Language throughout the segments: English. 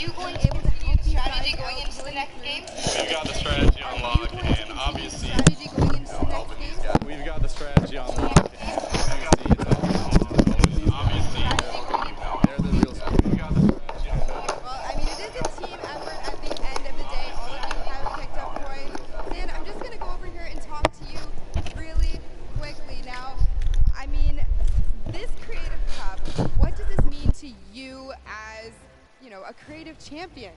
you going to continue the strategy going into the next game? We've got the strategy on lock, and obviously we've got the strategy on lock, and obviously they're the real squad. We've got the strategy on lock. Well, I mean, it is a team effort at the end of the day. All of you have picked up points. Dan, I'm just going to go over here and talk to you really quickly. Now, I mean, this Creative Cup, what does this mean to you as, you know, a creative champion?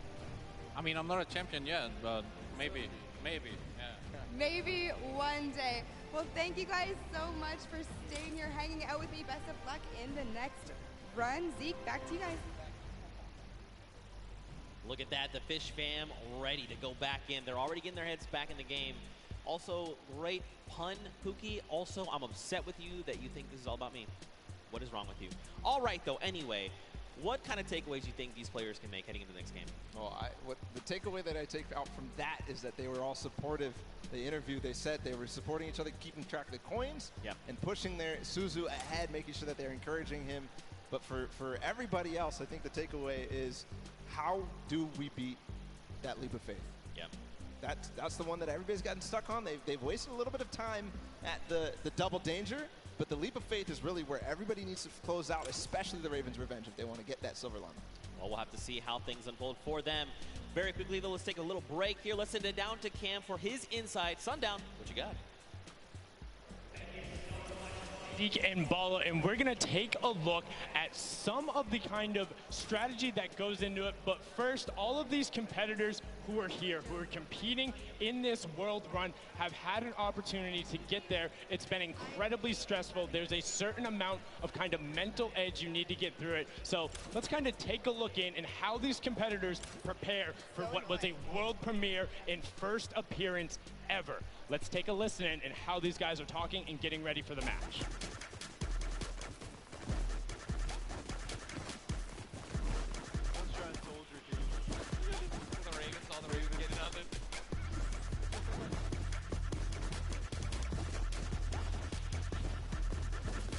I mean, I'm not a champion yet, but maybe, yeah. Maybe one day. Well, thank you guys so much for staying here, hanging out with me. Best of luck in the next run. Zeke, back to you guys. Look at that, the Fish fam ready to go back in. They're already getting their heads back in the game. Also, great pun, Pookie. Also, I'm upset with you that you think this is all about me. What is wrong with you? All right, though, anyway, what kind of takeaways do you think these players can make heading into the next game? Well, the takeaway that I take out from that is that they were all supportive. They interviewed, they said they were supporting each other, keeping track of the coins, and pushing their Suzu ahead, making sure that they're encouraging him. But for everybody else, I think the takeaway is, how do we beat that leap of faith? Yeah. That's the one that everybody's gotten stuck on. They've wasted a little bit of time at the double danger, but the leap of faith is really where everybody needs to close out, especially the Ravens' Revenge, if they want to get that silver llama. Well, we'll have to see how things unfold for them. Very quickly, though, let's take a little break here. Let's send it down to Cam for his insight. Sundown, what you got? Zeke and Bala, and we're gonna take a look at some of the kind of strategy that goes into it. But first, all of these competitors who are here, who are competing in this world run, have had an opportunity to get there. It's been incredibly stressful. There's a certain amount of kind of mental edge you need to get through it. So let's kind of take a look in and how these competitors prepare for what was a world premiere and first appearance ever. Let's take a listen in and how these guys are talking and getting ready for the match.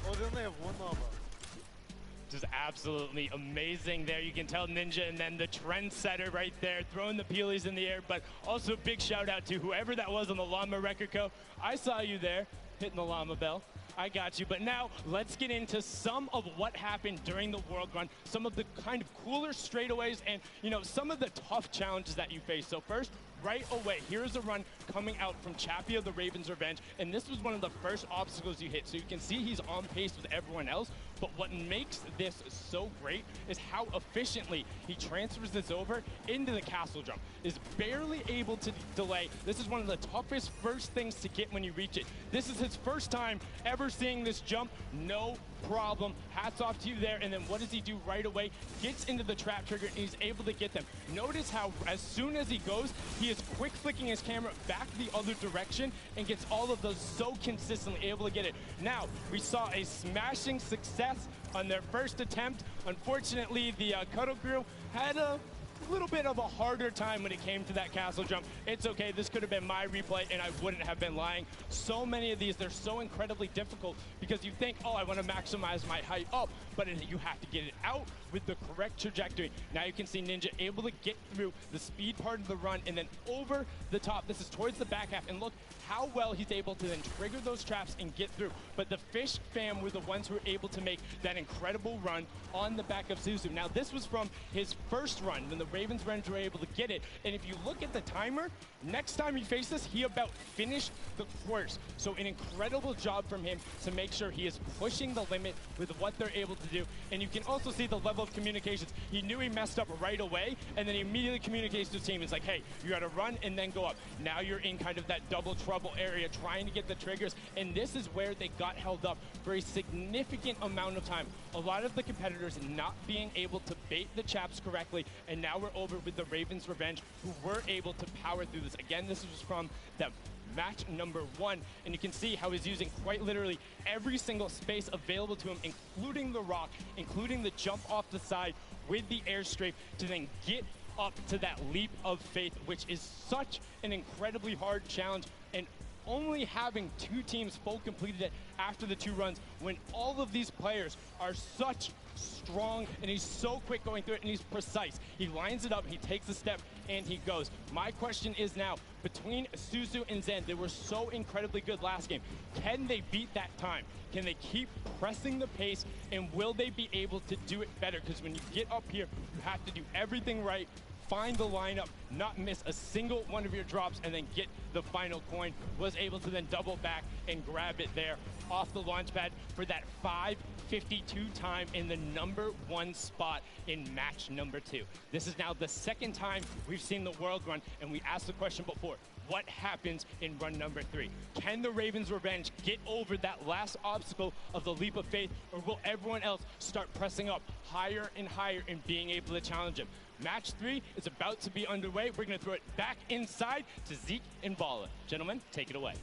Oh, they only have one llama. Just absolutely amazing there. You can tell Ninja and then the trendsetter right there, throwing the peelies in the air, but also big shout out to whoever that was on the Llama Record Co. I saw you there, hitting the llama bell. I got you. But now let's get into some of what happened during the World Run, some of the kind of cooler straightaways and, you know, some of the tough challenges that you face. So first, right away, here's a run coming out from Chappie of the Ravens' Revenge, and this was one of the first obstacles you hit. So you can see he's on pace with everyone else, but what makes this so great is how efficiently he transfers this over into the castle jump. Is barely able to delay. This is one of the toughest first things to get when you reach it. This is his first time ever seeing this jump. No problem. Hats off to you there. And then what does he do right away? Gets into the trap trigger and he's able to get them. Notice how as soon as he goes, he is quick flicking his camera back the other direction and gets all of those so consistently able to get it. Now, we saw a smashing success on their first attempt. Unfortunately, the Cuddle Crew had a little bit of a harder time when it came to that castle jump. It's okay, this could have been my replay and I wouldn't have been lying. So many of these, they're so incredibly difficult because you think, oh, I want to maximize my height up, but you have to get it out with the correct trajectory. Now you can see Ninja able to get through the speed part of the run and then over the top. This is towards the back half, and look how well he's able to then trigger those traps and get through. But the Fish fam were the ones who were able to make that incredible run on the back of Suzu. Now this was from his first run when the Ravens Revenge were able to get it. And if you look at the timer, next time you face this, he about finished the course. So an incredible job from him to make sure he is pushing the limit with what they're able to do. And you can also see the level of communications. He knew he messed up right away, and then he immediately communicates to his team. It's like, hey, you got to run and then go up. Now you're in kind of that double trouble area trying to get the triggers. And this is where they got held up for a significant amount of time. A lot of the competitors not being able to bait the chaps correctly, and now we're over with the Ravens' Revenge, who were able to power through this. Again, this was from the match number 1, and you can see how he's using quite literally every single space available to him, including the rock, including the jump off the side with the airstrike to then get up to that leap of faith, which is such an incredibly hard challenge. And only having 2 teams full completed it after the 2 runs, when all of these players are such strong, and he's so quick going through it, and he's precise. He lines it up, he takes a step, and he goes. My question is now, between Suzu and Zen, they were so incredibly good last game. Can they beat that time? Can they keep pressing the pace, and will they be able to do it better? Because when you get up here, you have to do everything right, find the lineup, not miss a single one of your drops, and then get the final coin. Was able to then double back and grab it there off the launch pad for that 5:52 time in the #1 spot in match #2. This is now the second time we've seen the world run, and we asked the question before, what happens in run #3? Can the Ravens Revenge get over that last obstacle of the leap of faith, or will everyone else start pressing up higher and higher and being able to challenge him? Match 3 is about to be underway. We're going to throw it back inside to Zeke and Bala. Gentlemen, take it away.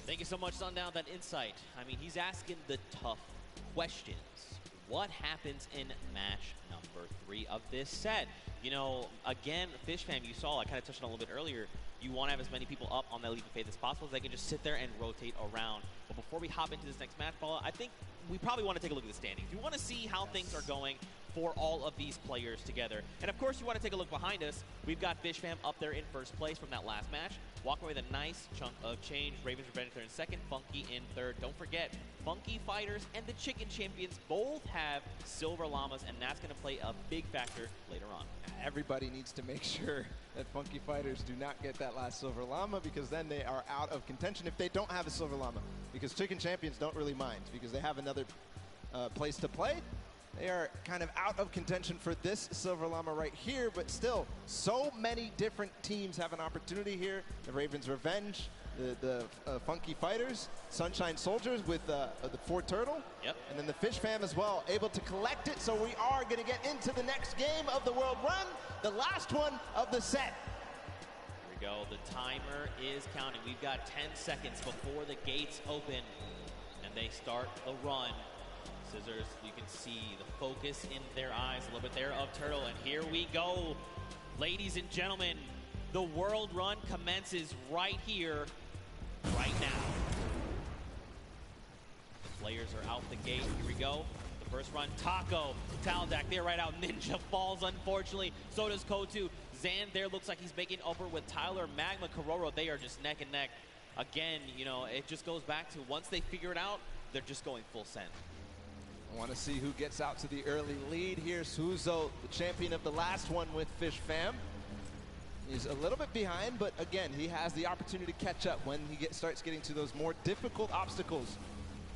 Thank you so much, Sundown, that insight. I mean, he's asking the tough questions. What happens in match #3 of this set? You know, again, Fish Fam, you saw, I kind of touched on a little bit earlier, you want to have as many people up on that leap of faith as possible so they can just sit there and rotate around. But before we hop into this next match, Bala, I think we probably want to take a look at the standings. You want to see how things are going for all of these players together. And of course, you want to take a look behind us. We've got Fish Fam up there in first place from that last match, walking away with a nice chunk of change. Ravens Revenge there in second, Funky in third. Don't forget, Funky Fighters and the Chicken Champions both have Silver Llamas, and that's going to play a big factor later on. Everybody needs to make sure that Funky Fighters do not get that last Silver Llama, because then they are out of contention if they don't have a Silver Llama. Because Chicken Champions don't really mind, because they have another place to play. They are kind of out of contention for this Silver Llama right here, but still, so many different teams have an opportunity here. The Ravens Revenge, the Funky Fighters, Sunshine Soldiers with the Ford Turtle, and then the Fish Fam as well, able to collect it. So we are going to get into the next game of the World Run, the last one of the set. Here we go. The timer is counting. We've got 10 seconds before the gates open, and they start the run. Scissors, you can see the focus in their eyes a little bit there of Turtle, and here we go. Ladies and gentlemen, the World Run commences right here, right now. The players are out the gate. Here we go. The first run, Taco, Taldak, they're right out. Ninja falls, unfortunately. So does Kotu. Zan there looks like he's making over with Tyler. Magma, Kororo, they are just neck and neck. Again, you know, it just goes back to once they figure it out, they're just going full send. I want to see who gets out to the early lead here. Suzo, the champion of the last one with Fish Fam. He's a little bit behind, but again, he has the opportunity to catch up when he starts getting to those more difficult obstacles.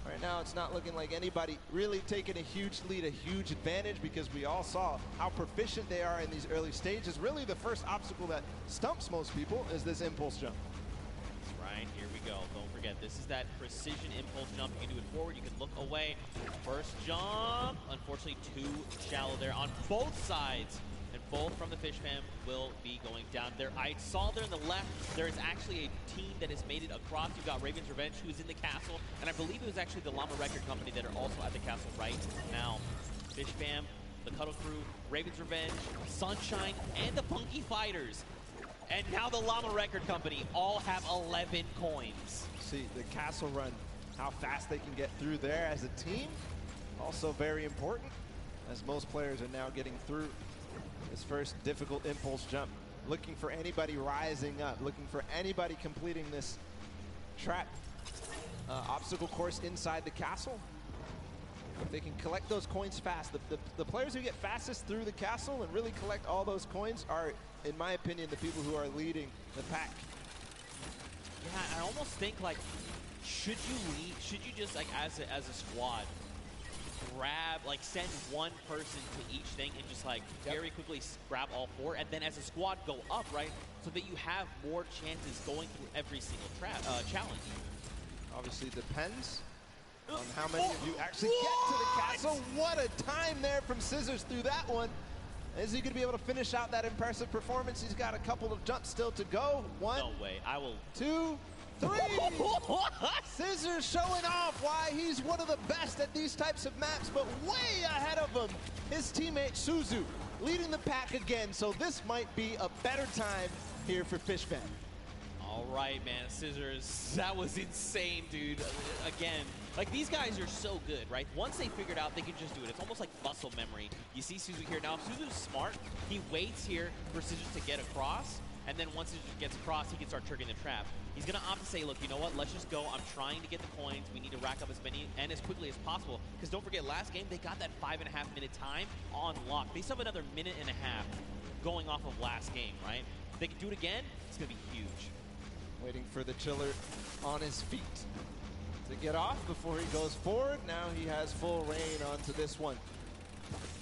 Right now, it's not looking like anybody really taking a huge lead, a huge advantage, because we all saw how proficient they are in these early stages. Really, the first obstacle that stumps most people is this impulse jump. Right, here we go. Don't forget, this is that precision impulse jump. You can do it forward, you can look away. First jump, unfortunately too shallow there on both sides. And both from the Fish Fam will be going down there. I saw there on the left, there is actually a team that has made it across. You've got Ravens Revenge, who's in the castle. And I believe it was actually the Llama Record Company that are also at the castle right now. Fish Fam, the Cuddle Crew, Ravens Revenge, Sunshine, and the Funky Fighters. And now the Llama Record Company all have 11 coins. See the castle run, how fast they can get through there as a team. Also very important, as most players are now getting through this first difficult impulse jump. Looking for anybody rising up, looking for anybody completing this trap obstacle course inside the castle. If they can collect those coins fast, the players who get fastest through the castle and really collect all those coins are, in my opinion, the people who are leading the pack. Yeah, I almost think, like, should you just, like, as a squad, grab, like, send one person to each thing and just, like, very quickly grab all four, and then as a squad go up, right, so that you have more chances going through every single challenge. Obviously depends on how many of you actually get to the castle. What a time there from Scissors through that one. Is he going to be able to finish out that impressive performance? He's got a couple of jumps still to go. One, no way. I will. 2, 3. Scissors showing off why he's one of the best at these types of maps, but way ahead of him, his teammate Suzu, leading the pack again. So this might be a better time here for Fish Fam. All right, man, Scissors, that was insane, dude. Again, like, these guys are so good, right? Once they figured out they can just do it, it's almost like muscle memory. You see Suzu here. Now, if Suzu's smart, he waits here for Scissors to get across, and then once Scissors gets across, he can start triggering the trap. He's going to opt to say, look, you know what, let's just go. I'm trying to get the coins. We need to rack up as many and as quickly as possible, because don't forget, last game, they got that 5.5-minute time on lock. They still have another 1.5 minutes going off of last game, right? If they can do it again, it's going to be huge. Waiting for the Chiller on his feet to get off before he goes forward. Now he has full reign onto this one.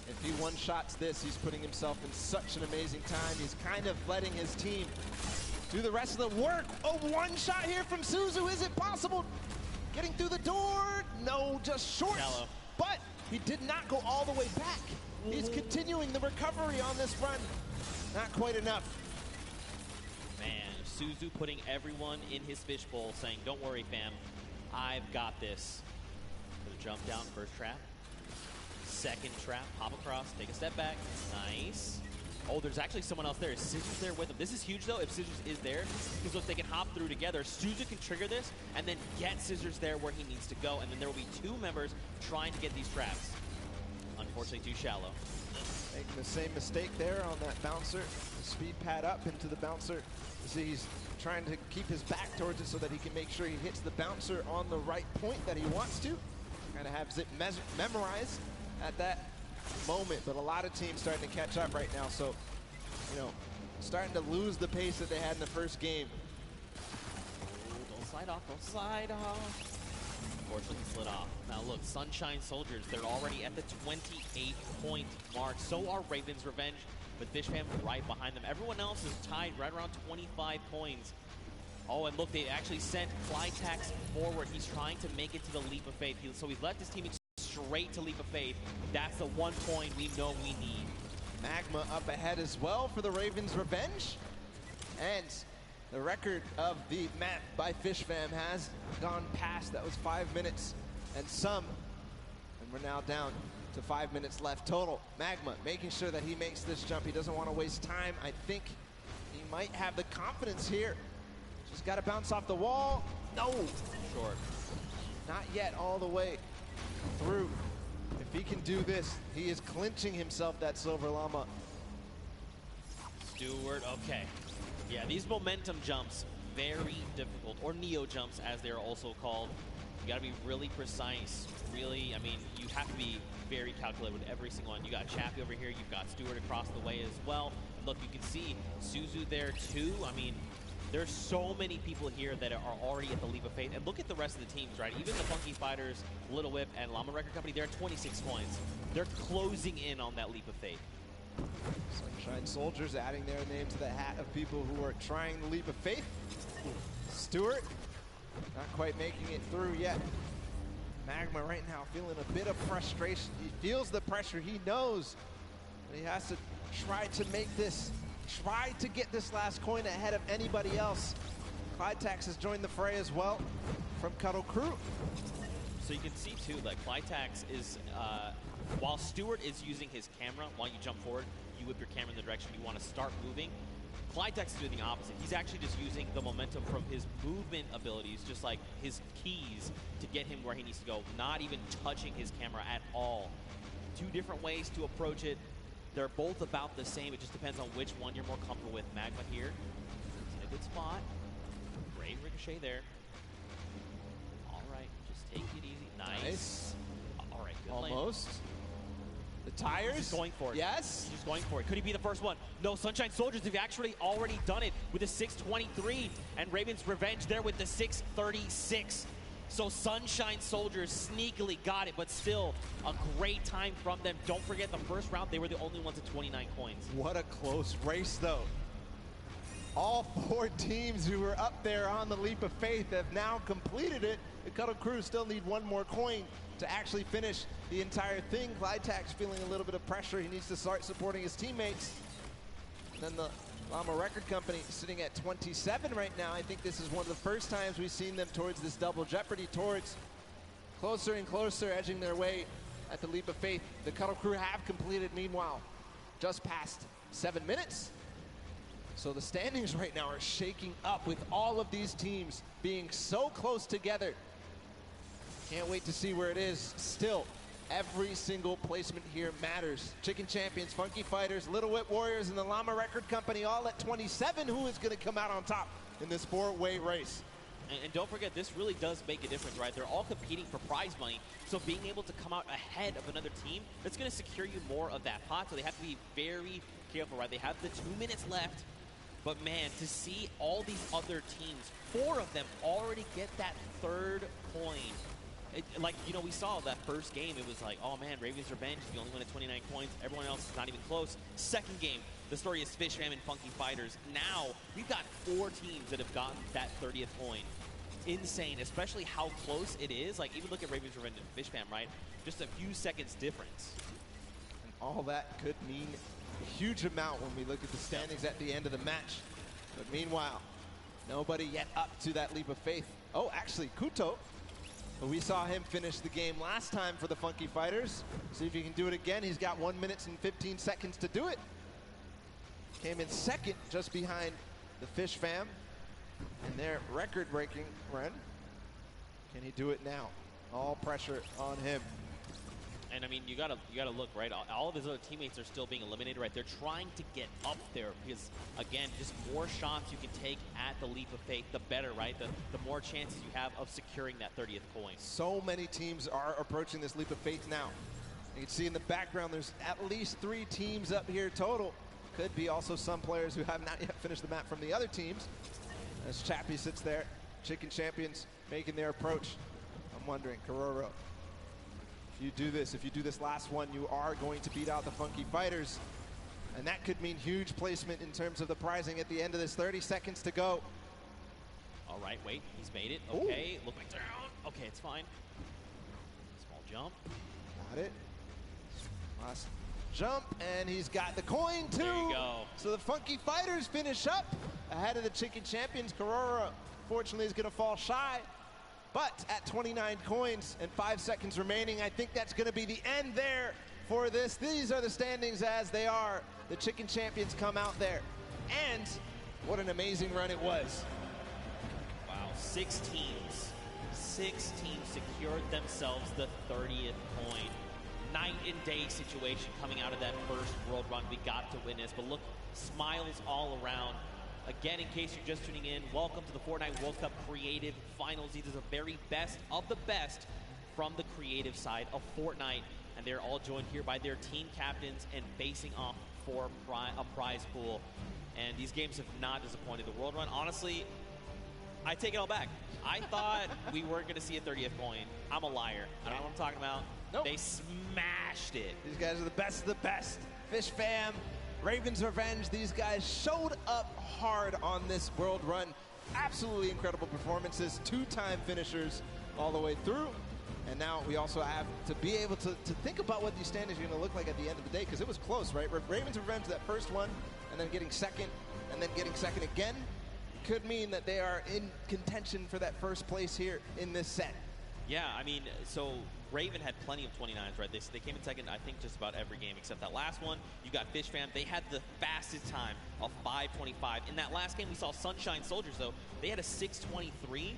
If he one-shots this, he's putting himself in such an amazing time. He's kind of letting his team do the rest of the work. Oh, one shot here from Suzu. Is it possible? Getting through the door? No, just short. Shallow. But he did not go all the way back. He's continuing the recovery on this run. Not quite enough. Man, Suzu putting everyone in his fishbowl, saying, don't worry, fam, I've got this. Gonna jump down, first trap. Second trap, hop across, take a step back. Nice. Oh, there's actually someone else there. Is Scissors there with him? This is huge, though, if Scissors is there, because look, they can hop through together. Suzu can trigger this, and then get Scissors there where he needs to go, and then there will be two members trying to get these traps. Unfortunately, too shallow. Making the same mistake there on that bouncer. The speed pad up into the bouncer. You see he's trying to keep his back towards it so that he can make sure he hits the bouncer on the right point that he wants to. Kind of have Zip memorized at that moment, but a lot of teams starting to catch up right now. So, you know, starting to lose the pace that they had in the first game. Ooh, don't slide off, don't slide off. Unfortunately, slid off. Now look, Sunshine Soldiers, they're already at the 28-point mark. So are Raven's Revenge, with Fishfam right behind them. Everyone else is tied right around 25 points. Oh, and look, they actually sent Flytax forward. He's trying to make it to the Leap of Faith. So he's left his team straight to Leap of Faith. That's the 1 point we know we need. Magma up ahead as well for the Raven's Revenge. And the record of the map by Fishfam has gone past. That was 5 minutes and some. And we're now down to 5 minutes left total. Magma making sure that he makes this jump. He doesn't want to waste time. I think he might have the confidence here. Just got to bounce off the wall. No. Short. Not yet all the way through. If he can do this, he is clinching himself that Silver Llama. Stewart, okay. Yeah, these momentum jumps, very difficult, or Neo jumps as they're also called. You gotta be really precise, really, I mean, you have to be very calculated with every single one. You got Chappie over here, you've got Stewart across the way as well. Look, you can see Suzu there too. I mean, there's so many people here that are already at the Leap of Faith. And look at the rest of the teams, right? Even the Funky Fighters, Little Whip, and Llama Record Company, they're at 26 points. They're closing in on that Leap of Faith. Sunshine Soldiers adding their name to the hat of people who are trying the Leap of Faith. Stewart, not quite making it through yet. Magma right now feeling a bit of frustration. He feels the pressure. He knows that he has to try to make this, try to get this last coin ahead of anybody else. Clytax has joined the fray as well from Cuddle Crew. So you can see too, like Flytax is, while Stewart is using his camera, while you jump forward, you whip your camera in the direction you want to start moving. Flytax is doing the opposite. He's actually just using the momentum from his movement abilities, just like his keys, to get him where he needs to go, not even touching his camera at all. Two different ways to approach it. They're both about the same. It just depends on which one you're more comfortable with. Magma here, he's in a good spot. Great ricochet there. All right, just take it easy. Nice. All right, good Almost. Lane. The tires. He's going for it. Yes. He's just going for it. Could he be the first one? No, Sunshine Soldiers have actually already done it with a 6:23, and Raven's Revenge there with the 6:36. So Sunshine Soldiers sneakily got it, but still a great time from them. Don't forget, the first round, they were the only ones at 29 coins. What a close race, though. All four teams who were up there on the Leap of Faith have now completed it. The Cuddle Crew still need one more coin to actually finish the entire thing. Clytax feeling a little bit of pressure. He needs to start supporting his teammates. And then the Llama Record Company sitting at 27 right now. I think this is one of the first times we've seen them towards this double jeopardy, towards closer and closer, edging their way at the Leap of Faith. The Cuddle Crew have completed, meanwhile, just past 7 minutes. So the standings right now are shaking up with all of these teams being so close together. Can't wait to see where it is. Still, every single placement here matters. Chicken Champions, Funky Fighters, Little Whip Warriors, and the Llama Record Company all at 27. Who is going to come out on top in this 4-way race? And don't forget, this really does make a difference, right? They're all competing for prize money, so being able to come out ahead of another team, that's going to secure you more of that pot, so they have to be very careful, right? They have the 2 minutes left, but man, to see all these other teams, 4 of them already get that 3rd coin. Like, you know, we saw that first game, it was like, oh man, Raven's Revenge, the only one at 29 coins, everyone else is not even close. Second game, the story is Fish Fam and Funky Fighters. Now, we've got 4 teams that have gotten that 30th coin. Insane, especially how close it is. Like, even look at Raven's Revenge and Fish Fam, right? Just a few seconds difference. And all that could mean a huge amount when we look at the standings at the end of the match. But meanwhile, nobody yet up to that leap of faith. Oh, actually, Kuto. We saw him finish the game last time for the Funky Fighters. See if he can do it again. He's got 1 minute and 15 seconds to do it. Came in second, just behind the Fish Fam in their record-breaking run. Can he do it now? All pressure on him. And I mean, you gotta look, right? All of his other teammates are still being eliminated, right? They're trying to get up there because, again, just more shots you can take at the leap of faith, the better, right? The more chances you have of securing that 30th coin. So many teams are approaching this leap of faith now. You can see in the background, there's at least 3 teams up here total. Could be also some players who have not yet finished the map from the other teams. As Chappie sits there, Chicken Champions making their approach. I'm wondering, Kororo, if you do this last one, you are going to beat out the Funky Fighters. And that could mean huge placement in terms of the prizing at the end of this. 30 seconds to go. All right, wait, he's made it. Okay, look like down. Okay, it's fine. Small jump. Got it. Last jump, and he's got the coin too. There you go. So the Funky Fighters finish up ahead of the Chicken Champions. Kororo, fortunately, is going to fall shy. But at 29 coins and 5 seconds remaining, I think that's going to be the end there for this. These are the standings as they are. The Chicken Champions come out there. And what an amazing run it was. Wow, 6 teams. 6 teams secured themselves the 30th coin. Night and day situation coming out of that first world run. We got to witness, but look, smiles all around. Again, in case you're just tuning in, welcome to the Fortnite World Cup Creative Finals. These are the very best of the best from the creative side of Fortnite, and they're all joined here by their team captains and facing off for a prize pool. And these games have not disappointed. The World Run, honestly, I take it all back. I thought we weren't going to see a 30th coin. I'm a liar. I don't know what I'm talking about. Nope. They smashed it. These guys are the best of the best. Fish Fam, Raven's Revenge, these guys showed up hard on this world run. Absolutely incredible performances, 2-time finishers all the way through. And now we also have to be able to think about what these standings are going to look like at the end of the day, because it was close, right? Raven's Revenge, that first one, and then getting second, and then getting second again, could mean that they are in contention for that first place here in this set. Yeah, I mean, so Raven had plenty of 29s, right? They came in second, I think, just about every game except that last one. You got Fish Fam. They had the fastest time of 5:25. In that last game, we saw Sunshine Soldiers, though. They had a 6:23.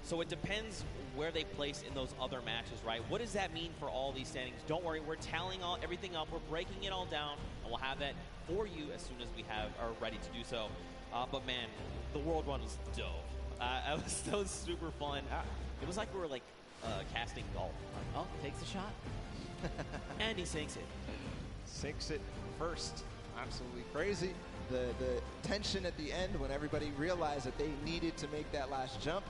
So it depends where they place in those other matches, right? What does that mean for all these standings? Don't worry, we're tallying everything up. We're breaking it all down, and we'll have that for you as soon as we are ready to do so. But, man, the World Run was dope. It was super fun. It was like we were, like, casting golf. Like, oh, takes a shot. And he sinks it. Sinks it first. Absolutely crazy. The tension at the end when everybody realized that they needed to make that last jump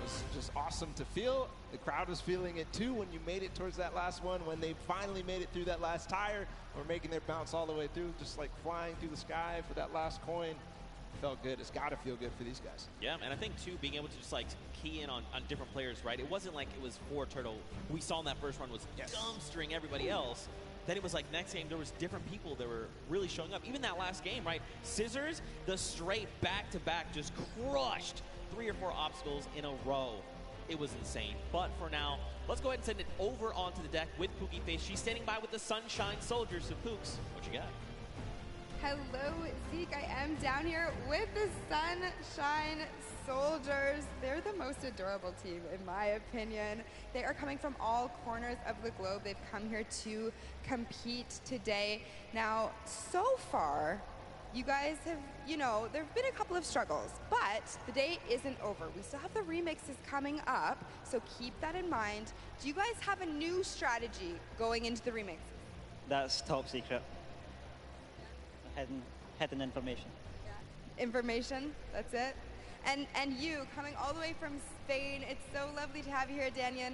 was just awesome to feel. The crowd was feeling it too when you made it towards that last one. When they finally made it through that last tire, or making their bounce all the way through, just like flying through the sky for that last coin. Felt good. It's got to feel good for these guys. Yeah, and I think, too, being able to just, like, key in on different players, right? It wasn't like it was 4 Turtle. We saw in that first run was dumpstering everybody else. Then it was like next game, there was different people that were really showing up. Even that last game, right? Scissors, the straight back-to-back just crushed 3 or 4 obstacles in a row. It was insane. But for now, let's go ahead and send it over onto the deck with Pookie Face. She's standing by with the Sunshine Soldiers. So, Pooks, what you got? Hello, Zeke. I am down here with the Sunshine Soldiers. They're the most adorable team, in my opinion. They are coming from all corners of the globe. They've come here to compete today. Now, so far, you guys have, there have been a couple of struggles, but the day isn't over. We still have the remixes coming up, so keep that in mind. Do you guys have a new strategy going into the remixes? That's top secret. Hidden information. Yeah. Information, that's it. And you, coming all the way from Spain, it's so lovely to have you here, Daniel.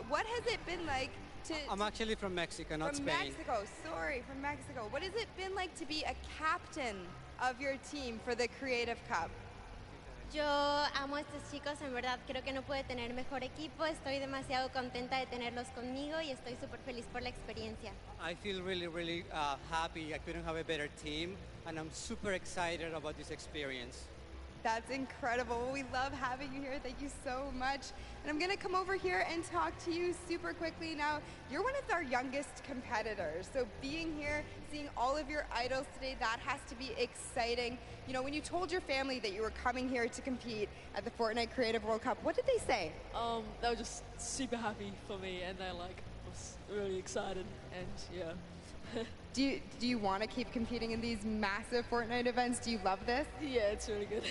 What has it been like to... I'm actually from Mexico, not Spain. From Mexico, sorry, from Mexico. What has it been like to be a captain of your team for the Creative Cup? Yo amo a estos chicos, en verdad creo que no puede tener mejor equipo, estoy demasiado contenta de tenerlos conmigo y estoy súper feliz por la experiencia. I feel really happy. I couldn't have a better team, and I'm super excited about this experience. That's incredible. We love having you here. Thank you so much. And I'm going to come over here and talk to you super quickly. Now, you're one of our youngest competitors. So being here, seeing all of your idols today, that has to be exciting. When you told your family that you were coming here to compete at the Fortnite Creative World Cup, what did they say? They were just super happy for me, and they was really excited, and yeah. Do you want to keep competing in these massive Fortnite events? Do you love this? Yeah, it's really good.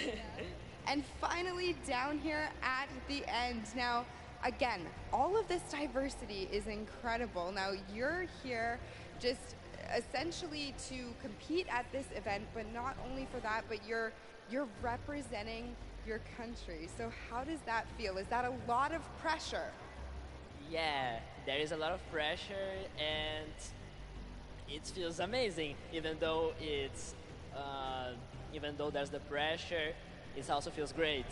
And finally, down here at the end. Now, again, all of this diversity is incredible. Now, you're here just essentially to compete at this event, but not only for that, but you're representing your country. So how does that feel? Is that a lot of pressure? Yeah, there is a lot of pressure, and it feels amazing. Even though there's the pressure, it also feels great.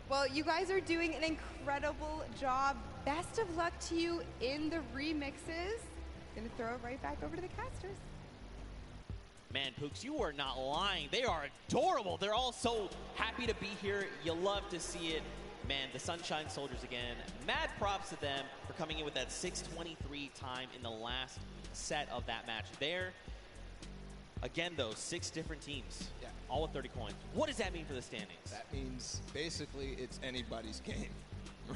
Well, you guys are doing an incredible job. Best of luck to you in the remixes. Gonna throw it right back over to the casters. Man, Pooks, you are not lying. They are adorable. They're all so happy to be here. You love to see it. Man, the Sunshine Soldiers again. Mad props to them for coming in with that 6:23 time in the last set of that match there. Again, though, 6 different teams, all with 30 coins. What does that mean for the standings? That means basically it's anybody's game,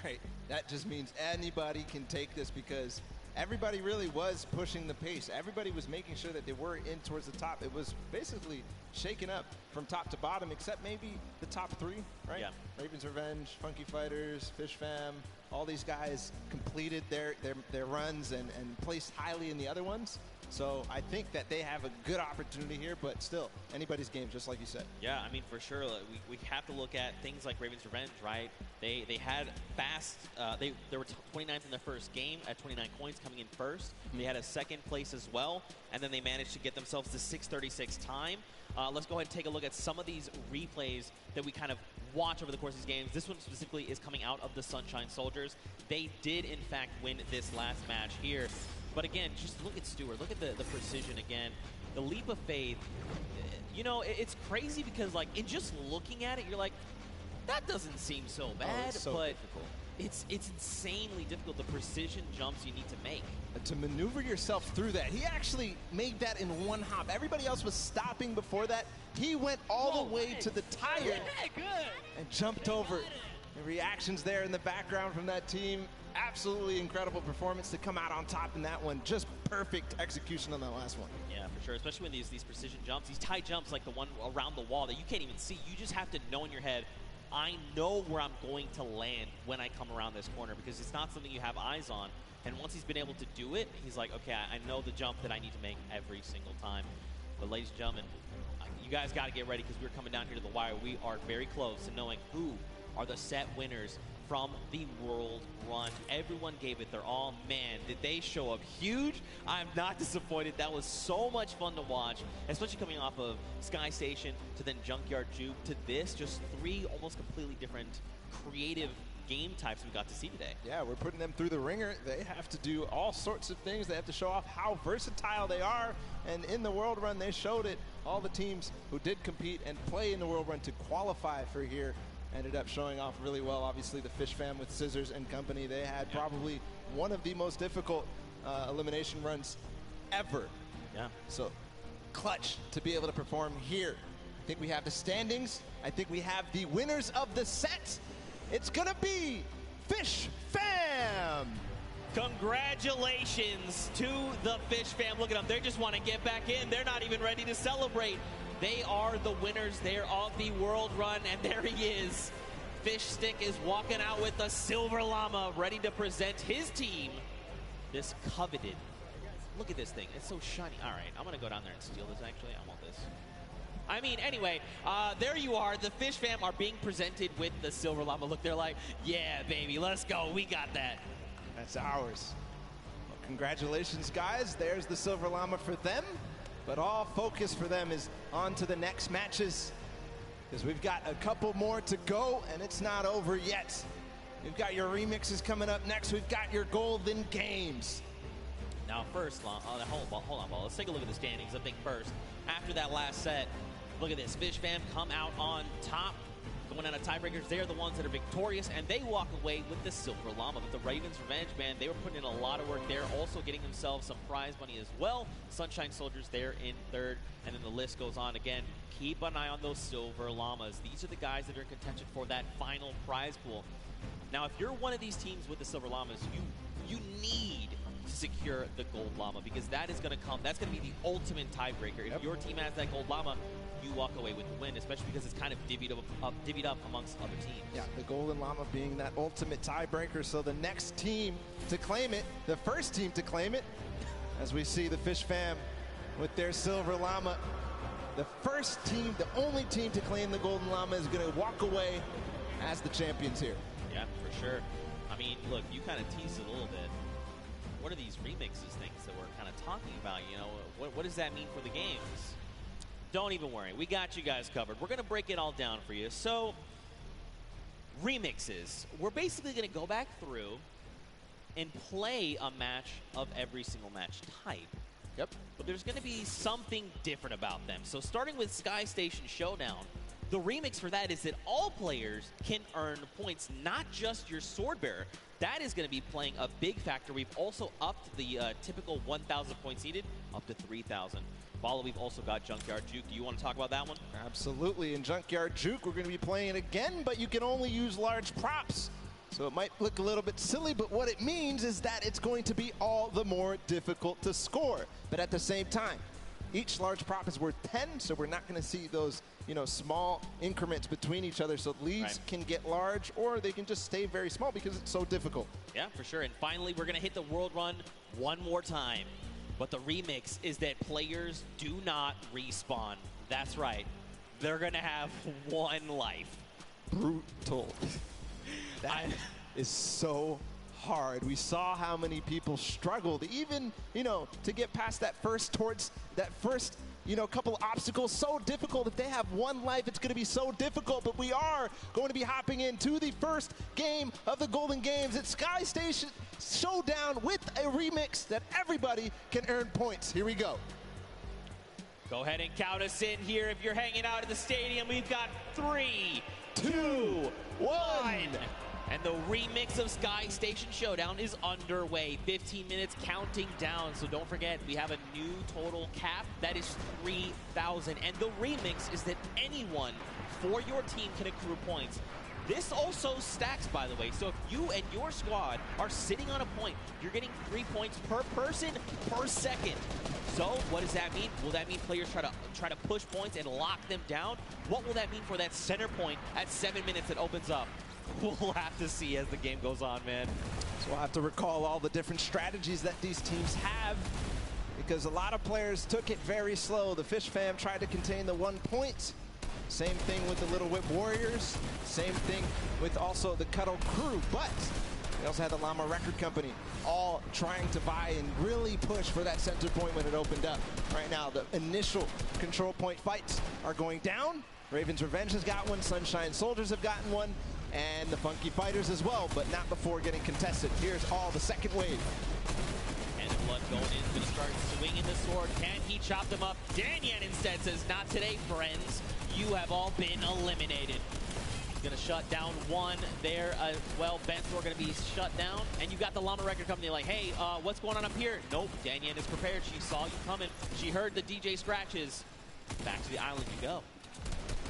right? That just means anybody can take this because everybody really was pushing the pace. Everybody was making sure that they were in towards the top. It was basically shaken up from top to bottom, except maybe the top 3, right? Yeah. Raven's Revenge, Funky Fighters, Fish Fam, all these guys completed their runs and placed highly in the other ones. So I think that they have a good opportunity here, but still, anybody's game, just like you said. Yeah, I mean, for sure, we have to look at things like Raven's Revenge, right? They had fast, they were 29th in their first game at 29 coins coming in first. They had a second place as well, and then they managed to get themselves to 6:36 time. Let's go ahead and take a look at some of these replays that we kind of watch over the course of these games. This one specifically is coming out of the Sunshine Soldiers. They did, in fact, win this last match here. But again, just look at Stewart. Look at the precision again. The leap of faith. It's crazy because, in just looking at it, you're like, that doesn't seem so bad. Oh, it's so but difficult. It's insanely difficult, the precision jumps you need to make. To maneuver yourself through that. He actually made that in one hop. Everybody else was stopping before that. He went all the way to the tire and jumped over. The reactions there in the background from that team. Absolutely incredible performance to come out on top in that one. Just perfect execution on that last one. Yeah, for sure. Especially when these precision jumps, these tight jumps like the one around the wall that you can't even see. You just have to know in your head, I know where I'm going to land when I come around this corner, because it's not something you have eyes on. And once he's been able to do it, he's like, okay, I know the jump that I need to make every single time. But ladies and gentlemen, you guys got to get ready because we're coming down here to the wire. We are very close to knowing who are the set winners from the World Run. Everyone gave it their all. Man, did they show up huge. I'm not disappointed. That was so much fun to watch, especially coming off of Sky Station to then Junkyard Juke to this. Just 3 almost completely different creative game types we got to see today. Yeah, we're putting them through the ringer. They have to do all sorts of things. They have to show off how versatile they are. And in the World Run, they showed it. All the teams who did compete and play in the World Run to qualify for here ended up showing off really well. Obviously, the Fish Fam with Scissors and company, they had probably one of the most difficult elimination runs ever. Yeah. So clutch to be able to perform here. I think we have the standings. I think we have the winners of the set. It's gonna be Fish Fam. Congratulations to the Fish Fam. Look at them. They just want to get back in. They're not even ready to celebrate. They are the winners there of the World Run, and there he is. Fish Stick is walking out with the Silver Llama, ready to present his team this coveted. Look at this thing. It's so shiny. All right, I'm going to go down there and steal this, actually. I want this. I mean, anyway, there you are. The Fish Fam are being presented with the Silver Llama. Look, they're like, yeah, baby, let's go. We got that. That's ours. Well, congratulations, guys. There's the Silver Llama for them. But all focus for them is on to the next matches, because we've got a couple more to go, and it's not over yet. We've got your remixes coming up next. We've got your Golden Games. Now, first, hold on, Paul. Let's take a look at the standings. I think first, after that last set, look at this. Fish Fam come out on top. Going out of tiebreakers, they're the ones that are victorious, and they walk away with the Silver Llama. But the Ravens Revenge, man, they were putting in a lot of work there, also getting themselves some prize money as well. Sunshine Soldiers there in third, and then the list goes on again. Keep an eye on those Silver Llamas. These are the guys that are in contention for that final prize pool. Now, if you're one of these teams with the Silver Llamas, you need to secure the Gold Llama, because that is going to come. That's going to be the ultimate tiebreaker. If your team has that Gold Llama, you walk away with the win, especially because it's kind of divvied up amongst other teams. Yeah, the Golden Llama being that ultimate tiebreaker. So the next team to claim it, the first team to claim it, as we see the Fish Fam with their Silver Llama, the first team, the only team to claim the Golden Llama is going to walk away as the champions here. Yeah, for sure. I mean, look, you kind of teased it a little bit. What are these remixes things that we're kind of talking about? You know, what does that mean for the games? Don't even worry. We got you guys covered. We're going to break it all down for you. So, remixes. We're basically going to go back through and play a match of every single match type. Yep. But there's going to be something different about them. So, starting with Sky Station Showdown, the remix for that is that all players can earn points, not just your sword bearer. That is going to be playing a big factor. We've also upped the typical 1,000 points needed up to 3,000. Follow, we've also got Junkyard Juke. Do you want to talk about that one? Absolutely. In Junkyard Juke, we're going to be playing it again, but you can only use large props. So it might look a little bit silly, but what it means is that it's going to be all the more difficult to score. But at the same time, each large prop is worth 10, so we're not going to see those, you know, small increments between each other. So leads can get large, or they can just stay very small because it's so difficult. Yeah, for sure. And finally, we're going to hit the World Run one more time. But the remix is that players do not respawn. That's right. They're going to have one life. Brutal. That is so hard. We saw how many people struggled, even, you know, to get past that first couple obstacles. So difficult. If they have one life, it's going to be so difficult. But we are going to be hopping into the first game of the Golden Games at Sky Station Showdown with a remix that everybody can earn points. Here we go. Go ahead and count us in here. If you're hanging out at the stadium, we've got 3, 2, 1. And the remix of Sky Station Showdown is underway. 15 minutes counting down. So don't forget, we have a new total cap. That is 3,000. And the remix is that anyone for your team can accrue points. This also stacks, by the way. So if you and your squad are sitting on a point, you're getting 3 points per person per second. So what does that mean? Will that mean players try to push points and lock them down? What will that mean for that center point at 7 minutes that opens up? We'll have to see as the game goes on, man. So we'll have to recall all the different strategies that these teams have, because a lot of players took it very slow. The Fish Fam tried to contain the 1 point. Same thing with the Little Whip Warriors. Same thing with also the Cuddle Crew. But we also had the Llama Record Company all trying to buy and really push for that center point when it opened up. Right now, the initial control point fights are going down. Ravens Revenge has got one. Sunshine Soldiers have gotten one. And the Funky Fighters as well, but not before getting contested. Here's all the second wave. And Blood going in, going to start swinging the sword. Can he chop them up? Danyan instead says, not today, friends. You have all been eliminated. Gonna shut down one there as well. Bensor gonna be shut down. And you got the Llama Record Company like, hey, what's going on up here? Nope, Danyan is prepared. She saw you coming. She heard the DJ scratches. Back to the island you go.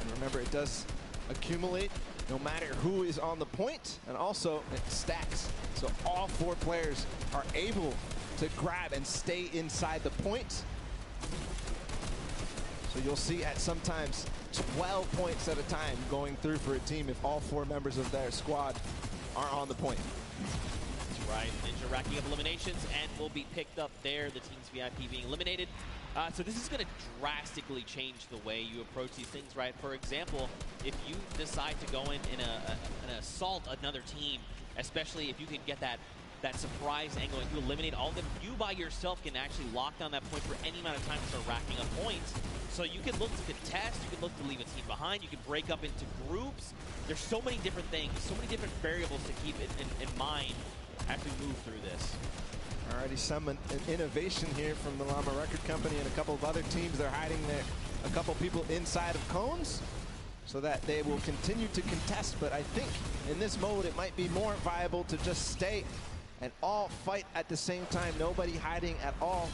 And remember, it does accumulate no matter who is on the point, and also it stacks. So all 4 players are able to grab and stay inside the point. So you'll see at sometimes 12 points at a time going through for a team if all 4 members of their squad are on the point. That's right. Ninja racking up eliminations and will be picked up there. The team's VIP being eliminated. So this is going to drastically change the way you approach these things, right? For example, if you decide to go in an assault another team, especially if you can get that surprise angle and you eliminate all of them, you by yourself can actually lock down that point for any amount of time to start racking up points. So you can look to contest, you can look to leave a team behind, you can break up into groups. There's so many different things, so many different variables to keep in mind as we move through this. Already some innovation here from the Llama Record Company and a couple of other teams. They're hiding a couple people inside of cones so that they will continue to contest. But I think in this mode it might be more viable to just stay and all fight at the same time. Nobody hiding at all.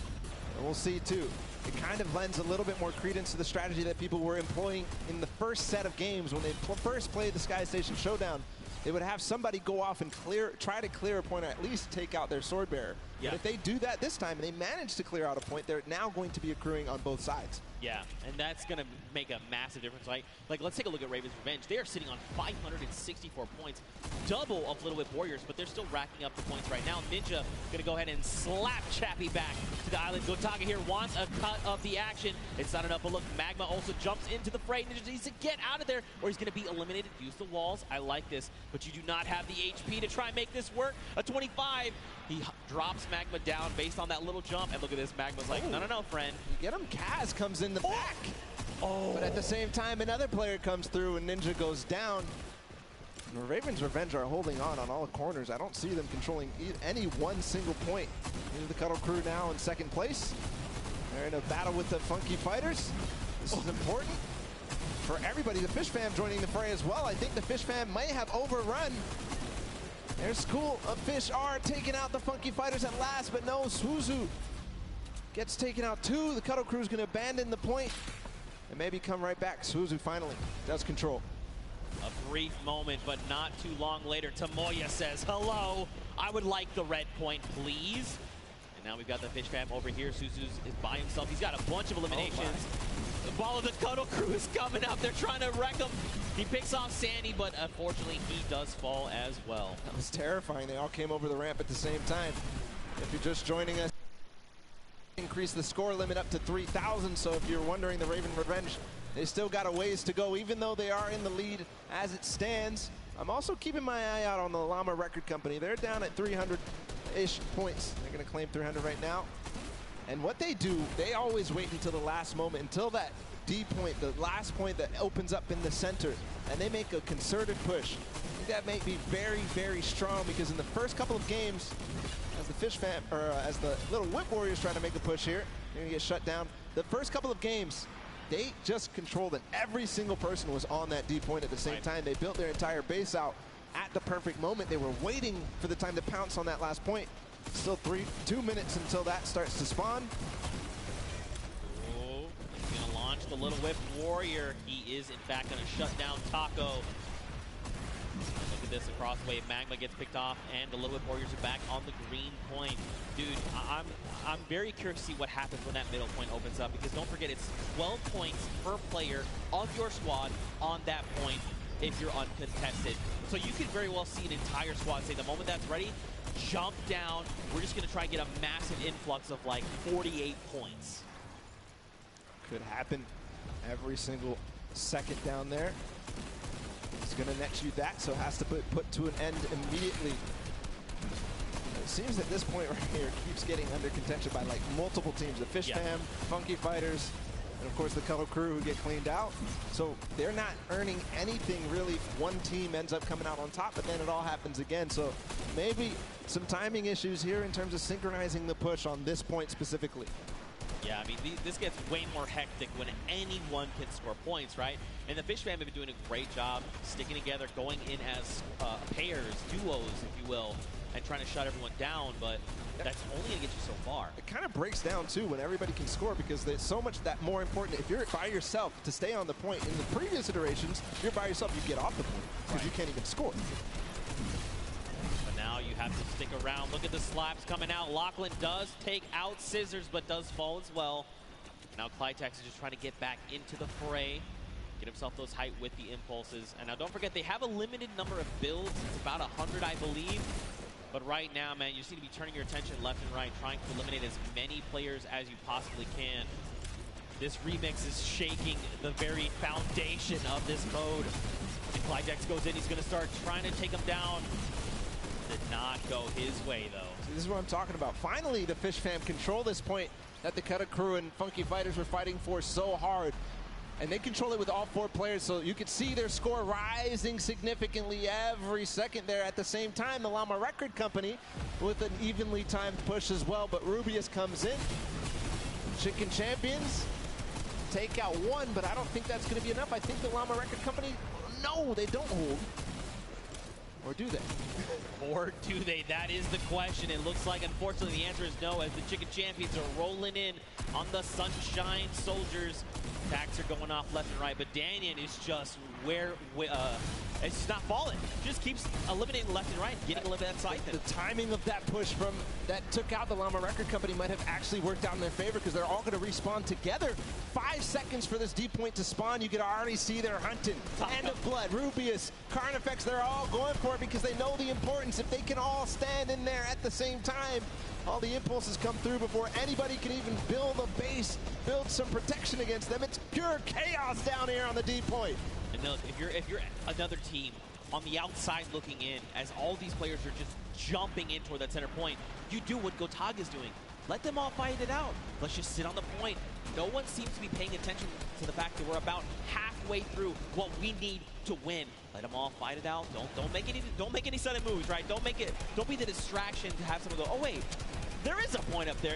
And we'll see too. It kind of lends a little bit more credence to the strategy that people were employing in the first set of games when they first played the Sky Station Showdown. They would have somebody go off and try to clear a point or at least take out their sword bearer. Yeah. But if they do that this time and they manage to clear out a point, they're now going to be accruing on both sides. Yeah, and that's going to make a massive difference. Like let's take a look at Raven's Revenge. They are sitting on 564 points, double of Little Whip Warriors, but they're still racking up the points right now. Ninja going to go ahead and slap Chappie back to the island. Gotaga here wants a cut of the action. It's not enough, but look, Magma also jumps into the fray. Ninja needs to get out of there, or he's going to be eliminated. Use the walls. I like this, but you do not have the HP to try and make this work. A 25. He drops Magma down based on that little jump, and look at this. Magma's like, no, friend. You get him. Kaz comes in the back. But at the same time, another player comes through and Ninja goes down. And the Raven's Revenge are holding on all corners. I don't see them controlling any one single point. The Cuddle Crew now in second place. They're in a battle with the Funky Fighters. This is important for everybody. The Fish Fam joining the fray as well. I think the Fish Fam may have overrun. Their School of Fish are taking out the Funky Fighters at last, but no, Suzu gets taken out too. The Cuddle Crew is going to abandon the point and maybe come right back. Suzu finally does control. A brief moment, but not too long later, Tomoya says, hello, I would like the red point, please. And now we've got the Fish Fam over here. Suzu is by himself. He's got a bunch of eliminations. The ball of the Cuddle Crew is coming up. They're trying to wreck him. He picks off Sandy, but unfortunately he does fall as well. That was terrifying. They all came over the ramp at the same time. If you're just joining us, increase the score limit up to 3,000. So if you're wondering, the Raven Revenge, they still got a ways to go, even though they are in the lead as it stands. I'm also keeping my eye out on the Llama Record Company. They're down at 300-ish points. They're going to claim 300 right now. And what they do, they always wait until the last moment, until that D point, the last point that opens up in the center, and they make a concerted push. I think that may be very, very strong, because in the first couple of games, as the Fish Fam, or as the Little Whip Warriors trying to make a push here, they're going to get shut down. The first couple of games, they just controlled it. Every single person was on that D point at the same time. They built their entire base out at the perfect moment. They were waiting for the time to pounce on that last point. Still 2 minutes until that starts to spawn. Oh, he's going to launch the Little Whip Warrior. He is, in fact, going to shut down Taco. Look at this across the way. Magma gets picked off, and the Little Whip Warriors are back on the green point. Dude, I'm very curious to see what happens when that middle point opens up, because don't forget, it's 12 points per player of your squad on that point if you're uncontested. So you could very well see an entire squad say, the moment that's ready, jump down. We're just going to try and get a massive influx of like 48 points. Could happen every single second down there. It's going to net you that, so has to put to an end immediately. It seems that this point right here keeps getting under contention by like multiple teams. The Fish Fam, Funky Fighters, and of course the Cuddle Crew, who get cleaned out. So they're not earning anything really if one team ends up coming out on top, but then it all happens again. So maybe some timing issues here in terms of synchronizing the push on this point specifically. Yeah, I mean, this gets way more hectic when anyone can score points, right? And the Fish fam have been doing a great job sticking together, going in as pairs, duos, if you will, and trying to shut everyone down, but that's only going to get you so far. It kind of breaks down, too, when everybody can score, because there's so much that more important. If you're by yourself to stay on the point, in the previous iterations, if you're by yourself, you get off the point, because you can't even score. But now you have to stick around. Look at the slaps coming out. Lachlan does take out Scissors, but does fall as well. Now Clitex is just trying to get back into the fray, get himself those height with the impulses. And now don't forget, they have a limited number of builds. It's about 100, I believe. But right now, man, you just need to be turning your attention left and right, trying to eliminate as many players as you possibly can. This remix is shaking the very foundation of this mode. And Clitex goes in, he's going to start trying to take him down. Did not go his way, though. See, this is what I'm talking about. Finally, the Fish fam control this point that the Kutta crew and Funky Fighters were fighting for so hard. And they control it with all 4 players, so you can see their score rising significantly every second there. At the same time, the Llama Record Company with an evenly timed push as well, but Rubius comes in. Chicken Champions take out 1, but I don't think that's going to be enough. I think the Llama Record Company, no, they don't hold. Or do they? Or do they? That is the question. It looks like, unfortunately, the answer is no, as the Chicken Champions are rolling in on the Sunshine Soldiers. Attacks are going off left and right, but Danyan is just it's just not falling. Just keeps eliminating left and right, getting a little bit outside. The timing of that push from that took out the Llama Record Company might have actually worked out in their favor, because they're all going to respawn together. 5 seconds for this D point to spawn. You can already see they're hunting. Hand of Blood, Rubius, Carnifex, they're all going for it because they know the importance. If they can all stand in there at the same time, all the impulses come through before anybody can even build a base, build some protection against them. It's pure chaos down here on the D point. And look, if you're another team on the outside looking in, as all these players are just jumping in toward that center point, you do what Gotaga is doing. Let them all fight it out. Let's just sit on the point. No one seems to be paying attention to the fact that we're about halfway through what we need to win. Let them all fight it out. Don't make any sudden moves, right? Don't be the distraction to have someone go, oh wait, there is a point up there.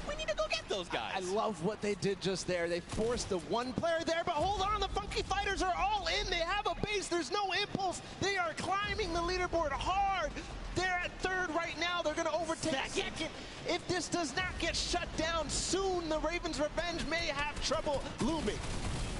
We need to go get those guys. I love what they did just there. They forced the 1 player there, but hold on, the Funky Fighters are all in. They have a base. There's no impulse. They are climbing the leaderboard hard. They're at 3rd right now. They're going to overtake 2nd. If this does not get shut down soon, the Ravens' revenge may have trouble looming.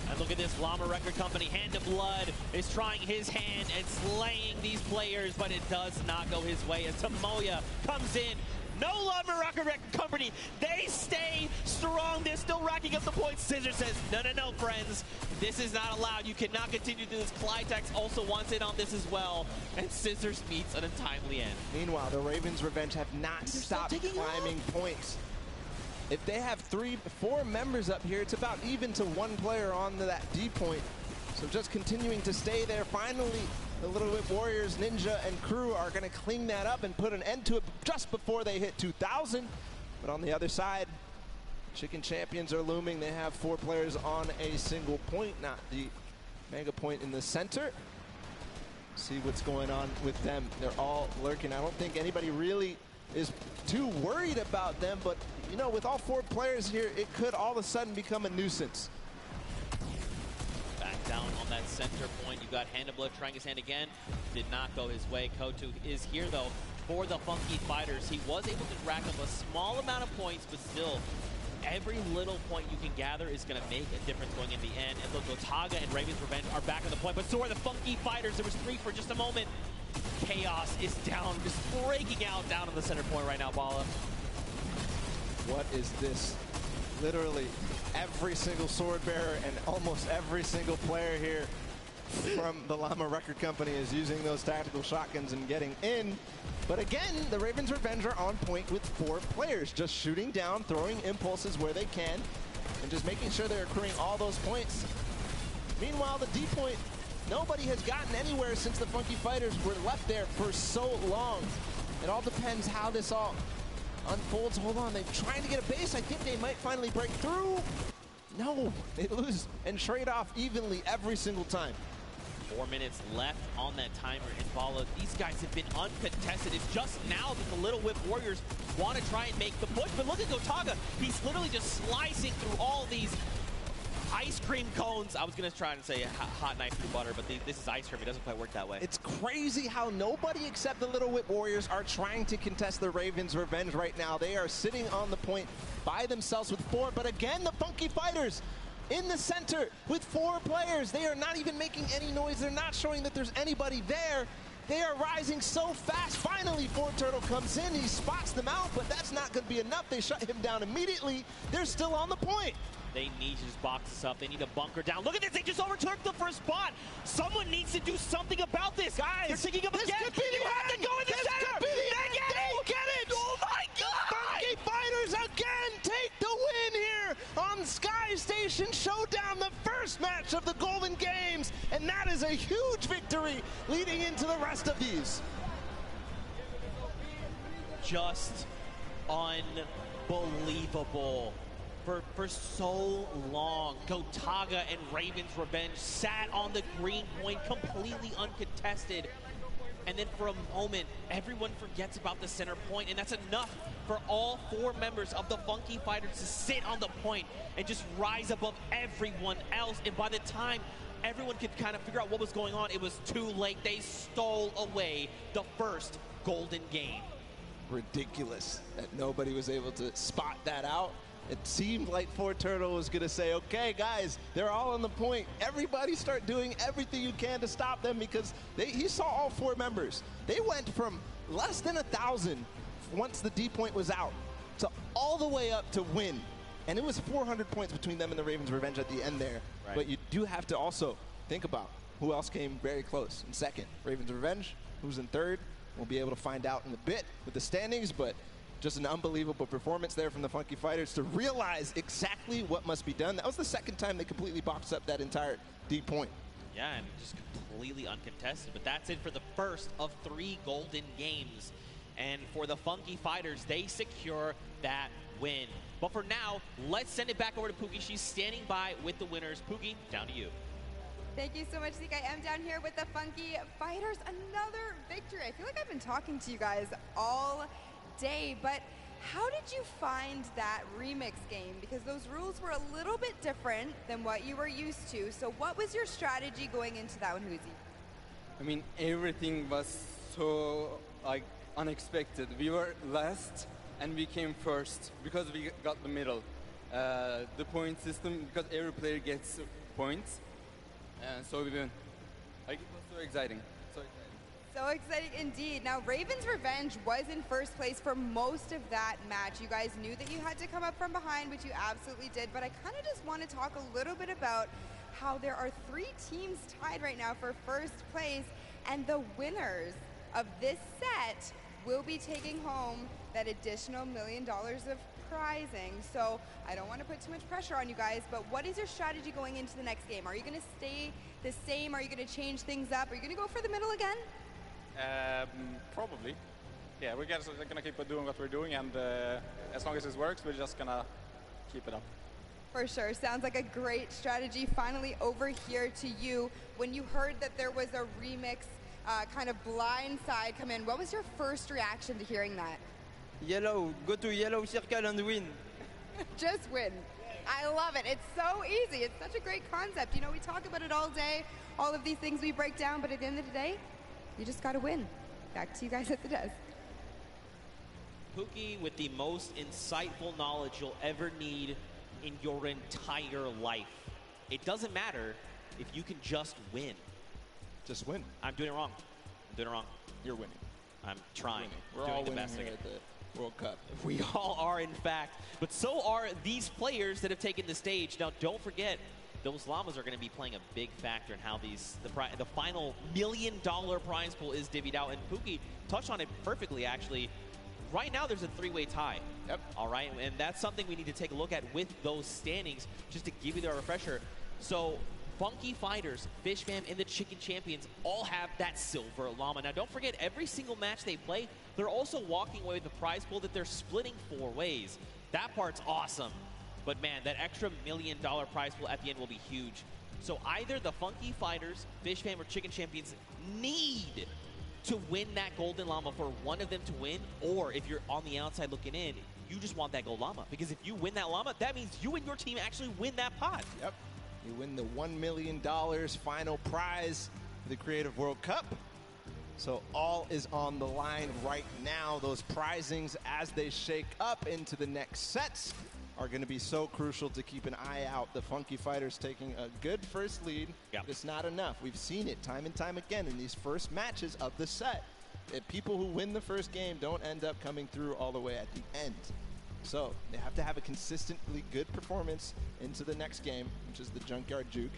And look at this, Llama Record Company, Hand of Blood is trying his hand and slaying these players, but it does not go his way as Tomoya comes in. No Llama Record Company, they stay strong. They're still racking up the points. Scissors says, no, friends. This is not allowed. You cannot continue to do this. Clitex also wants in on this as well. And Scissors meets an untimely end. Meanwhile, the Ravens' revenge have not stopped climbing points. If they have 4 members up here, it's about even to 1 player on that D point. So just continuing to stay there. Finally, the Little Whip Warriors, Ninja, and crew are going to clean that up and put an end to it just before they hit 2,000. But on the other side, Chicken Champions are looming. They have 4 players on a single point, not the mega point in the center. See what's going on with them. They're all lurking. I don't think anybody really is too worried about them, but you know, with all 4 players here, it could all of a sudden become a nuisance. Back down on that center point, you got Hand of Blood trying his hand again. Did not go his way. Kotu is here though for the Funky Fighters. He was able to rack up a small amount of points, but still, every little point you can gather is going to make a difference going in the end. And look, Gotaga and Ravens Revenge are back on the point, but so are the Funky Fighters. There was 3 for just a moment. Chaos is down, just breaking out down on the center point right now, Bala. What is this? Literally every single sword bearer and almost every single player here from the Llama Record Company is using those tactical shotguns and getting in. But again, the Ravens Revenge are on point with 4 players, just shooting down, throwing impulses where they can, and just making sure they're accruing all those points. Meanwhile, the D point, nobody has gotten anywhere since the Funky Fighters were left there for so long. It all depends how this all unfolds. Hold on, they're trying to get a base. I think they might finally break through. No, they lose and trade off evenly every single time. 4 minutes left on that timer in Bala. These guys have been uncontested. It's just now that the Little Whip Warriors want to try and make the push. But look at Gotaga. He's literally just slicing through all these ice cream cones. I was going to try and say hot knife through butter, but this is ice cream. It doesn't quite work that way. It's crazy how nobody except the Little Whip Warriors are trying to contest the Ravens' revenge right now. They are sitting on the point by themselves with 4. But again, the Funky Fighters in the center with 4 players. They are not even making any noise. They're not showing that there's anybody there. They are rising so fast. Finally, ForTurtle comes in. He spots them out, but that's not going to be enough. They shut him down immediately. They're still on the point. They need to just box this up. They need to bunker down. Look at this. They just overtook the first spot. Someone needs to do something about this. Guys, they're taking up this again. could be the you have end. to go in the This center. could be the end. They get it. Oh, my God. Funky Fighters again take the win here on Sky Station Showdown, the first match of the Golden Games. And that is a huge victory leading into the rest of these. Just unbelievable. For so long, Gotaga and Ravens Revenge sat on the green point completely uncontested. And then for a moment, everyone forgets about the center point, and that's enough for all 4 members of the Funky Fighters to sit on the point and just rise above everyone else. And by the time everyone could kind of figure out what was going on, it was too late. They stole away the first golden game. Ridiculous that nobody was able to spot that out. It seemed like ForTurtle was going to say, okay, guys, they're all on the point. Everybody start doing everything you can to stop them, because he saw all 4 members. They went from less than 1,000 once the D point was out to all the way up to win. And it was 400 points between them and the Ravens Revenge at the end there. Right. But you do have to also think about who else came very close in second. Ravens Revenge, who's in third. We'll be able to find out in a bit with the standings, but just an unbelievable performance there from the Funky Fighters to realize exactly what must be done. That was the second time they completely boxed up that entire D point. Yeah, and just completely uncontested. But that's it for the first of 3 golden games. And for the Funky Fighters, they secure that win. But for now, let's send it back over to Pookie. She's standing by with the winners. Pookie, down to you. Thank you so much, Zeke. I am down here with the Funky Fighters. Another victory. I feel like I've been talking to you guys all day, but how did you find that remix game? Because those rules were a little bit different than what you were used to. So what was your strategy going into that one, Huzi? I mean, everything was so unexpected. We were last and we came first because we got the middle. The point system, because every player gets points, and so we win. It was so exciting. So exciting indeed. Now, Ravens Revenge was in first place for most of that match. You guys knew that you had to come up from behind, which you absolutely did. But I kind of just want to talk a little bit about how there are 3 teams tied right now for first place. And the winners of this set will be taking home that additional $1 million of prizing. So I don't want to put too much pressure on you guys, but what is your strategy going into the next game? Are you going to stay the same? Are you going to change things up? Are you going to go for the middle again? Probably. Yeah, we're just gonna keep doing what we're doing, and as long as it works, we're just gonna keep it up. For sure. Sounds like a great strategy. Finally, over here to you. When you heard that there was a remix kind of blind side come in, what was your first reaction to hearing that? Yellow. Go to yellow circle and win. Just win. I love it. It's so easy. It's such a great concept. You know, we talk about it all day, all of these things we break down, but at the end of the day, you just got to win. Back to you guys at the desk. Pookie with the most insightful knowledge you'll ever need in your entire life. It doesn't matter if you can just win. Just win. I'm doing it wrong. I'm doing it wrong. You're winning. I'm trying. We're doing all the winning best here I can. at the World Cup. We all are, in fact. But so are these players that have taken the stage. Now, don't forget, those llamas are going to be playing a big factor in how the final $1 million prize pool is divvied out. And Pookie touched on it perfectly, actually. Right now, there's a 3-way tie. Yep. All right, and that's something we need to take a look at with those standings, just to give you the refresher. So, Funky Fighters, Fish Fam, and the Chicken Champions all have that silver llama. Now, don't forget, every single match they play, they're also walking away with the prize pool that they're splitting 4 ways. That part's awesome. But man, that extra $1 million prize pool at the end will be huge. So either the Funky Fighters, Fish Fam, or Chicken Champions need to win that Golden Llama for one of them to win, or if you're on the outside looking in, you just want that Gold Llama. Because if you win that Llama, that means you and your team actually win that pot. Yep. You win the $1 million final prize for the Creative World Cup. So all is on the line right now. Those prizings, as they shake up into the next sets, are going to be so crucial to keep an eye out. The Funky Fighters taking a good first lead, but it's not enough. We've seen it time and time again in these first matches of the set. If people who win the first game don't end up coming through all the way at the end. So they have to have a consistently good performance into the next game, which is the Junkyard Juke,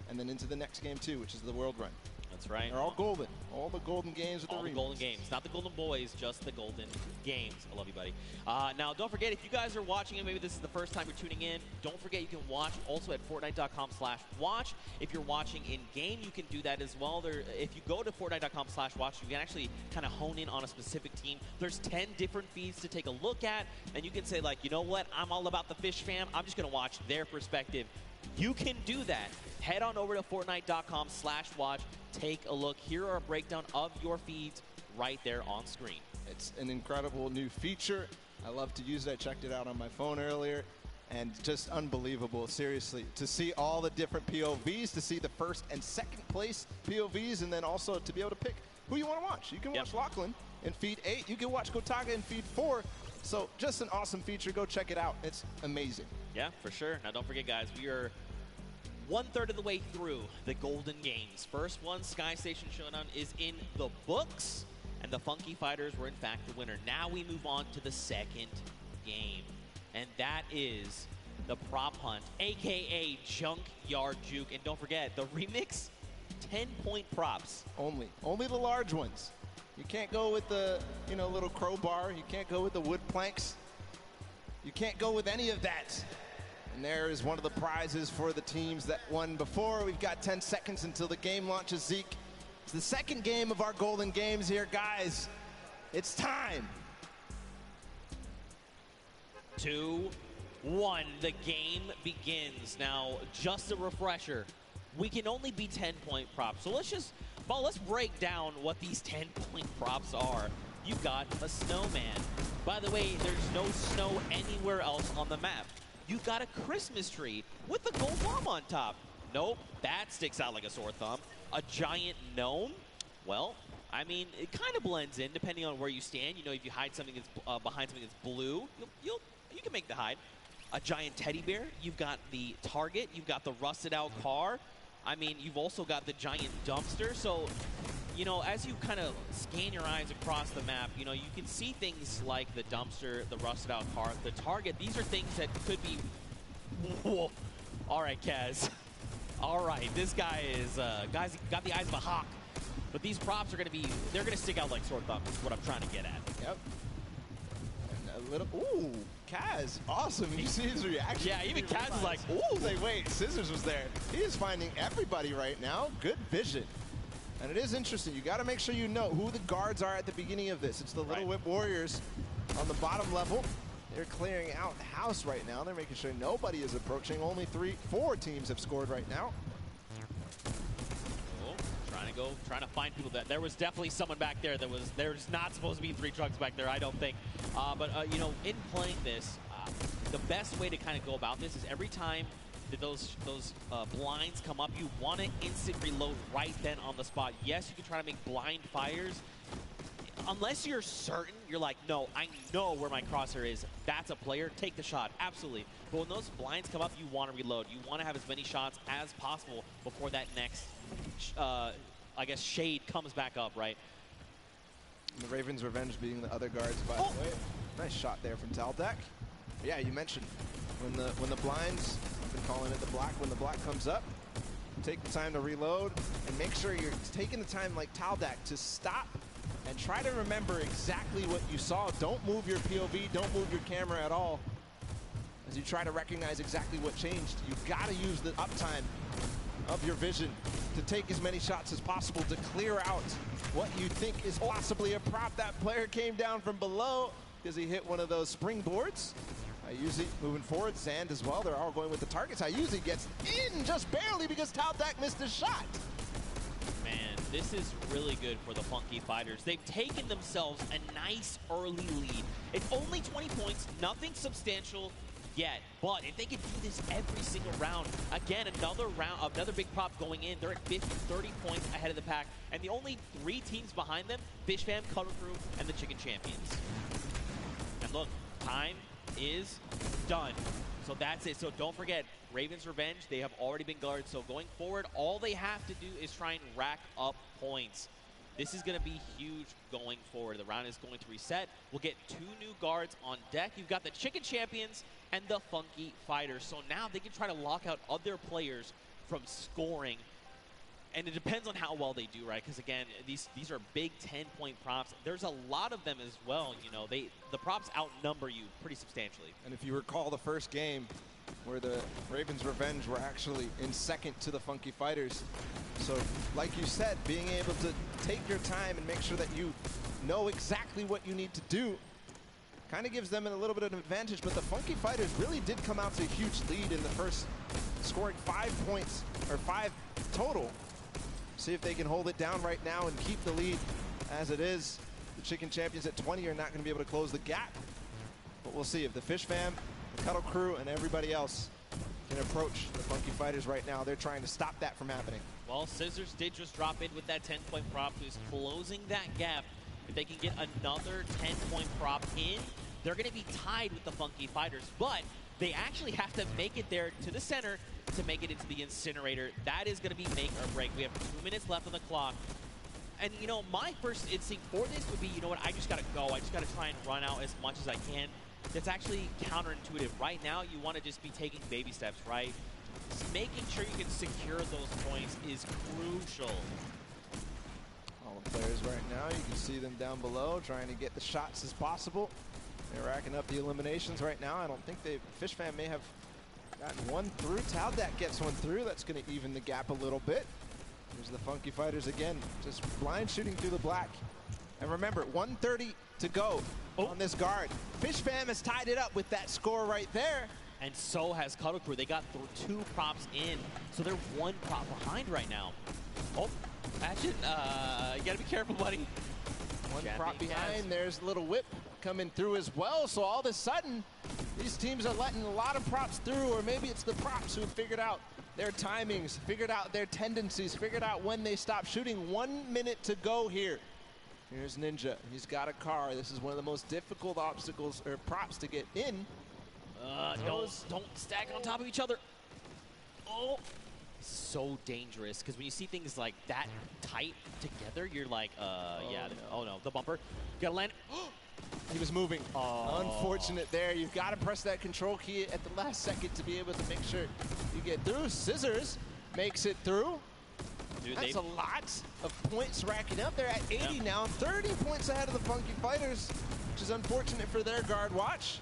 and then into the next game too, which is the World Run. That's right. They're all golden. All the golden games with all the golden games. Not the golden boys, just the golden games. I love you, buddy. Now, don't forget, if you guys are watching and maybe this is the first time you're tuning in, don't forget you can watch also at Fortnite.com/watch. If you're watching in-game, you can do that as well. If you go to Fortnite.com/watch, you can actually kind of hone in on a specific team. There's 10 different feeds to take a look at, and you can say, like, you know what? I'm all about the Fish Fam. I'm just going to watch their perspective. You can do that. Head on over to Fortnite.com/watch. Take a look. Here are a breakdown of your feeds right there on screen. It's an incredible new feature. I love to use it. I checked it out on my phone earlier, and just unbelievable, seriously. To see all the different POVs, to see the first and second place POVs, and then also to be able to pick who you want to watch. You can watch Lachlan in feed 8. You can watch Kotaka in feed 4. So just an awesome feature. Go check it out. It's amazing. Yeah, for sure. Now, don't forget, guys, we are 1/3 of the way through the Golden Games. First one, Sky Station Showdown, is in the books, and the Funky Fighters were, in fact, the winner. Now we move on to the second game, and that is the Prop Hunt, a.k.a. Junkyard Juke. And don't forget, the remix, 10-point props. Only the large ones. You can't go with the, little crowbar. You can't go with the wood planks. You can't go with any of that. And there is one of the prizes for the teams that won before. We've got 10 seconds until the game launches, Zeke. It's the second game of our Golden Games here, guys. It's time. 2, 1, the game begins. Now, just a refresher, we can only be 10-point props. So let's break down what these 10-point props are. You've got a snowman. By the way, there's no snow anywhere else on the map. You've got a Christmas tree with the gold bomb on top. Nope, that sticks out like a sore thumb. A giant gnome? Well, I mean, it kind of blends in depending on where you stand. If you hide something that's behind something that's blue, you can make the hide. A giant teddy bear. You've got the target. You've got the rusted out car. I mean, you've also got the giant dumpster. So, as you kind of scan your eyes across the map, you can see things like the dumpster, the rusted out car, the target. These are things that could be... Whoa. All right, Kaz. All right, this guy is... guy's got the eyes of a hawk. But these props are going to be... They're going to stick out like sore thumbs is what I'm trying to get at. Yep. And a little... Ooh, Kaz. Awesome. You see his reaction. Yeah, even Kaz is like, ooh. Like, wait, Scissors was there. He is finding everybody right now. Good vision. And it is interesting. You got to make sure you know who the guards are at the beginning of this. It's the Little Whip Warriors on the bottom level. They're clearing out the house right now. They're making sure nobody is approaching. Only 4 teams have scored right now. Oh, trying to find people. There was definitely someone back there that was. There's not supposed to be 3 trucks back there, I don't think. But in playing this, the best way to kind of go about this is every time that those blinds come up, you want to instant reload right then on the spot. Yes, you can try to make blind fires. Unless you're certain, you're like, no, I know where my crosshair is. That's a player. Take the shot. Absolutely. But when those blinds come up, you want to reload. You want to have as many shots as possible before that next, I guess, shade comes back up, right? And the Ravens Revenge beating the other guards, by the way. Nice shot there from Taldak. Yeah, you mentioned when the blinds, I've been calling it the black, when the black comes up, take the time to reload and make sure you're taking the time like Taldak to stop and try to remember exactly what you saw. Don't move your POV, don't move your camera at all. As you try to recognize exactly what changed, you've got to use the uptime of your vision to take as many shots as possible to clear out what you think is possibly a prop. That player came down from below because he hit one of those springboards. Ayuzi moving forward, Zand as well. They're all going with the targets. Ayuzi gets in just barely because Taldak missed his shot. Man, this is really good for the Funky Fighters. They've taken themselves a nice early lead. It's only 20 points, nothing substantial yet, but if they can do this every single round, again, another big prop going in. They're at 30 points ahead of the pack, and the only 3 teams behind them, Fish Fam, Cuddle Crew, and the Chicken Champions. And look, time is done. So that's it. So don't forget, Raven's Revenge, they have already been guarded. So going forward, all they have to do is try and rack up points. This is going to be huge going forward. The round is going to reset. We'll get 2 new guards on deck. You've got the Chicken Champions and the Funky Fighters. So now they can try to lock out other players from scoring. And it depends on how well they do, right? Because again, these are big 10-point props. There's a lot of them as well. You know, the props outnumber you pretty substantially. And if you recall the first game where the Ravens Revenge were actually in second to the Funky Fighters. So like you said, being able to take your time and make sure that you know exactly what you need to do kind of gives them a little bit of an advantage. But the Funky Fighters really did come out to a huge lead in the first, scoring 5 points, or 5 total. See if they can hold it down right now and keep the lead as it is. The Chicken Champions at 20 are not going to be able to close the gap. But we'll see if the Fish Fam, the Cuddle Crew, and everybody else can approach the Funky Fighters right now. They're trying to stop that from happening. Well, Scissors did just drop in with that 10-point prop, who's closing that gap. If they can get another 10-point prop in, they're going to be tied with the Funky Fighters. But they actually have to make it there to the center to make it into the incinerator. That is going to be make or break. We have 2 minutes left on the clock. And, you know, my first instinct for this would be, you know what, I just got to go. I just got to try and run out as much as I can. That's actually counterintuitive. Right now, you want to just be taking baby steps, right? Just making sure you can secure those points is crucial. All the players right now, you can see them down below trying to get the shots as possible. They're racking up the eliminations right now. I don't think Fish Fam may have gotten one through. Taldak gets one through. That's going to even the gap a little bit. There's the Funky Fighters again, just blind shooting through the black. And remember, 1:30 to go on this guard. Fish Fam has tied it up with that score right there. And so has Cuddle Crew. They got 2 props in, so they're 1 prop behind right now. Oh, Action, you got to be careful, buddy. One prop behind. There's a little whip coming through as well. So all of a sudden, these teams are letting a lot of props through, or maybe it's the props who figured out their timings, figured out their tendencies, figured out when they stop shooting. 1 minute to go here. Here's Ninja. He's got a car. This is one of the most difficult obstacles or props to get in. Don't stack on top of each other. Oh, so dangerous, because when you see things like that tight together, you're like, yeah, oh no, the bumper. You gotta land. He was moving. Unfortunate there. You've got to press that control key at the last second to be able to make sure you get through. Scissors makes it through. Dude, that's a lot of points racking up. They're at 80 now, 30 points ahead of the Funky Fighters, which is unfortunate for their guard watch.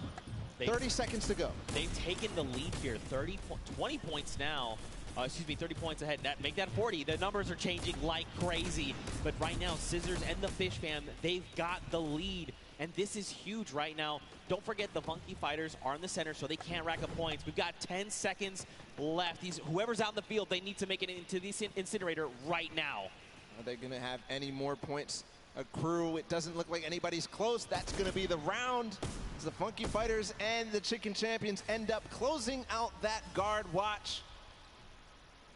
30 seconds to go. They've taken the lead here, 20 points now. 30 points ahead. Make that 40. The numbers are changing like crazy. But right now, Scissors and the Fish Fam, they've got the lead. And this is huge right now. Don't forget the Funky Fighters are in the center, so they can't rack up points. We've got 10 seconds left. Whoever's out in the field, they need to make it into the incinerator right now. Are they going to have any more points accrue? It doesn't look like anybody's close. That's going to be the round. As the Funky Fighters and the Chicken Champions end up closing out that guard watch.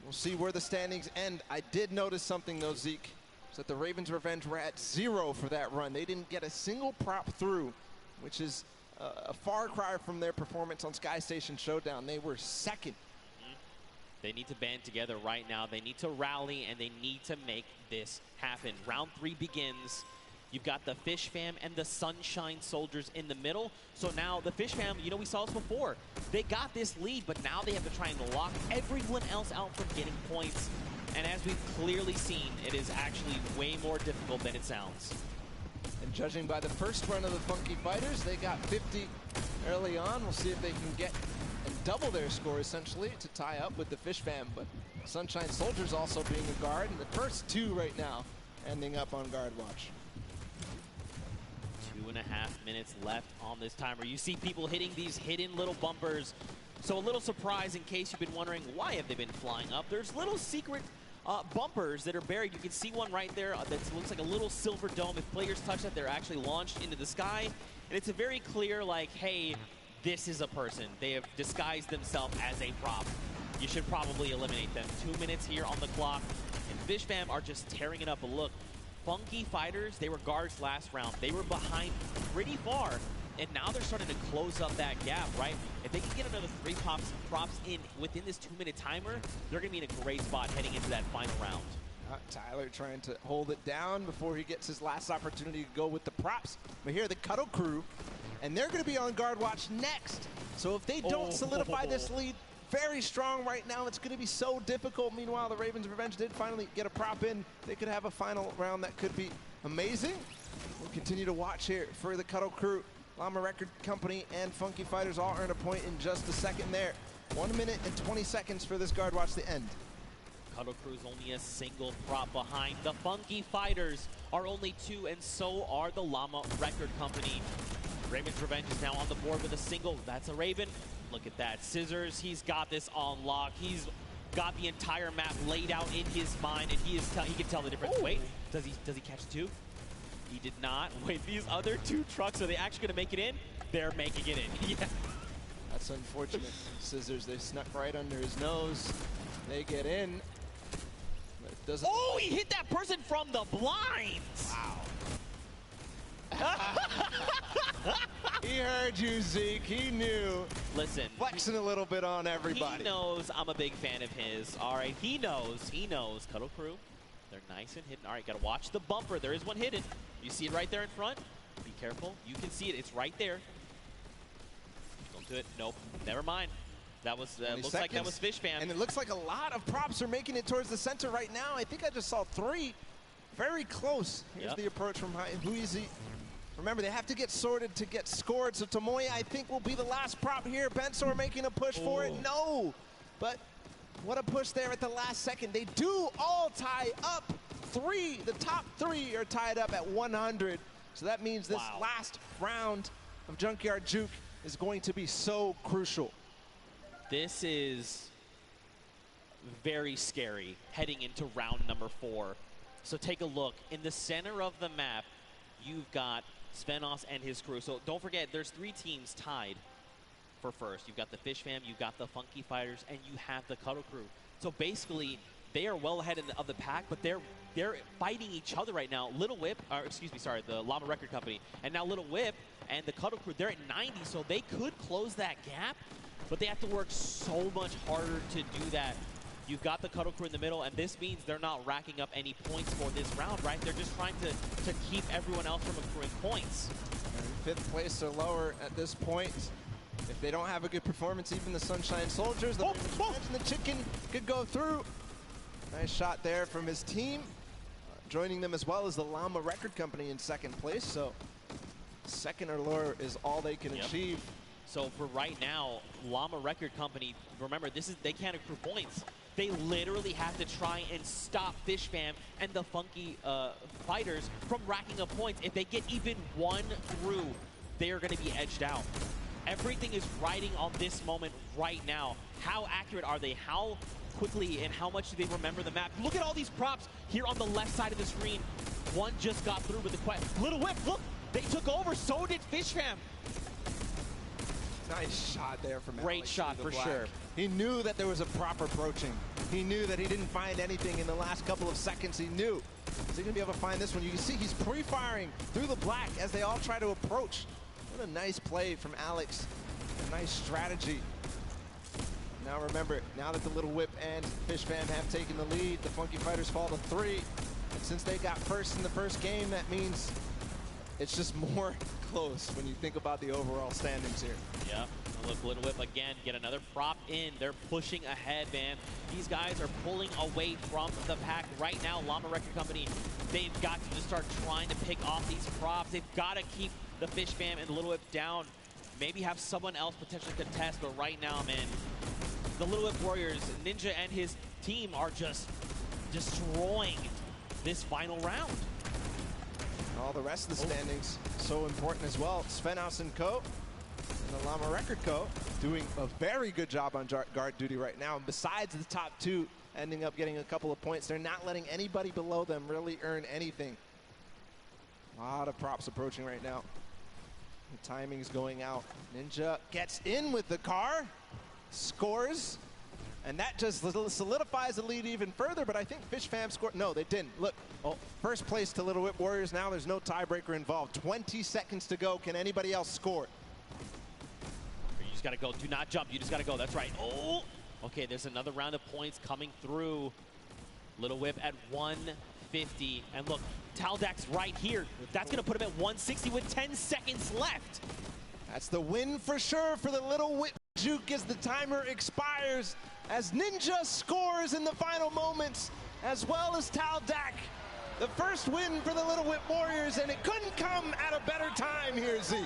We'll see where the standings end. I did notice something, though, Zeke. Is that the Ravens Revenge were at 0 for that run. They didn't get a single prop through, which is a far cry from their performance on Sky Station Showdown. They were second. They need to band together right now. They need to rally, and they need to make this happen. Round 3 begins. You've got the Fish Fam and the Sunshine Soldiers in the middle. So now the Fish Fam, you know, we saw this before. They got this lead, but now they have to try and lock everyone else out from getting points. And as we've clearly seen, it is actually way more difficult than it sounds. And judging by the first run of the Funky Fighters, they got 50 early on. We'll see if they can get and double their score, essentially, to tie up with the Fish Fam. But Sunshine Soldiers also being a guard, and the first 2 right now ending up on guard watch. 2 2.5 minutes left on this timer. You see people hitting these hidden little bumpers. So a little surprise in case you've been wondering why have they been flying up. There's little secret bumpers that are buried. You can see one right there that looks like a little silver dome. If players touch that, they're actually launched into the sky. And it's a very clear, like, hey, this is a person. They have disguised themselves as a prop. You should probably eliminate them. 2 minutes here on the clock. And Fish Fam are just tearing it up. But look, Funky Fighters, they were guards last round. They were behind pretty far. And now they're starting to close up that gap, right? If they can get another 3 props in within this 2-minute timer, they're going to be in a great spot heading into that final round. Tyler trying to hold it down before he gets his last opportunity to go with the props. But here, the Cuddle Crew, and they're going to be on guard watch next. So if they don't solidify this lead very strong right now, it's going to be so difficult. Meanwhile, the Ravens Revenge did finally get a prop in. They could have a final round that could be amazing. We'll continue to watch here for the Cuddle Crew. Llama Record Company and Funky Fighters all earn a point in just a second there. 1 minute and 20 seconds for this guard watch to end. Cuddle Crew's only a single prop behind. The Funky Fighters are only 2, and so are the Llama Record Company. Raven's Revenge is now on the board with a single. That's a Raven. Look at that. Scissors, he's got this on lock. He's got the entire map laid out in his mind, and he can tell the difference. Wait, does he catch 2? He did not. Wait, these other 2 trucks, are they actually going to make it in? They're making it in. Yeah. That's unfortunate. Scissors, they snuck right under his nose. They get in. But it doesn't. Oh, he hit that person from the blinds. Wow. He heard you, Zeke. He knew. Listen. Flexing a little bit on everybody. He knows I'm a big fan of his. All right, he knows. He knows. Cuddle Crew, they're nice and hidden. All right, got to watch the bumper. There is one hidden. You see it right there in front. Be careful. You can see it. It's right there. Don't do it. Nope. Never mind. That was, looks like that was Fish Fam. And it looks like a lot of props are making it towards the center right now. I think I just saw 3. Very close. Here's the approach from Huizi. Remember, they have to get sorted to get scored. So Tomoya, I think, will be the last prop here. Bensor making a push for it. No. But what a push there at the last second. They do all tie up. 3, the top 3 are tied up at 100. So that means this last round of Junkyard Juke is going to be so crucial. This is very scary heading into round number 4. So take a look. In the center of the map, you've got Svenos and his crew. So don't forget, there's 3 teams tied for first. You've got the Fish Fam, you've got the Funky Fighters, and you have the Cuddle Crew. So basically, they are well ahead of the pack, but they're fighting each other right now. Little Whip, or excuse me, sorry, the Llama Record Company, and now Little Whip and the Cuddle Crew, they're at 90, so they could close that gap, but they have to work so much harder to do that. You've got the Cuddle Crew in the middle, and this means they're not racking up any points for this round, right? They're just trying to keep everyone else from accruing points. And 5th place or lower at this point. If they don't have a good performance, even the Sunshine Soldiers, the and the Chicken could go through. Nice shot there from his team. Joining them as well as the Llama Record Company in 2nd place. So 2nd or lower is all they can achieve. So for right now, Llama Record Company, remember, they can't accrue points. They literally have to try and stop Fish Fam and the Funky Fighters from racking up points. If they get even 1 through, they are going to be edged out. Everything is riding on this moment right now. How accurate are they? How quickly and how much do they remember the map? Look at all these props here on the left side of the screen. One just got through with the quest. Little Whip, look, they took over. So did Fish Fam. Nice shot there from Great Alex shot for Black. sure. He knew that there was a prop approaching. He knew that he didn't find anything in the last couple of seconds. He knew. Is he going to be able to find this one? You can see he's pre-firing through the black as they all try to approach. What a nice play from Alex. A nice strategy. Now remember, now that the Little Whip and Fish Fam have taken the lead, the Funky Fighters fall to 3. And since they got first in the first game, that means it's just more close when you think about the overall standings here. Yeah. Look, Little Whip again, get another prop in. They're pushing ahead, man. These guys are pulling away from the pack right now. Llama Record Company, they've got to just start trying to pick off these props. They've got to keep the Fish Fam and Little Whip down. Maybe have someone else potentially contest, but right now, man, the Little Whip Warriors, Ninja and his team are just destroying this final round. All the rest of the standings so important as well. Svenhaus and Co. and the Llama Record Co. doing a very good job on guard duty right now. And besides the top two ending up getting a couple of points, they're not letting anybody below them really earn anything. A lot of props approaching right now. The timing's going out. Ninja gets in with the car, scores, and that just solidifies the lead even further, but I think Fish Fam scored. No, they didn't. Look, first place to Little Whip Warriors now. There's no tiebreaker involved. 20 seconds to go. Can anybody else score? You just got to go. Do not jump. You just got to go. That's right. Oh, okay, there's another round of points coming through. Little Whip at 150. And look, Taldak's right here. That's going to put him at 160 with 10 seconds left. That's the win for sure for the Little Whip Juke as the timer expires, as Ninja scores in the final moments, as well as Taldak. The first win for the Little Whip Warriors, and it couldn't come at a better time here, Zeke.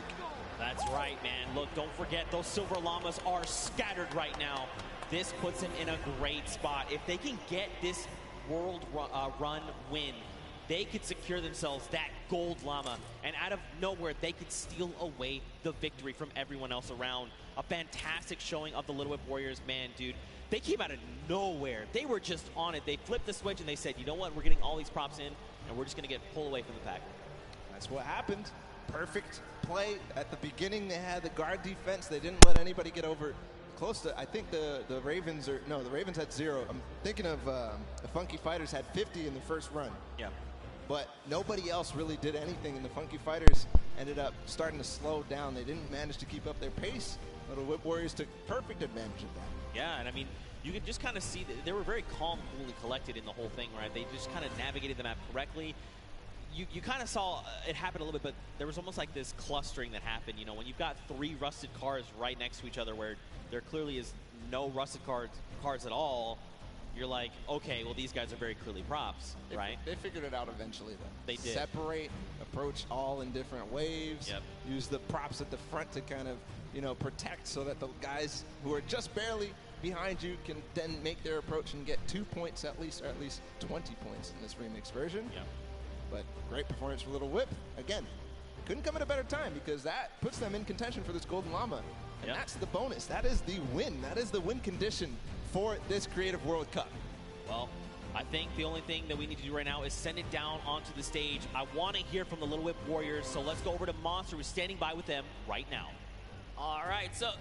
That's right, man. Look, don't forget, those Silver Llamas are scattered right now. This puts them in a great spot. If they can get this world run win, they could secure themselves that gold llama, and out of nowhere, they could steal away the victory from everyone else around. A fantastic showing of the Little Whip Warriors, man, dude. They came out of nowhere. They were just on it. They flipped the switch and they said, you know what, we're getting all these props in, and we're just gonna get pulled away from the pack. That's what happened. Perfect play. At the beginning, they had the guard defense. They didn't let anybody get over close to, I think the Ravens are, no, the Ravens had 0. I'm thinking of the Funky Fighters had 50 in the first run. Yeah. But nobody else really did anything, and the Funky Fighters ended up starting to slow down. They didn't manage to keep up their pace. Little Whip Warriors took perfect advantage of that. Yeah, and I mean, you could just kind of see that they were very calm, coolly collected in the whole thing, right? They just kind of navigated the map correctly. You kind of saw it happen a little bit, but there was almost like this clustering that happened. You know, when you've got 3 rusted cars right next to each other where there clearly is no rusted cars at all, you're like, okay, well, these guys are very clearly props, right? They figured it out eventually, though. They did. Separate, approach all in different waves, use the props at the front to kind of, you know, protect so that the guys who are just barely behind you can then make their approach and get 2 points at least, or at least 20 points in this remix version. Yeah. But great performance for Little Whip. Again, couldn't come at a better time because that puts them in contention for this Golden Llama. And that's the bonus. That is the win. That is the win condition for this Creative World Cup. Well, I think the only thing that we need to do right now is send it down onto the stage. I want to hear from the Little Whip Warriors, so let's go over to Monster, who's standing by with them right now. All right, so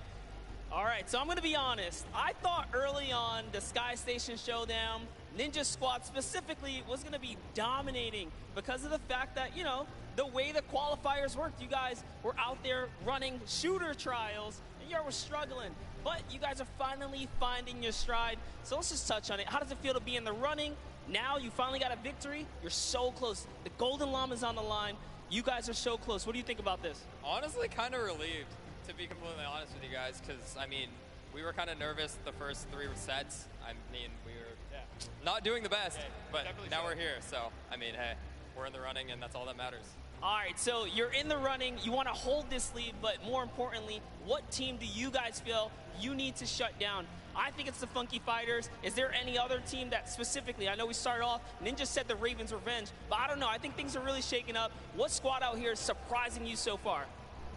I'm going to be honest. I thought early on the Sky Station Showdown, Ninja Squad specifically, was going to be dominating because of the fact that, you know, the way the qualifiers worked, you guys were out there running shooter trials, and you were struggling. But you guys are finally finding your stride. So let's just touch on it. How does it feel to be in the running? Now you finally got a victory. You're so close. The Golden Llama's on the line. You guys are so close. What do you think about this? Honestly, kind of relieved, to be completely honest with you guys, because, I mean, we were kind of nervous the first 3 sets. I mean, we were not doing the best, but now we're here. So, I mean, hey, we're in the running, and that's all that matters. All right, so you're in the running. You want to hold this lead, but more importantly, what team do you guys feel you need to shut down? I think it's the Funky Fighters. Is there any other team that specifically, I know we started off, Ninja said the Ravens Revenge, but I don't know. I think things are really shaking up. What squad out here is surprising you so far?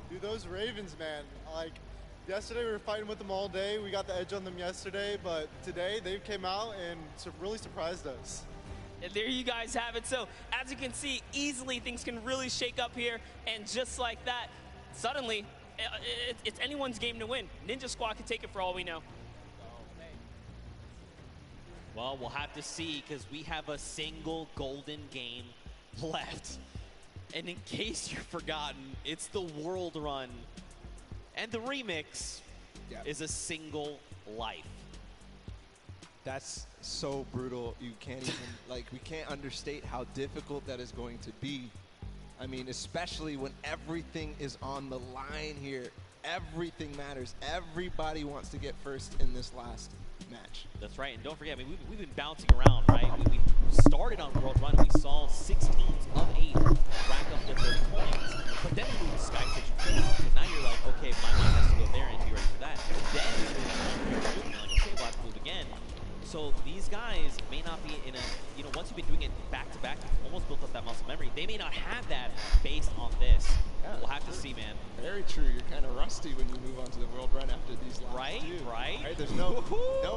Dude, those Ravens, man. Like, yesterday we were fighting with them all day. We got the edge on them yesterday, but today they came out and really surprised us. And there you guys have it. So, as you can see, easily things can really shake up here, and just like that, suddenly, it's anyone's game to win. Ninja Squad can take it for all we know. Well, we'll have to see, because we have a single golden game left. And in case you've forgotten, it's the World Run. And the remix is a single life. That's so brutal. You can't even, like, we can't understate how difficult that is going to be. I mean, especially when everything is on the line here. Everything matters. Everybody wants to get first in this last match. That's right, and don't forget, I mean, we've been bouncing around, right? We started on World Run, we saw 6 teams of 8 rack up to 30 points, but then we moved to Sky Station 4, so now you're like, okay, my mind has to go there and be ready for that. Then you're like, okay, we'll have to move again. So these guys may not be in a, you know, once you've been doing it back to back-to-back, almost built up that muscle memory. They may not have that based on this. Yeah, we'll have to see, man. Very true. You're kind of rusty when you move on to the world run after these last two. Right? There's no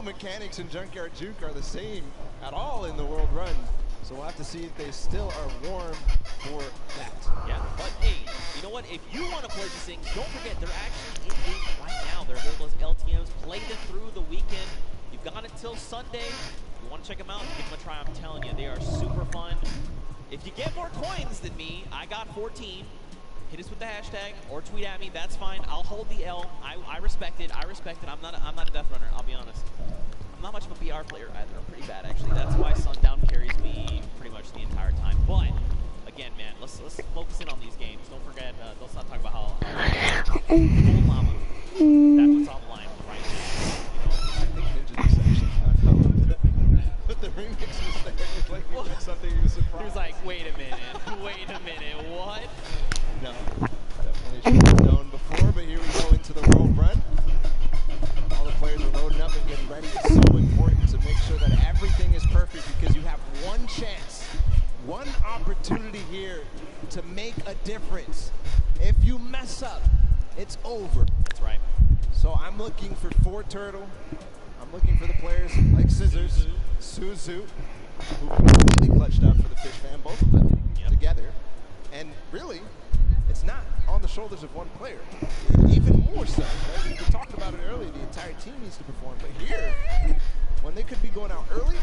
mechanics in Junkyard Juke are the same at all in the world run. So we'll have to see if they still are warm for that. Yeah, but hey, you know what? If you want to play this thing, don't forget they're actually in game right now. They're available as LTMs. Play them through the weekend. You've got until Sunday. If you want to check them out, give them a try. I'm telling you, they are super fun. If you get more coins than me, I got 14. Hit us with the hashtag or tweet at me. That's fine. I'll hold the L. I respect it. I respect it. I'm not a death runner. I'll be honest. I'm not much of a BR player either. I'm pretty bad actually. That's why Sundown carries me pretty much the entire time. But again, man, let's focus in on these games. Don't forget. Let's not talk about how Gold Llama. That's what's on the line right now. I think Ninja just actually found out but the remix was there. It was like he did something he was surprised. He was like, wait a minute, what? No, definitely should have known before, but here we go into the world run. All the players are loading up and getting ready. It's so important to make sure that everything is perfect because you have one chance, one opportunity here to make a difference. If you mess up, it's over. That's right. So I'm looking for 4Turtle. I'm looking for the players like Scissors, Suzu, who completely clutched up for the Fish Fam, both of them together. And really, it's not on the shoulders of one player. Even more so. Right? We talked about it earlier. The entire team needs to perform. But here, when they could be going out early,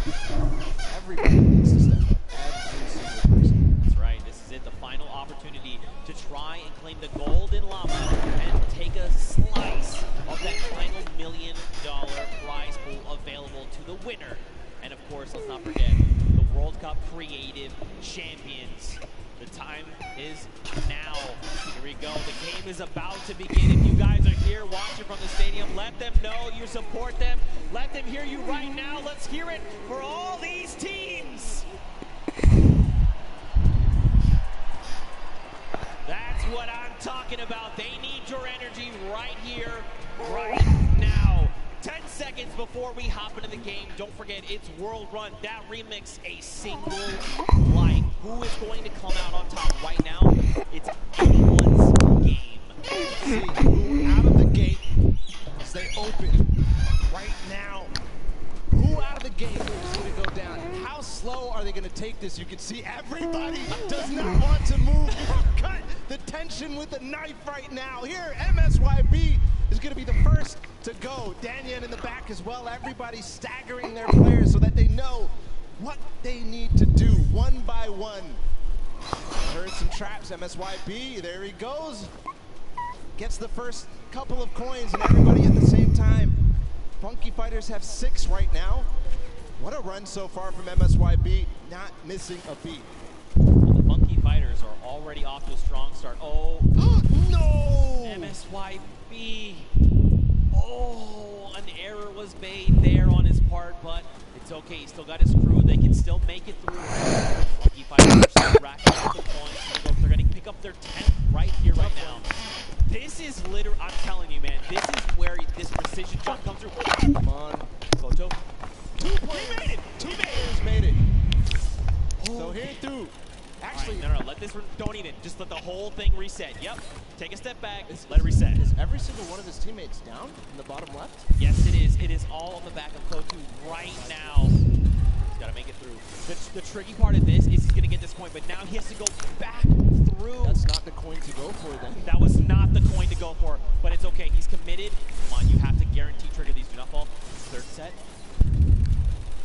everybody needs to step up. Every single person. That's right. This is it. The final opportunity to try and claim the Golden Llama and take a slice of that final $1 million prize pool available to the winner. And of course, let's not forget the World Cup Creative Champions. The time is now. Here we go. The game is about to begin. If you guys are here watching from the stadium, let them know you support them. Let them hear you right now. Let's hear it for all these teams. That's what I'm talking about. They need your energy right here, right now. 10 seconds before we hop into the game, don't forget it's World Run. That remix, a single life. Who is going to come out on top right now? It's anyone's game. See who out of the gate as they open right now. Who out of the gate is going to go down? How slow are they going to take this? You can see everybody does not want to move. You can cut the tension with a knife right now. Here, MSYB is going to be the first to go. Danyan in the back as well. Everybody staggering their players so that they know what they need to do one by one. Heard some traps. MSYB, there he goes. Gets the first couple of coins and everybody at the same time. Funky Fighters have 6 right now. What a run so far from MSYB, not missing a beat. Well, the Funky Fighters are already off to a strong start. Oh, no! MSYB. Oh, an error was made there on his part, but it's okay. He still got his crew. They can still make it through. Funky Fighters are still racking up the points. They're going to pick up their 10th right here, right now. This is literally, I'm telling you, man, this is where this precision jump comes through. Come on. Photo. Two players made it. So here through. Actually, right, no, let this, don't even, just let the whole thing reset. Yep, take a step back, let it reset. Is every single one of his teammates down in the bottom left? Yes, it is. It is all on the back of Kotu right now. He's got to make it through. The tricky part of this is he's going to get this coin, but now he has to go back through. That's not the coin to go for then. That was not the coin to go for, but it's okay. He's committed. Come on, you have to guarantee trigger these. Do not fall. Third set.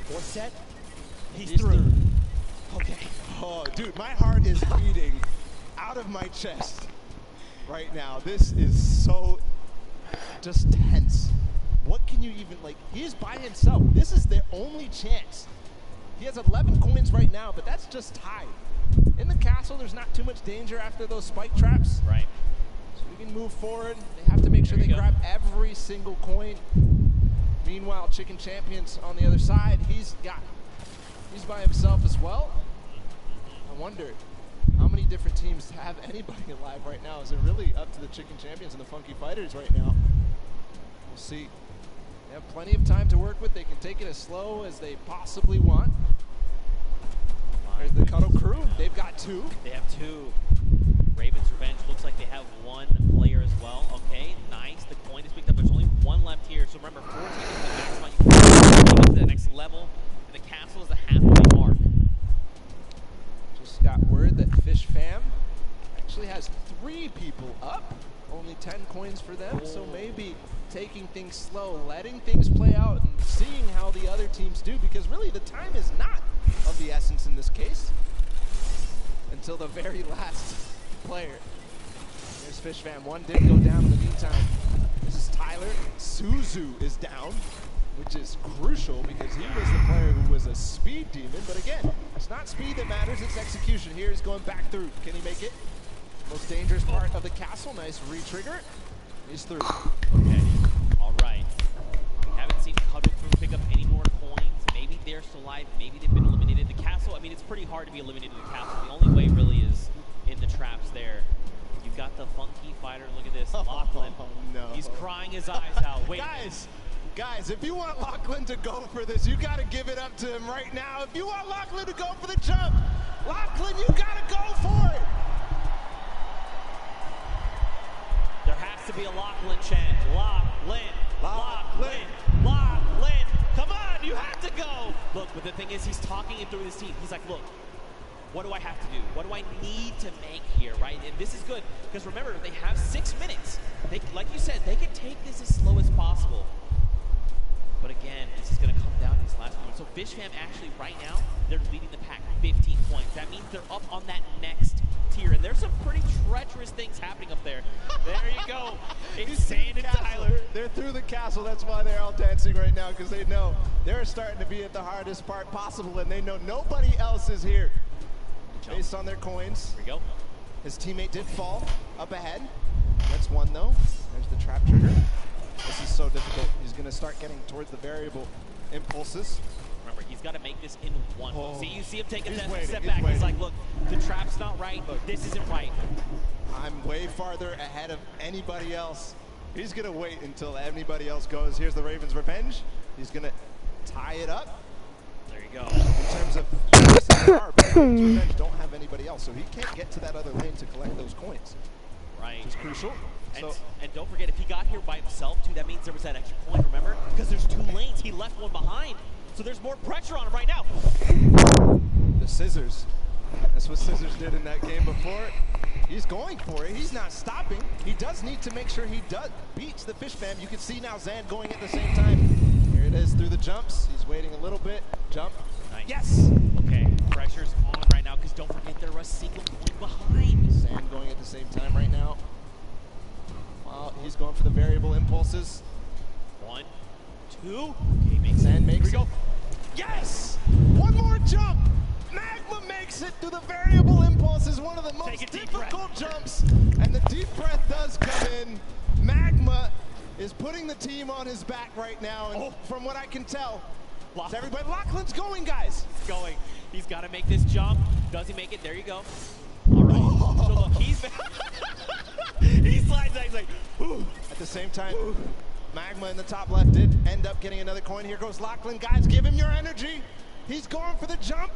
Fourth set. He's through. Okay. Oh, dude, my heart is beating out of my chest right now. This is so just tense. What can you even, like, he is by himself. This is their only chance. He has 11 coins right now, but that's just tied. In the castle, there's not too much danger after those spike traps. Right. So we can move forward. They have to make sure they grab every single coin. Meanwhile, Chicken Champions on the other side, he's by himself as well. I wonder how many different teams have anybody alive right now. Is it really up to the Chicken Champions and the Funky Fighters right now? We'll see. They have plenty of time to work with. They can take it as slow as they possibly want. There's the cuddle two. They have two. Ravens Revenge looks like they have one player as well. Okay, nice. The coin is picked up. There's only one left here. So remember, 14 is the maximum. You can get to the next level. And the castle is the halfway mark. Just got word that Fish Fam actually has 3 people up. Only 10 coins for them. So maybe taking things slow, letting things play out, and seeing how the other teams do. Because really, the time is not of the essence in this case. Until the very last player. There's Fish Fam. One did go down in the meantime. This is Tyler. Suzu is down, which is crucial because he was the player who was a speed demon. But again, it's not speed that matters, it's execution. Here he's going back through. Can he make it? Most dangerous part of the castle. Nice re-trigger. He's through. Okay. All right. We haven't seen Cuddle Crew pick up any more coins. Maybe they're still alive. Maybe they've been eliminated. The castle, I mean, it's pretty hard to be eliminated in the castle. The only way really is in the traps there. You've got the funky fighter. Look at this. Lachlan. Oh, no. He's crying his eyes out. Wait. Guys, if you want Lachlan to go for this, you got to give it up to him right now. If you want Lachlan to go for the jump, Lachlan, you got to go for it. There has to be a Lachlan chant. Lachlan, Lachlan, Lachlan. Come on, you have to go. Look, but the thing is, he's talking it through his team. He's like, look, what do I have to do? What do I need to make here, right? And this is good, because remember, they have 6 minutes. They, like you said, they can take this as slow as possible. But again, this is going to come down to these last moments. So Fish Fam actually, right now, they're leading the pack 15 points. That means they're up on that next tier. And there's some pretty treacherous things happening up there. There you go. It's Zan and Tyler. They're through the castle. That's why they're all dancing right now, because they know they're starting to be at the hardest part possible, and they know nobody else is here. Based on their coins. Here we go. His teammate did fall up ahead. That's one, though. There's the trap trigger. This is so difficult. He's going to start getting towards the variable impulses. Remember, he's got to make this in one. Oh. See, you see him take a Waiting, step back. waiting. He's like, look, the trap's not right. This isn't right. I'm way farther ahead of anybody else. He's going to wait until anybody else goes. Here's the Ravens Revenge. He's going to tie it up. There you go. In terms of Ravens Revenge don't have anybody else, so he can't get to that other lane to collect those coins. Right. Which is crucial. And don't forget, if he got here by himself, too, that means there was that extra coin, remember? Because there's 2 lanes. He left one behind. So there's more pressure on him right now. The scissors. That's what Scissors did in that game before. He's going for it. He's not stopping. He does need to make sure he beats the Fish Fam. You can see now Zan going at the same time. Here it is through the jumps. He's waiting a little bit. Jump. Nice. Yes! Okay, pressure's on right now, because don't forget they're a single point behind. Zan going at the same time right now. He's going for the variable impulses. 1, 2. Okay, Zan makes Here we it. go. Yes! One more jump! Magma makes it through the variable impulses, one of the most difficult jumps. And the deep breath does come in. Magma is putting the team on his back right now. And from what I can tell, everybody, Lachlan's going, guys. He's going. He's got to make this jump. Does he make it? There you go. All right. So look, he's he slides out. He's like, ooh. At the same time, Magma in the top left did end up getting another coin. Here goes Lachlan. Guys, give him your energy. He's going for the jump.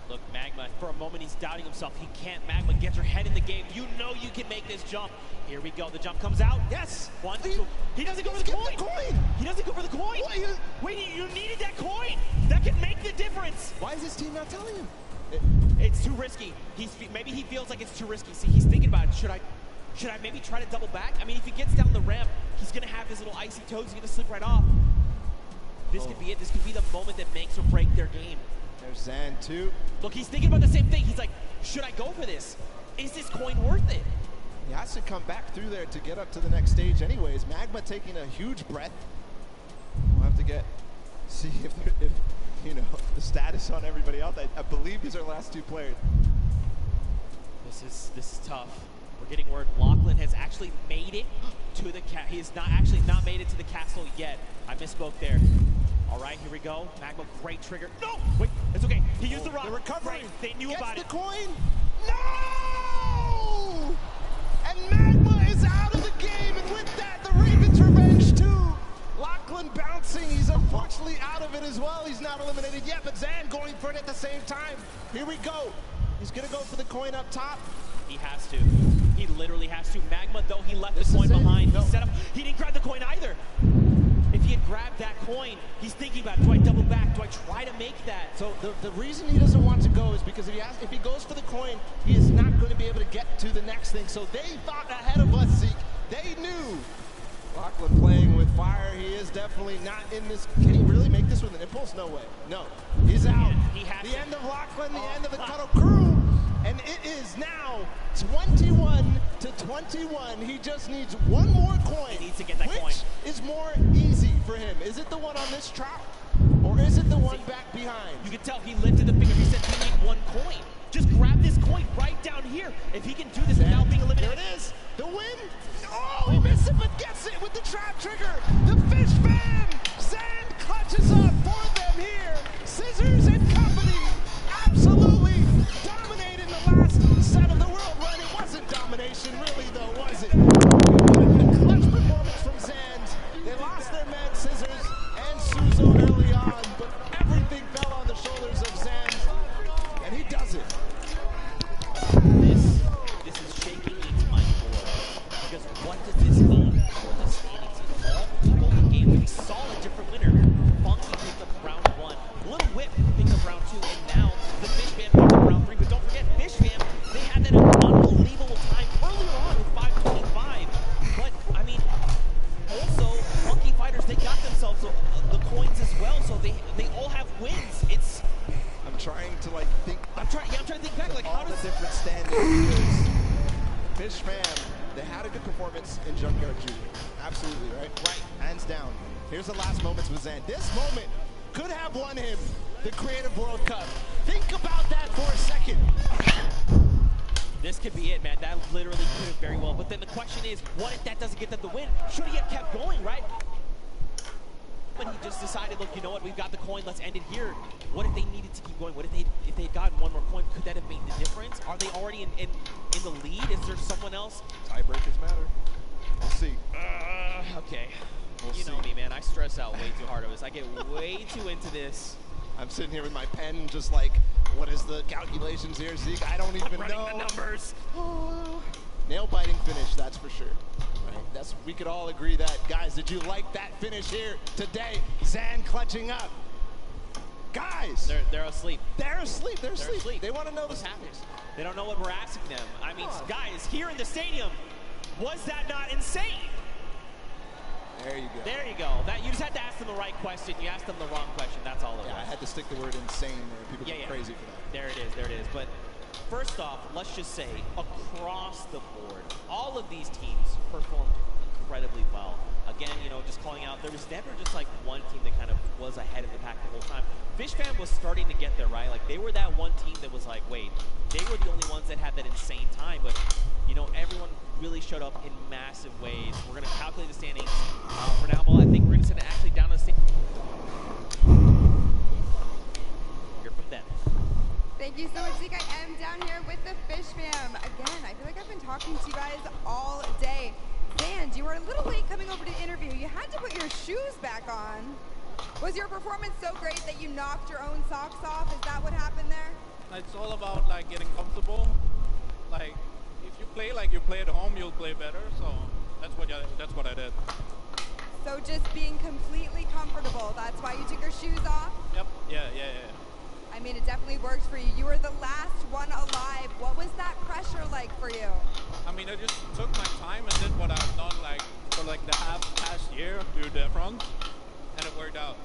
Look, Magma, for a moment, he's doubting himself. He can't. Magma, get your head in the game. You know you can make this jump. Here we go. The jump comes out. Yes. 1, 2. He doesn't go for the coin. He doesn't go for the coin. What? Wait, you needed that coin. That can make the difference. Why is his team not telling him? It's too risky. Maybe he feels like it's too risky. See, he's thinking about it. Should I maybe try to double back? I mean, if he gets down the ramp, he's going to have his little icy toes. He's going to slip right off. This could be it. This could be the moment that makes or break their game. There's Zan, too. Look, he's thinking about the same thing. He's like, should I go for this? Is this coin worth it? He has to come back through there to get up to the next stage anyways. Magma taking a huge breath. We'll have to see if you know, the status on everybody else. I believe these are the last 2 players. This is tough. We're getting word Lachlan has actually made it to the he has not made it to the castle yet. I misspoke there. All right, here we go. Magma, great trigger. No! Wait, it's okay. He used the rock. The recovery. Right. They knew about it. Gets the coin. No! And Magma is out of the game. And with that, the Ravens Revenge 2. Lachlan bouncing. He's unfortunately out of it as well. He's not eliminated yet, but Zan going for it at the same time. Here we go. He's going to go for the coin up top. He has to. He literally has to. Magma, though, he left the coin behind. No. He set up. He didn't grab the coin either. If he had grabbed that coin, he's thinking about, do I double back? Do I try to make that? So the reason he doesn't want to go is because if he goes for the coin, he is not going to be able to get to the next thing. So they thought ahead of us, Zeke. They knew. Lachlan playing with fire. He is definitely not in this. Can he really make this with an impulse? No way. No. He's out. He has the end of Lachlan, the end of the Cuddle crew. And it is now 21 to 21. He just needs one more coin. He needs to get that coin. Which is more easy for him? Is it the one on this trap? Or is it the one back behind? You can tell he lifted the finger. He said, we need one coin. Just grab this coin right down here. If he can do this without being eliminated. There it is. The win. Oh, he missed it, but gets it with the trap trigger. The Fish Fam. Zand clutches up for them here. Scissors and company absolutely dominated the last set of the world run. It wasn't domination, really, though, was it? A clutch performance from Zand. They lost their man, Scissors and Suzo early on, but everything fell on the shoulders of Zand, and he does it. This is shaking me to my core. Because what does this mean for the standings in all Golden Games? We saw a different winner. Funky picked up round 1. Little Whip picked up round 2, and now the Fish Fam picked up round 3. But don't forget, Fish Fam, they had that unbelievable time earlier on with 5:25. But, I mean, also, Funky Fighters, they got themselves the coins as well, so they all have wins. It's... I'm trying to, like, think... I'm trying to think back, like, how does... the different standings, because Fish Fam, they had a good performance in Junkyard Jr. Absolutely, right? Right. Hands down. Here's the last moments with Zand. This moment could have won him the Creative World Cup. Think about that for a second. This could be it, man. That literally could have very well. But then the question is, what if that doesn't get them the win? Should he have kept going, right? But he just decided, look, you know what? We've got the coin. Let's end it here. What if they needed to keep going? What if they had gotten one more coin? Could that have made the difference? Are they already in the lead? Is there someone else? Tiebreakers matter. We'll see. Okay. We'll you see. know me, man. I stress out way too hard of this. I get way too into this. I'm sitting here with my pen, just like, what is the calculations here, Zeke? I don't even Running know. the numbers. Nail-biting finish, that's for sure. Right? We could all agree that. Guys, did you like that finish here today? Zand clutching up. Guys! They're asleep. They're asleep. They're asleep. They want to know what's the happening. They don't know what we're asking them. I mean, guys, here in the stadium, was that not insane? There you go. There you go. You just had to ask them the right question. You asked them the wrong question. That's all it was. I had to stick the word insane there. People get crazy for that. There it is. There it is. But first off, let's just say across the board, all of these teams performed incredibly well. Again, you know, just calling out, there was never just like one team that kind of was ahead of the pack the whole time. Fish Fam was starting to get there, right? Like they were that one team that was like, wait, they were the only ones that had that insane time. But, you know, everyone really showed up in massive ways. We're going to calculate the standings for now. Well, I think we're going to send it actually down to the standings. Hear from them. Thank you so much, Zeke. I am down here with the Fish Fam. Again, I feel like I've been talking to you guys all day. Zand, you were a little late coming over to the interview. You had to put your shoes back on. Was your performance so great that you knocked your own socks off? Is that what happened there? It's all about like getting comfortable. Like if you play like you play at home, you'll play better. So that's what I did. So just being completely comfortable. That's why you took your shoes off? Yep. Yeah. I mean, it definitely works for you. You were the last one alive. What was that pressure like for you? I mean, I just took my time and did what I've done like for like the past year to the front, and it worked out.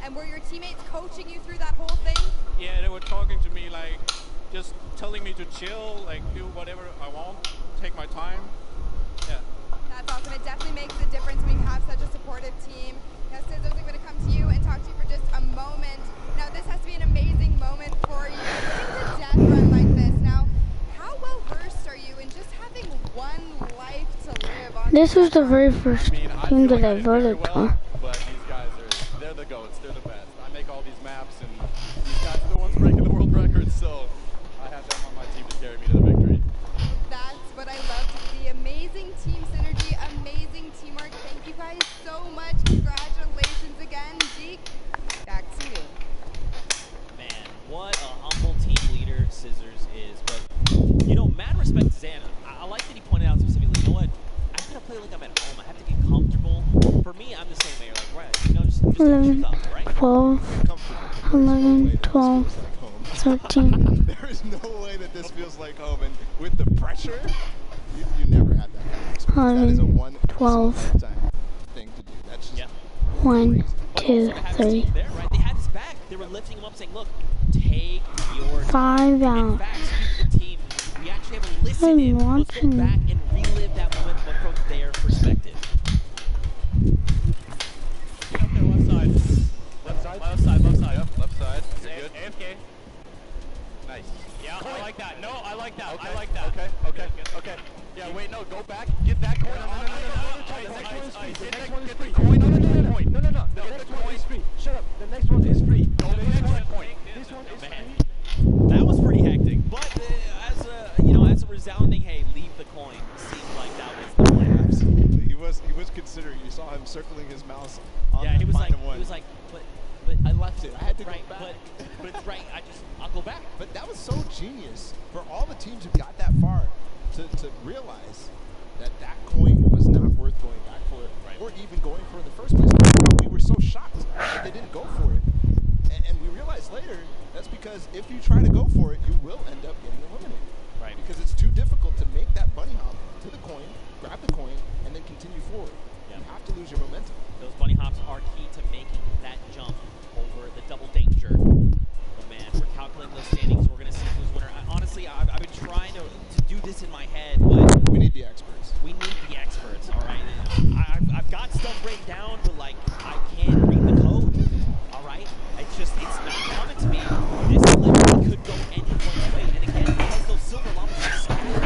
And were your teammates coaching you through that whole thing? Yeah, they were talking to me like, just telling me to chill, like do whatever I want, take my time. Yeah. That's awesome. It definitely makes a difference when you have such a supportive team. Now, Scissors, I'm going to come to you and talk to you for just a moment. Now, this has to be an amazing moment for you. Winning the death run like this. Now, how well versed are you in just having one life to live on? This was the very first team that I voted on. But these guys they're the GOATs, they're the best. I make all these maps and these guys are the ones breaking the world records, so I have them on my team to carry me to the victory. That's what I love to see. Amazing team synergy, amazing teamwork. Thank you guys so much. Congratulations again. Zeke, back to you. Man, what a humble team leader Scissors 11, 12, 11, 12, 13. There is no way that this feels like home, and with the pressure, you never had that kind of experience. That is a 11, 12, thing to do. That's just 1, 2, 3. There, right? They had his back. They were lifting him up, saying, "Look, take your 5 out. In fact, speaking to the team, we actually have a listen in. Let's go back and relive that moment from their perspective." Okay, left side. Left side? Left side, left side. Yep, left side. Good. AFK. Nice. Yeah, I like that. No, I like that. Okay. I like that. Okay. Yeah, wait, no, go back. Get that coin. The next one is free. The next one is free. Coin on the point. No. The next one is free. Shut up. The next one is free. Go to the next point. This one is free. That was pretty hectic, but as a resounding, hey, leave the coin, seemed like that was the plan. Absolutely. He was considering. You saw him circling his mouse on Yeah, that he was like, one. but I left it. I had to right, go back. But it's right. I'll go back. But that was so genius for all the teams who got that far to realize that coin was not worth going back for it, or even going for it in the first place. We were so shocked that they didn't go for it. And we realized later that's because if you try to go for it, you will end up getting eliminated. Right. Because it's too difficult to make that bunny hop to the coin, grab the coin, and then continue forward. Yeah. You have to lose your momentum. Those bunny hops are key to making that jump over the double danger. But man, we're calculating those standings. We're going to see who's winner. Honestly, I've been trying to do this in my head, but we need the experts. We need the experts, all right? I've got stuff written down, but like I can't read the code, all right? It's not coming to me. This literally could go any one way. And again, because those silver llamas are scared,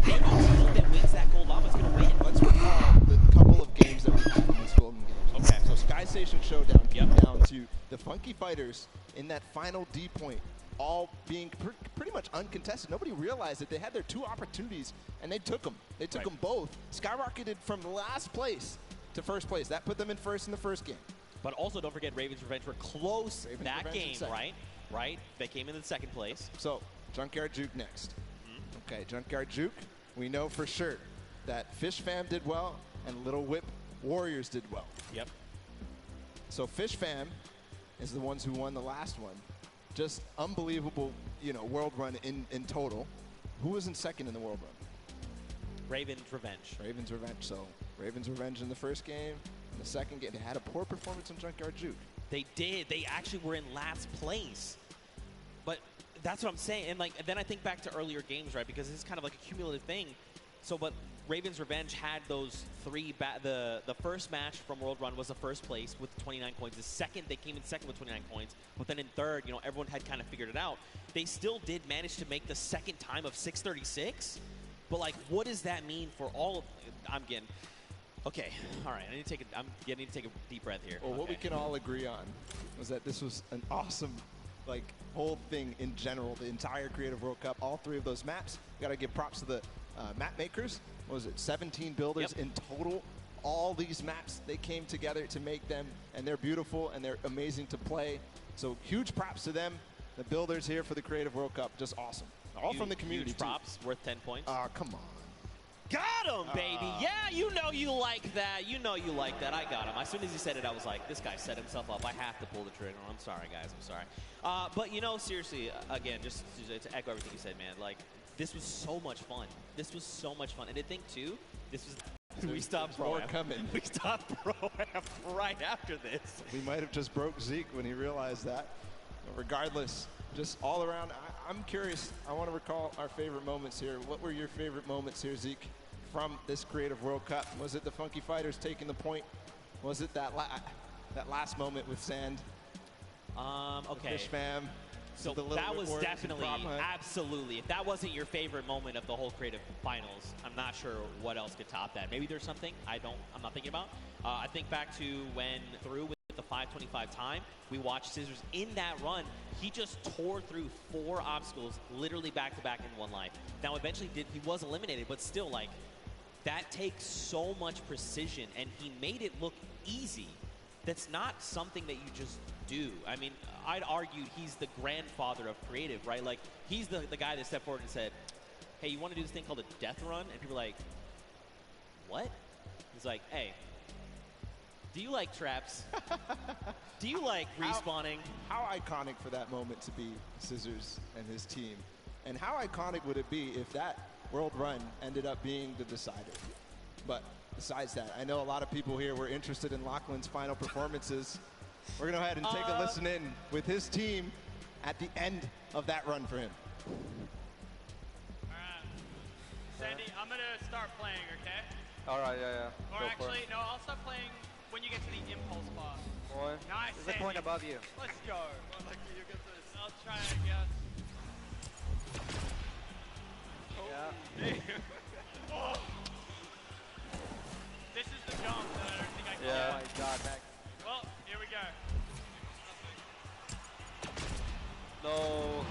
any team that wins that gold llama is going to win. Let's recall the couple of games that we had in these Golden Games. Okay. So Sky Station Showdown came down to the Funky Fighters in that final D point, all being pretty much uncontested. Nobody realized that they had their 2 opportunities, and they took them. They took them both. Skyrocketed from last place to first place. That put them in first in the first game. But also, don't forget, Ravens Revenge were close Ravens that Revenge game, right? They came in the second place. So, Junkyard Juke next. Okay, Junkyard Juke, we know for sure that Fish Fam did well and Little Whip Warriors did well. Yep. So Fish Fam is the ones who won the last one. Just unbelievable, world run in total. Who was in second in the world run? Ravens Revenge. Ravens Revenge. So Ravens Revenge in the first game. In the second game, they had a poor performance on Junkyard Juke. They did. They actually were in last place. But that's what I'm saying. And then I think back to earlier games, right? Because this is kind of like a cumulative thing. So, but Ravens Revenge had those 3. The first match from World Run was the first place with 29 coins. The second, they came in second with 29 coins. But then in third, everyone had kind of figured it out. They still did manage to make the second time of 636. But what does that mean for all? I'm getting. Okay, all right. I need to take a deep breath here. Well, what we can all agree on was that this was an awesome, whole thing in general. The entire Creative World Cup, all 3 of those maps. We got to give props to the map makers. What was it? 17 builders in total. All these maps, they came together to make them, and they're beautiful and they're amazing to play. So huge props to them, the builders here for the Creative World Cup. Just awesome. All from the community. Huge props, worth 10 points. Oh, come on. Got him, baby. Yeah, you like that. You like that. I got him. As soon as he said it, I was like, this guy set himself up. I have to pull the trigger. I'm sorry, guys. I'm sorry. But, seriously, again, just to echo everything you said, man, this was so much fun. This was so much fun. And to think, too, this was... We stopped Pro-Am. Coming. We stopped Pro-Am right after this. We might have just broke Zeke when he realized that. But regardless, just all around, I'm curious. I want to recall our favorite moments here. What were your favorite moments here, Zeke, from this Creative World Cup? Was it the Funky Fighters taking the point? Was it that last moment with Sand? Okay. Fish Fam. So that was definitely, absolutely. If that wasn't your favorite moment of the whole Creative Finals, I'm not sure what else could top that. Maybe there's something I'm not thinking about. I think back to when through with the 5:25 time, we watched Scissors in that run. He just tore through 4 obstacles, literally back to back in one life. Now, eventually, he was eliminated, but still, that takes so much precision, and he made it look easy. That's not something that you just do. I mean, I'd argue he's the grandfather of creative, right? He's the guy that stepped forward and said, hey, you want to do this thing called a death run? And people are like, what? He's like, hey, Do you like traps? Do you like respawning? How iconic for that moment to be Scissors and his team. And how iconic would it be if that world run ended up being the decider? But besides that, I know a lot of people here were interested in Lachlan's final performances. We're going to go ahead and take a listen in with his team at the end of that run for him. All right. Sandy, I'm going to start playing, okay? All right, yeah. Or actually, no, I'll start playing when you get to the impulse bar. Boy. Nice, There's Sandy. a point above you. Let's go. Well, lucky you get this. I'll try, I guess. Yeah. Oh. This is the jump that I don't think I can Yeah. get. Oh my God, Max. Well, here we go. No.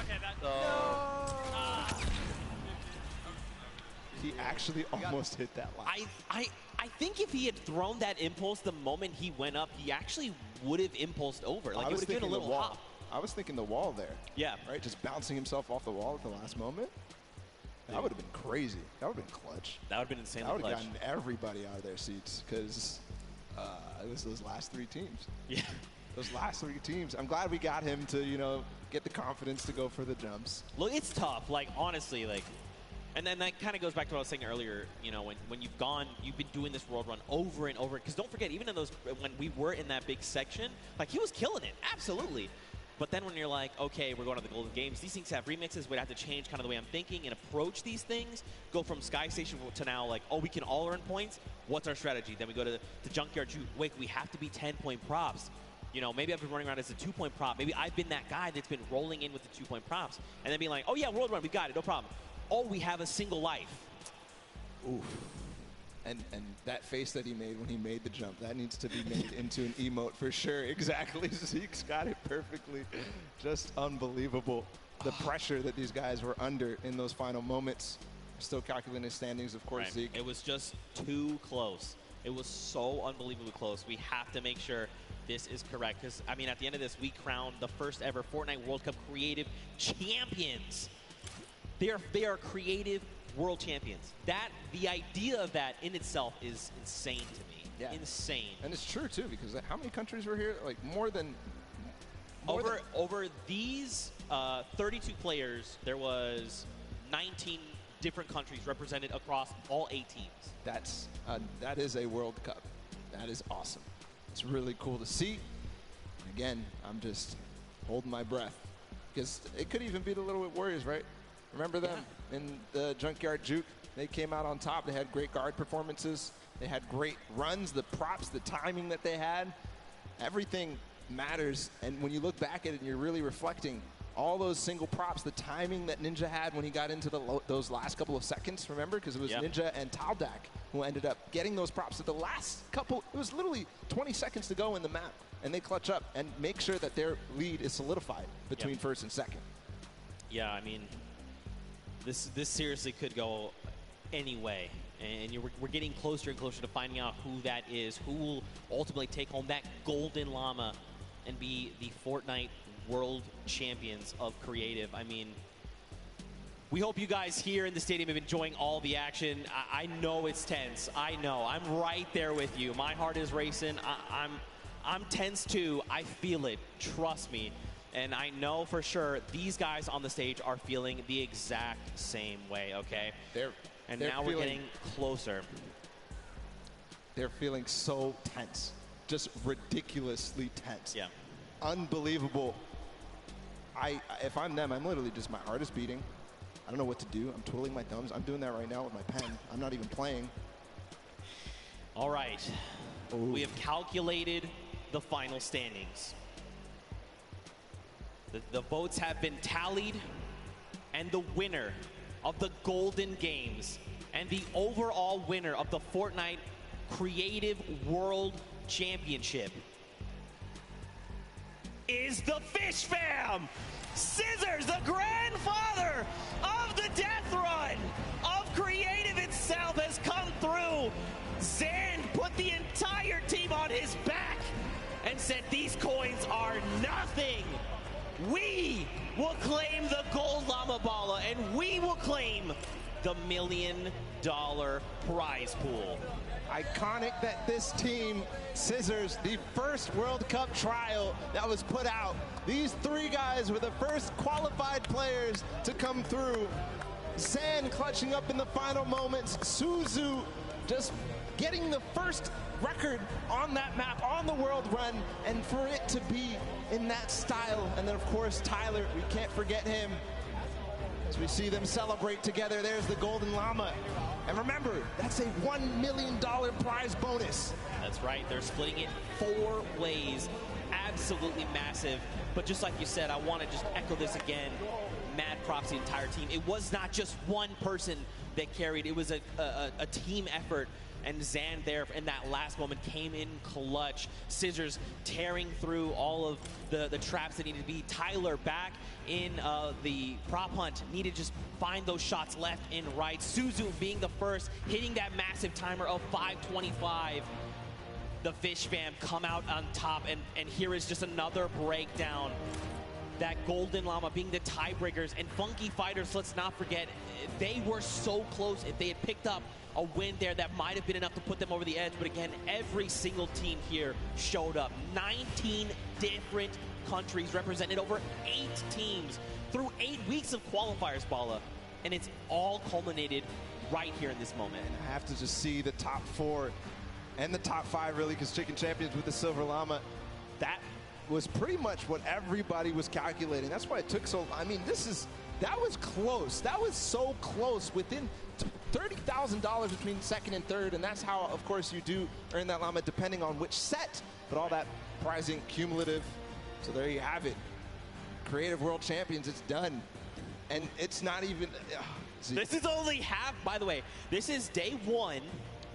Okay, that's... No. He actually almost hit that line. I think if he had thrown that impulse the moment he went up, he actually would have impulsed over. Like, it would have given a little hop. I was thinking the wall there. Yeah. Right? Just bouncing himself off the wall at the last moment. That would have been crazy. That would have been clutch. That would have been insanely That would clutch. have gotten everybody out of their seats because it was those last three teams. Yeah. Those last three teams. I'm glad we got him to, get the confidence to go for the jumps. Look, it's tough. Like, honestly, like, and then that kind of goes back to what I was saying earlier. When you've been doing this world run over and over. Because don't forget, even in those, when we were in that big section, like, he was killing it. Absolutely. But then when you're like, okay, we're going to the Golden Games, these things have remixes. We'd have to change kind of the way I'm thinking and approach these things. Go from Sky Station to now, like, oh, we can all earn points. What's our strategy? Then we go to Junkyard Juke. Wait, we have to be 10-point props. Maybe I've been running around as a 2-point prop. Maybe I've been that guy that's been rolling in with the 2-point props. And then being like, oh, yeah, world run, we got it, no problem. Oh, we have a single life. Oof. And that face that he made when he made the jump, that needs to be made into an emote for sure. Exactly. Zeke's got it perfectly. Just unbelievable. The pressure that these guys were under in those final moments. Still calculating his standings, of course, Right. Zeke. It was just too close. It was so unbelievably close. We have to make sure this is correct. Because, I mean, at the end of this, we crowned the first ever Fortnite World Cup Creative Champions. They are creative world champions. The idea of that in itself is insane to me. Yeah. Insane. And it's true, too, because how many countries were here? Like, more than over these 32 players, there was 19 different countries represented across all 8 teams. That is a World Cup. That is awesome. It's really cool to see. Again, I'm just holding my breath because it could even be the Little Bit Warriors, right? Remember them in the Junkyard Juke? They came out on top. They had great guard performances. They had great runs, the props, the timing that they had. Everything matters. And when you look back at it and you're really reflecting, all those single props, the timing that Ninja had when he got into those last couple of seconds, remember? Because it was Ninja and Taldak who ended up getting those props at the last couple. It was literally 20 seconds to go in the map. And they clutch up and make sure that their lead is solidified between first and second. Yeah, I mean, this seriously could go any way. And we're getting closer and closer to finding out who that is, who will ultimately take home that golden llama and be the Fortnite World Champions of Creative. I mean, we hope you guys here in the stadium have been enjoying all the action. I know it's tense. I know. I'm right there with you. My heart is racing. I'm tense too. I feel it. Trust me. And I know for sure these guys on the stage are feeling the exact same way, okay? And now we're getting closer. They're feeling so tense. Just ridiculously tense. Yeah. Unbelievable. If I'm them, I'm literally just, my heart is beating. I don't know what to do. I'm twiddling my thumbs. I'm doing that right now with my pen. I'm not even playing. All right. Ooh. We have calculated the final standings. The votes have been tallied, and the winner of the Golden Games and the overall winner of the Fortnite Creative World Championship is the Fish Fam! Scissors, the grandfather of the death run of Creative itself, has come through. Zan put the entire team on his back and said these coins are nothing. We will claim the gold Llama Bala, and we will claim the $1 million prize pool. Iconic that this team, Scissors, the first World Cup trial that was put out. These three guys were the first qualified players to come through. Zan clutching up in the final moments. Suzu just getting the first record on that map, on the world run, and for it to be in that style. And then, of course, Tyler, we can't forget him. As we see them celebrate together, there's the Golden Llama. And remember, that's a $1 million prize bonus. That's right. They're splitting it 4 ways. Absolutely massive. But just like you said, I want to just echo this again. Mad props to the entire team. It was not just one person that carried. It was a team effort. And Zan there in that last moment came in clutch. Scissors tearing through all of the traps that needed to be. Tyler back in the prop hunt. Needed to just find those shots left and right. Suzu being the first, hitting that massive timer of 5:25. The Fish fam come out on top, and here is just another breakdown. That Golden Llama being the tiebreakers, and Funky Fighters, let's not forget, they were so close. If they had picked up a win there, that might have been enough to put them over the edge. But again, every single team here showed up. 19 different countries represented, over 8 teams through 8 weeks of qualifiers, Bala. And it's all culminated right here in this moment. And I have to just see the top 4 and the top 5, really, because Chicken Champions with the Silver Llama, that was pretty much what everybody was calculating. That's why it took so, I mean, that was close. That was so close, within $30,000 between second and third, and that's how, of course, you do earn that llama depending on which set, but all that prizing cumulative. So there you have it. Creative World Champions, it's done. And it's not even... This is only half, by the way, this is day 1,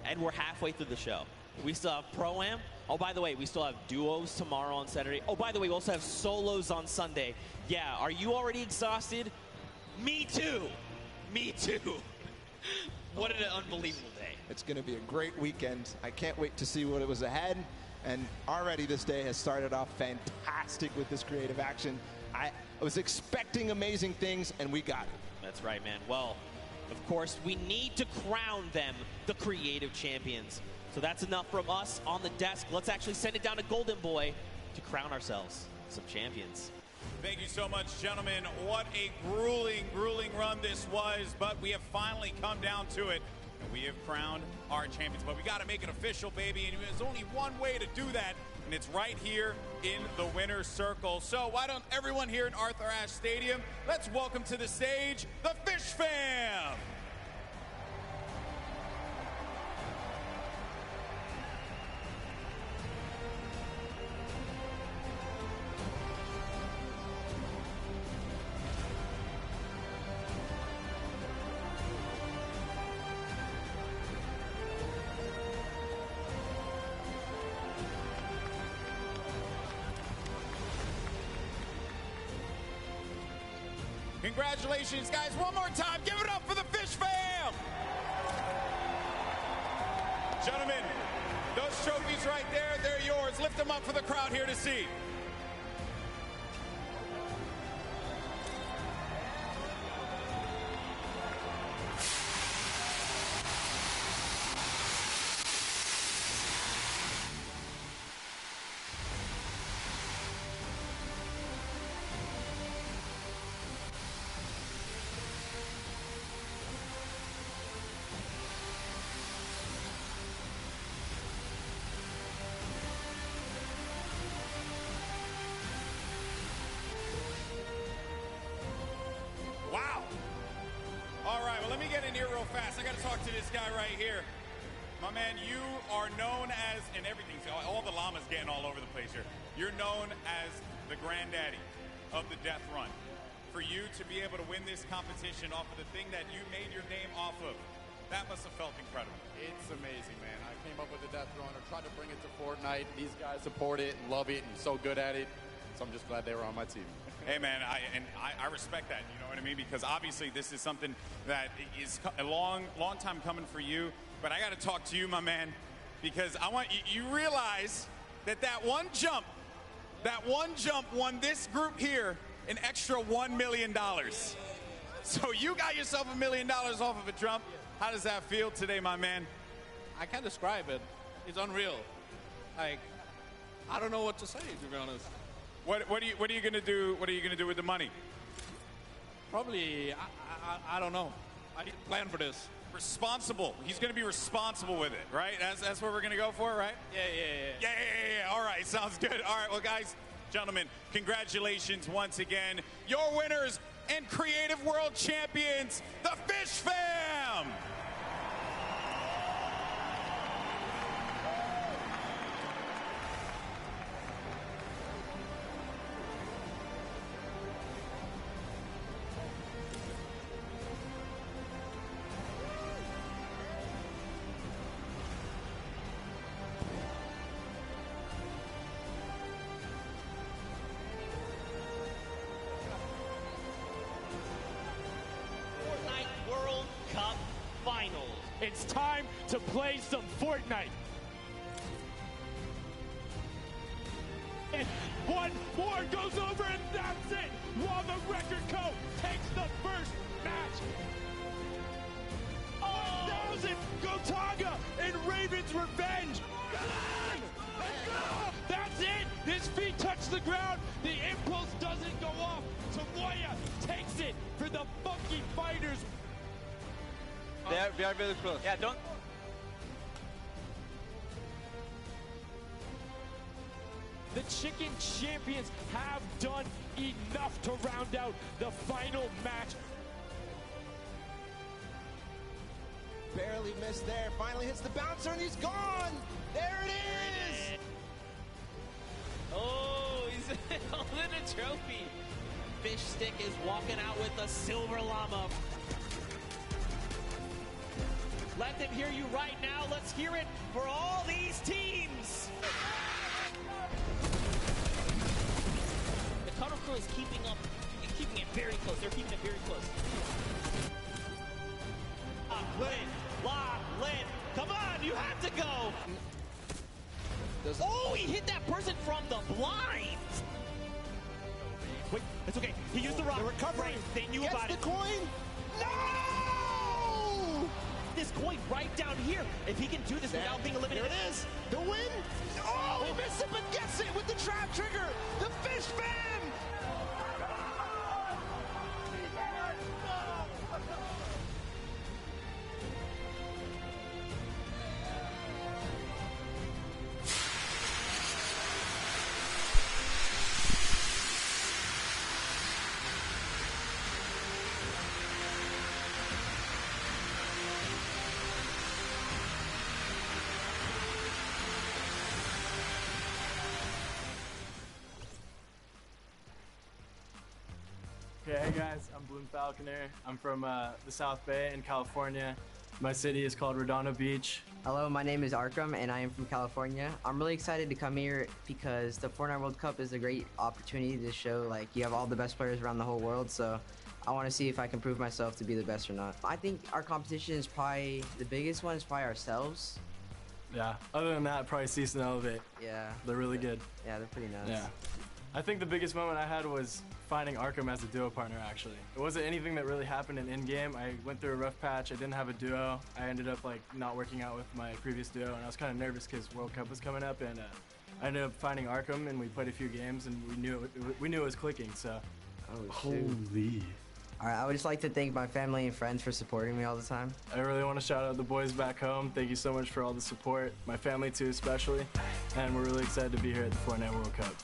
and we're halfway through the show. We still have Pro-Am. Oh, by the way, we still have duos tomorrow on Saturday. Oh, by the way, we also have solos on Sunday. Yeah, are you already exhausted? Me too. Me too. What an unbelievable day. It's going to be a great weekend. I can't wait to see what it was ahead. And already this day has started off fantastic with this creative action. I was expecting amazing things, and we got it. That's right, man. Well, of course, we need to crown them the creative champions. So that's enough from us on the desk. Let's actually send it down to Golden Boy to crown ourselves some champions. Thank you so much, gentlemen. What a grueling, grueling run this was, but we have finally come down to it, and we have crowned our champions. But we got to make it official, baby, and there's only one way to do that, and it's right here in the winner's circle. So why don't everyone here in Arthur Ashe Stadium, let's welcome to the stage the Fish fam. Congratulations, guys. One more time. Give it up for the Fish fam. Gentlemen, those trophies right there, they're yours. Lift them up for the crowd here to see. Let me get in here real fast. I got to talk to this guy right here. My man, you are known as, and everything, so all the llamas getting all over the place here. You're known as the granddaddy of the death run. For you to be able to win this competition off of the thing that you made your name off of, that must have felt incredible. It's amazing, man. I came up with the death run, or tried to bring it to Fortnite. These guys support it and love it and so good at it. So I'm just glad they were on my team. Hey, man, I respect that, you know what I mean? Because obviously this is something that is a long time coming for you. But I got to talk to you, my man, because I want you realize that one jump won this group here an extra $1 million. So you got yourself $1 million off of a jump. How does that feel today, my man? I can't describe it. It's unreal. Like, I don't know what to say, to be honest. What are you gonna do? What are you gonna do with the money? Probably, I don't know. I didn't plan for this. Responsible. He's gonna be responsible with it, right? That's what we're gonna go for, right? Yeah. Yeah. All right, sounds good. All right, well, guys, gentlemen, congratulations once again. Your winners and Creative World Champions, the Fish Fam! Fortnite World Cup Finals. It's time to play some Fortnite. One more goes over and that's it. Llama Record Co. takes the first match. 1,000 Gotaga and Raven's Revenge. That's it. His feet touch the ground. The impulse doesn't go off. Tomoya takes it for the Funky Fighters. We are very close. Yeah, don't. The Chicken Champions have done enough to round out the final match. Barely missed there. Finally hits the bouncer and he's gone. There it is. Oh, he's holding a trophy. Fish Stick is walking out with a silver llama. Let them hear you right now. Let's hear it for all these teams. The cutoff crew is keeping it very close. They're keeping it very close. Lin, come on, you have to go. Oh, he hit that person from the blind. Wait, it's okay. He used the rock. The recovery. Right, they knew about it. Gets the coin. No! This coin right down here. If he can do this without being eliminated. There it is. The win. Oh, he missed it, but gets it with the trap trigger. The Fish Fam. Okay, hey guys, I'm Bloom Falconer. I'm from the South Bay in California. My city is called Redondo Beach. Hello, my name is Arkham and I am from California. I'm really excited to come here because the Fortnite World Cup is a great opportunity to show like you have all the best players around the whole world, so I want to see if I can prove myself to be the best or not. I think our competition is probably, the biggest one is probably ourselves. Yeah, other than that, probably Cease and Elevate. Yeah. They're really good. Yeah, they're pretty nuts. Yeah. I think the biggest moment I had was finding Arkham as a duo partner, actually. It wasn't anything that really happened in game. I went through a rough patch. I didn't have a duo. I ended up like not working out with my previous duo, and I was kind of nervous because World Cup was coming up, and I ended up finding Arkham, and we played a few games, and we knew it was clicking. So, Holy. All right, I would just like to thank my family and friends for supporting me all the time. I really want to shout out the boys back home. Thank you so much for all the support. My family too, especially, and we're really excited to be here at the Fortnite World Cup.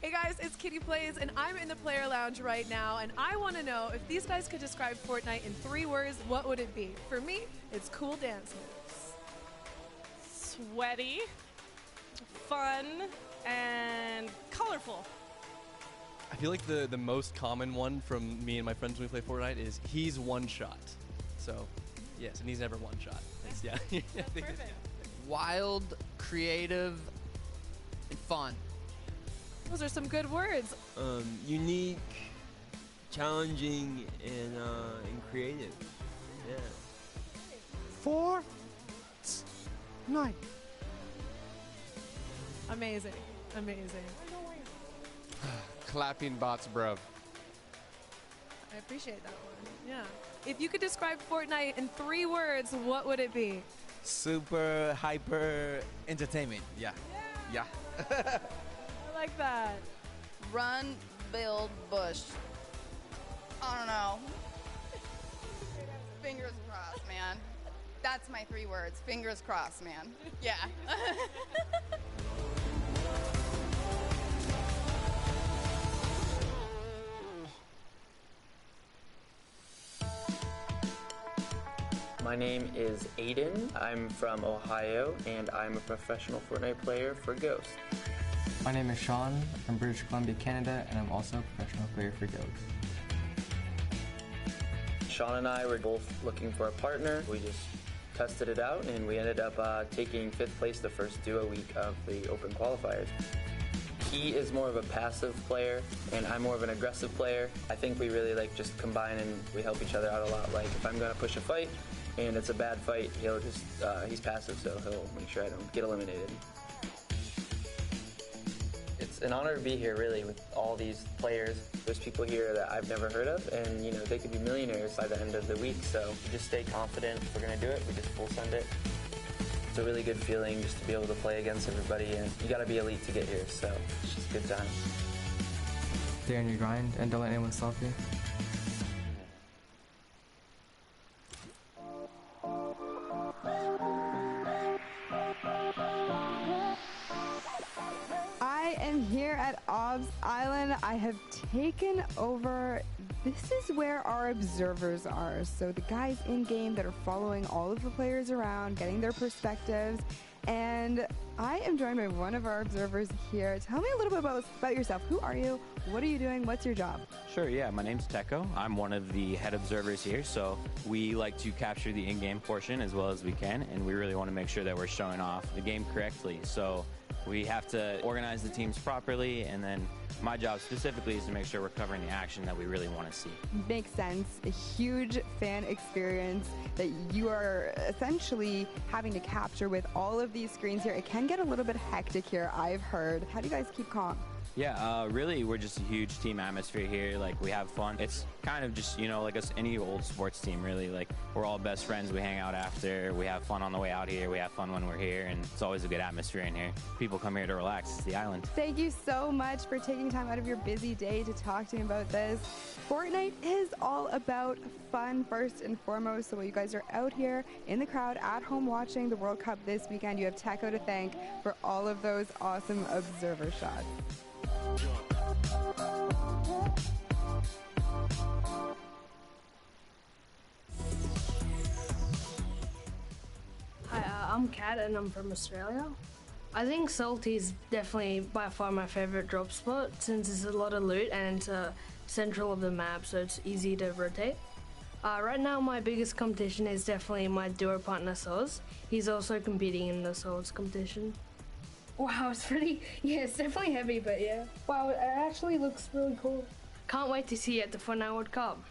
Hey guys, it's Kitty Plays, and I'm in the player lounge right now, and I want to know if these guys could describe Fortnite in 3 words, what would it be? For me, it's cool dance moves. Sweaty, fun, and colorful. I feel like the most common one from me and my friends when we play Fortnite is he's one shot. So, yes, and he's never one shot. It's, yeah. I think it's- Wild, creative, and fun. Those are some good words. Unique, challenging, and creative. Yeah. Fortnite. Amazing. Amazing. Clapping bots, bro. I appreciate that one. Yeah. If you could describe Fortnite in 3 words, what would it be? Super hyper entertainment. Yeah. Yeah. I like that. Run, build, bush. I don't know. Fingers crossed, man. That's my 3 words. Fingers crossed, man. Yeah. My name is Aiden. I'm from Ohio, and I'm a professional Fortnite player for Ghost. My name is Sean. I'm from British Columbia, Canada, and I'm also a professional player for Ghost. Sean and I were both looking for a partner. We just tested it out, and we ended up taking 5th place the first duo week of the Open Qualifiers. He is more of a passive player, and I'm more of an aggressive player. I think we really just combine, and we help each other out a lot. Like, if I'm going to push a fight, and it's a bad fight, he'll just, he's passive, so he'll make sure I don't get eliminated. It's an honor to be here, really, with all these players. There's people here that I've never heard of, and, you know, they could be millionaires by the end of the week, so just stay confident. If we're going to do it, we just full send it. It's a really good feeling just to be able to play against everybody, and you got to be elite to get here, so it's just a good time. Stay on your grind and don't let anyone stop you. I am here at OBS Island. I have taken over. This is where our observers are. So the guys in game that are following all of the players around, getting their perspectives. And I am joined by one of our observers here. Tell me a little bit about yourself. Who are you? What are you doing? What's your job? Sure, yeah, my name's Teko. I'm one of the head observers here, so we like to capture the in-game portion as well as we can, and we really want to make sure that we're showing off the game correctly. So we have to organize the teams properly, and then my job specifically is to make sure we're covering the action that we really want to see. Makes sense. A huge fan experience that you are essentially having to capture with all of these screens here. It can get a little bit hectic here, I've heard. How do you guys keep calm? Yeah, really, we're just a huge team atmosphere here. Like, we have fun. It's kind of just, you know, like any old sports team, really. Like, we're all best friends. We hang out after. We have fun on the way out here. We have fun when we're here, and it's always a good atmosphere in here. People come here to relax. It's the island. Thank you so much for taking time out of your busy day to talk to me about this. Fortnite is all about fun first and foremost. So while you guys are out here in the crowd at home watching the World Cup this weekend, you have Teko to thank for all of those awesome observer shots. Hi, I'm Kat and I'm from Australia. I think Salty is definitely by far my favorite drop spot since there's a lot of loot and it's central of the map, so it's easy to rotate. Right now my biggest competition is definitely my duo partner Soz. He's also competing in the Soz competition. Wow, it's it's definitely heavy, but yeah. Wow, it actually looks really cool. Can't wait to see you at the Fortnite World Cup.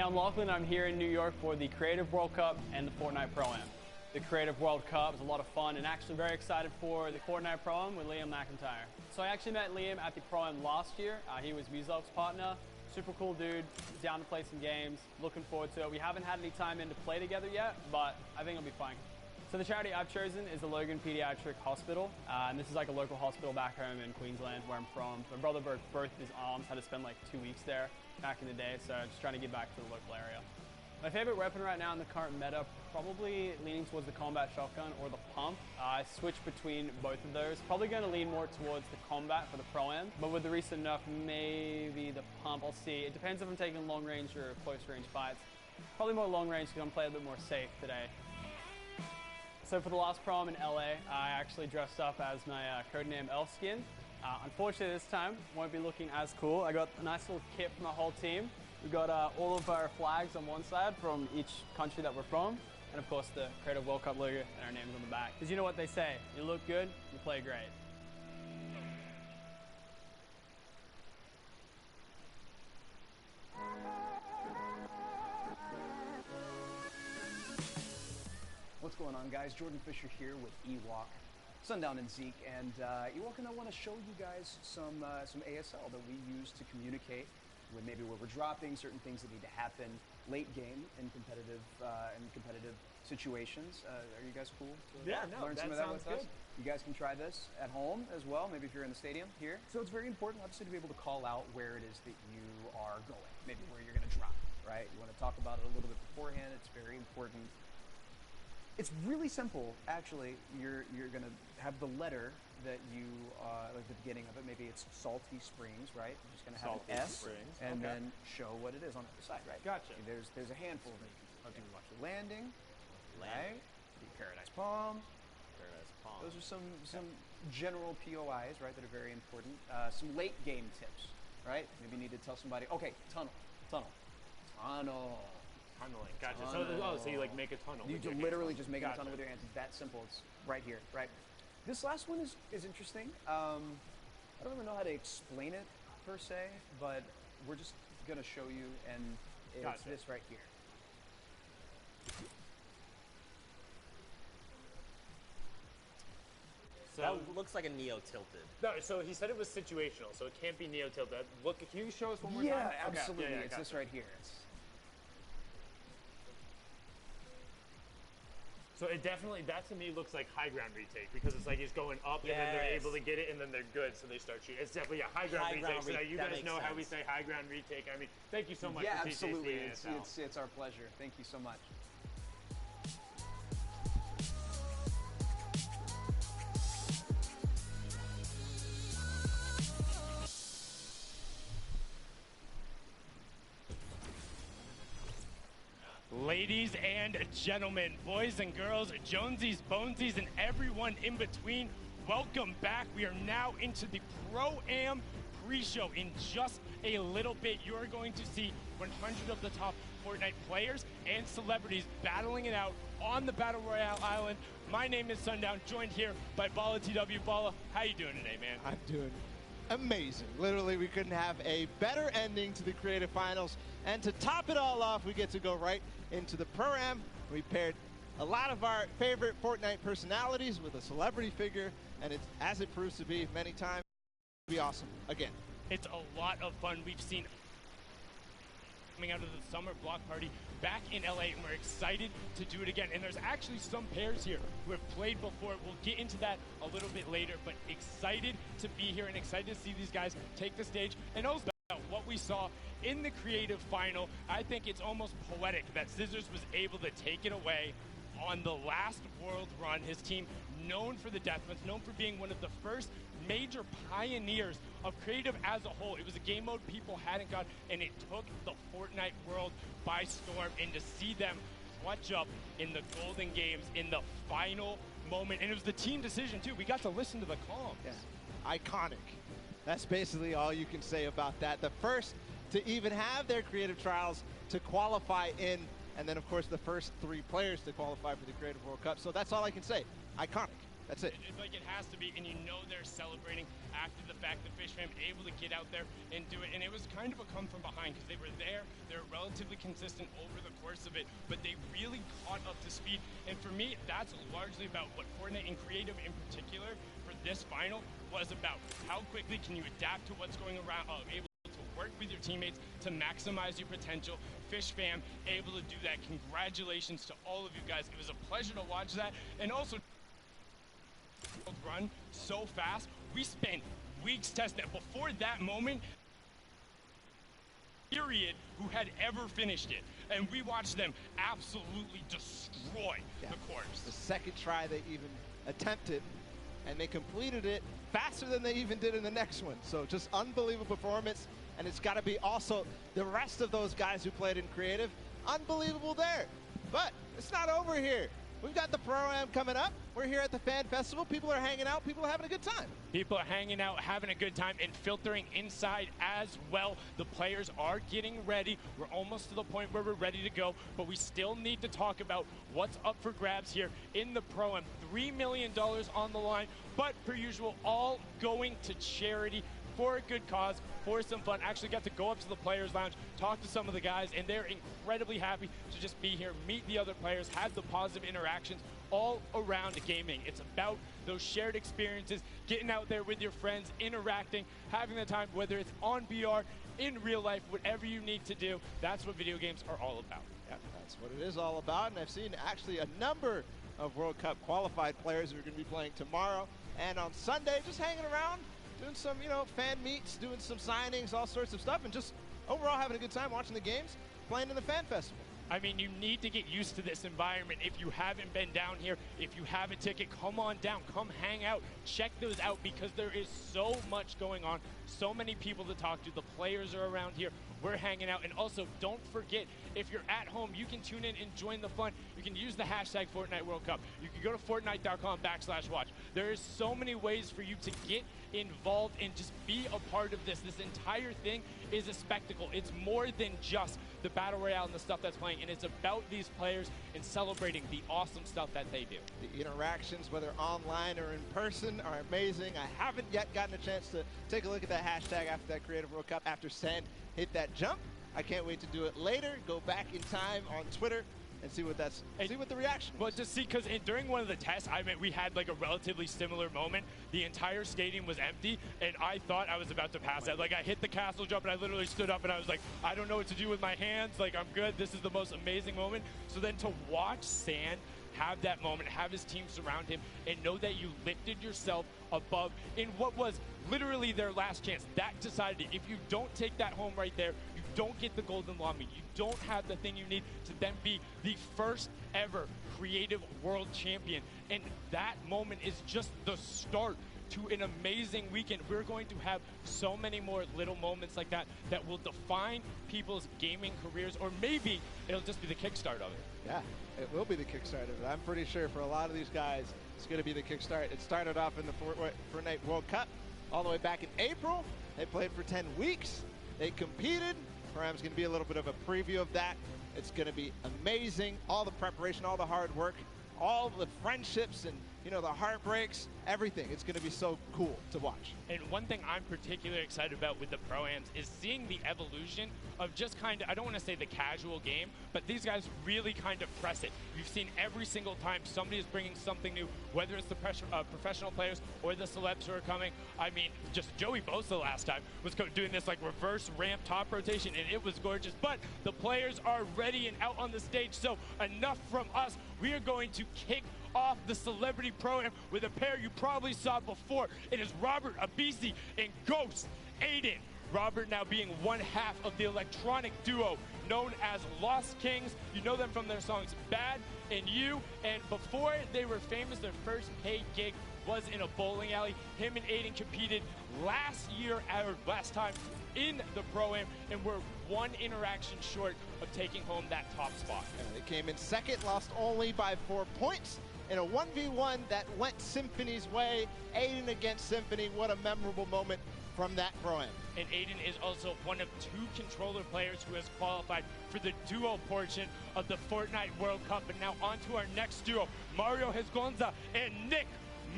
I'm Lachlan. I'm here in New York for the Creative World Cup and the Fortnite Pro-Am. The Creative World Cup is a lot of fun and actually very excited for the Fortnite Pro-Am with Liam McIntyre. So I actually met Liam at the Pro-Am last year. He was Muzlok's partner. Super cool dude, down to play some games, looking forward to it. We haven't had any time in to play together yet, but I think it'll be fine. So the charity I've chosen is the Logan Pediatric Hospital, and this is like a local hospital back home in Queensland where I'm from. My brother broke his arms, had to spend like 2 weeks there back in the day, so just trying to get back to the local area. My favorite weapon right now in the current meta, probably leaning towards the combat shotgun or the pump. I switch between both of those. Probably going to lean more towards the combat for the Pro-Am, but with the recent nerf, maybe the pump. I'll see. It depends if I'm taking long range or close range fights. Probably more long range because I'm playing a bit more safe today. So for the last Pro-Am in LA, I actually dressed up as my codename Elfskin. Unfortunately this time, won't be looking as cool. I got a nice little kit for my whole team. We've got all of our flags on one side from each country that we're from, and of course the Creative World Cup logo and our names on the back. Because you know what they say, you look good, you play great. What's going on, guys? Jordan Fisher here with Ewok, Sundown and Zeke, and Ewok and I want to show you guys some ASL that we use to communicate with maybe where we're dropping, certain things that need to happen late game in competitive situations. Are you guys cool to learn some of that with us? You guys can try this at home as well, maybe if you're in the stadium here. So it's very important, obviously, to be able to call out where it is that you are going, maybe where you're going to drop, right? You want to talk about it a little bit beforehand. It's very important. It's really simple, actually. You're going to have the letter that you, like the beginning of it, maybe it's Salty Springs, right? You're just going to have an S, and then show what it is on the other side, right? Gotcha. There's a handful that you can do. Watch the landing, right? The Paradise Palms. Paradise Palms. Those are some general POIs, right, that are very important. Some late game tips, right? Maybe you need to tell somebody, okay, tunnel. Tunneling, gotcha. So you like make a tunnel. You literally just make a tunnel with your hands. It's that simple. It's right here, right? This last one is interesting. I don't even know how to explain it per se, but we're just gonna show you, and it's this right here. So that looks like a Neo tilted. No, so he said it was situational, so it can't be Neo tilted. Look, can you show us one more time? Yeah, absolutely. Okay. It's this right here. So it definitely, that to me looks like high ground retake, because it's like he's going up and then they're able to get it and then they're good, so they start shooting. It's definitely a high ground retake. So now you guys know how we say high ground retake. I mean, thank you so much for teaching us the ASL. It's our pleasure. Thank you so much. Ladies and gentlemen, boys and girls, Jonesies, Bonesies, and everyone in between, welcome back. We are now into the Pro-Am pre-show. In just a little bit, you are going to see 100 of the top Fortnite players and celebrities battling it out on the Battle Royale Island. My name is Sundown, joined here by Bala TW. Bala, how you doing today, man? I'm doing amazing. Literally, we couldn't have a better ending to the Creative Finals. And to top it all off, we get to go right into the Pro-Am. We paired a lot of our favorite Fortnite personalities with a celebrity figure, and it's, as it proves to be many times, it'll be awesome again. It's a lot of fun. We've seen coming out of the summer block party back in LA, and we're excited to do it again. And there's actually some pairs here who have played before. We'll get into that a little bit later, but excited to be here and excited to see these guys take the stage. And also what we saw in the creative final, I think it's almost poetic that Scissors was able to take it away on the last world run. His team, known for the deathmatch, known for being one of the first major pioneers of creative as a whole. It was a game mode people hadn't got, and it took the Fortnite world by storm. And to see them clutch up in the Golden Games in the final moment, and it was the team decision too. We got to listen to the comms. Yeah. Iconic. That's basically all you can say about that. The first to even have their creative trials to qualify in, and then of course the first 3 players to qualify for the Creative World Cup. So that's all I can say. Iconic. That's it. It's like it has to be, and you know they're celebrating after the fact that Fish Fam able to get out there and do it. And it was kind of a come from behind because they were there. They're relatively consistent over the course of it, but they really caught up to speed. And for me, that's largely about what Fortnite and Creative in particular for this final was about. How quickly can you adapt to what's going around, able to work with your teammates to maximize your potential. Fish fam able to do that. Congratulations to all of you guys. It was a pleasure to watch that. And also run so fast. We spent weeks testing it. Before that moment, period, who had ever finished it. And we watched them absolutely destroy the course. The second try they even attempted, and they completed it faster than they even did in the next one. So just unbelievable performance. And it's got to be also the rest of those guys who played in creative. Unbelievable there. But it's not over here. We've got the Pro-Am coming up. We're here at the Fan Festival. People are hanging out. People are having a good time. People are hanging out, having a good time, and filtering inside as well. The players are getting ready. We're almost to the point where we're ready to go, but we still need to talk about what's up for grabs here in the Pro-Am. $3 million on the line, but per usual, all going to charity for a good cause, for some fun. Actually got to go up to the Players Lounge, talk to some of the guys, and they're incredibly happy to just be here, meet the other players, have the positive interactions all around gaming. It's about those shared experiences, getting out there with your friends, interacting, having the time, whether it's on VR, in real life, whatever you need to do. That's what video games are all about. Yeah, that's what it is all about. And I've seen actually a number of World Cup qualified players who are going to be playing tomorrow and on Sunday, just hanging around, doing some, fan meets, doing some signings, all sorts of stuff, and just overall having a good time watching the games, playing in the Fan Festival. I mean, you need to get used to this environment. If you haven't been down here, if you have a ticket, come on down, come hang out, check those out, because there is so much going on, so many people to talk to. The players are around here. We're hanging out. And also, don't forget, if you're at home, you can tune in and join the fun. You can use the hashtag Fortnite World Cup. You can go to Fortnite.com/watch. There is so many ways for you to get involved and just be a part of this. This entire thing is a spectacle. It's more than just the Battle Royale and the stuff that's playing, and it's about these players and celebrating the awesome stuff that they do. The interactions, whether online or in person, are amazing. I haven't yet gotten a chance to take a look at that hashtag after that Creative World Cup, after Sand hit that jump. I can't wait to do it later, go back in time on Twitter and see what the reaction was. Well, just see, because during one of the tests, we had like a relatively similar moment. The entire stadium was empty, and I thought I was about to pass out. Like, I hit the castle jump, and I literally stood up, and I was like, I don't know what to do with my hands. Like, I'm good. This is the most amazing moment. So then to watch Sand have that moment, have his team surround him, and know that you lifted yourself above in what was literally their last chance. That decided it. If you don't take that home right there, you don't get the golden lobby. You don't have the thing you need to then be the first ever creative world champion. And that moment is just the start to an amazing weekend. We're going to have so many more little moments like that that will define people's gaming careers, or maybe it'll just be the kickstart of it. Yeah, it will be the kickstart of it. I'm pretty sure for a lot of these guys, it's going to be the kickstart. It started off in the Fortnite World Cup all the way back in April. They played for 10 weeks. They competed. Pro-Am's going to be a little bit of a preview of that. It's going to be amazing. All the preparation, all the hard work, all the friendships and, the heartbreaks, everything. It's going to be so cool to watch. And one thing I'm particularly excited about with the Pro-Ams is seeing the evolution of just kind of, I don't want to say the casual game, but these guys really kind of press it. You've seen every single time somebody is bringing something new, whether it's the professional players or the celebs who are coming. I mean, just Joey Bosa last time was doing this like reverse ramp top rotation, and it was gorgeous. But the players are ready and out on the stage, so enough from us. We are going to kick off the Celebrity Pro-Am with a pair you probably saw before. It is Robert Abisi and Ghost Aiden. Robert now being one half of the electronic duo known as Lost Kings. You know them from their songs Bad and You. And before they were famous, their first paid gig was in a bowling alley. Him and Aiden competed last time in the Pro-Am, and were one interaction short of taking home that top spot. They came in second, lost only by 4 points in a 1v1 that went Symphony's way. Aiden against Symphony, what a memorable moment from that Pro-Am. And Aiden is also one of 2 controller players who has qualified for the duo portion of the Fortnite World Cup. And now on to our next duo, Mario Hezgonza and Nick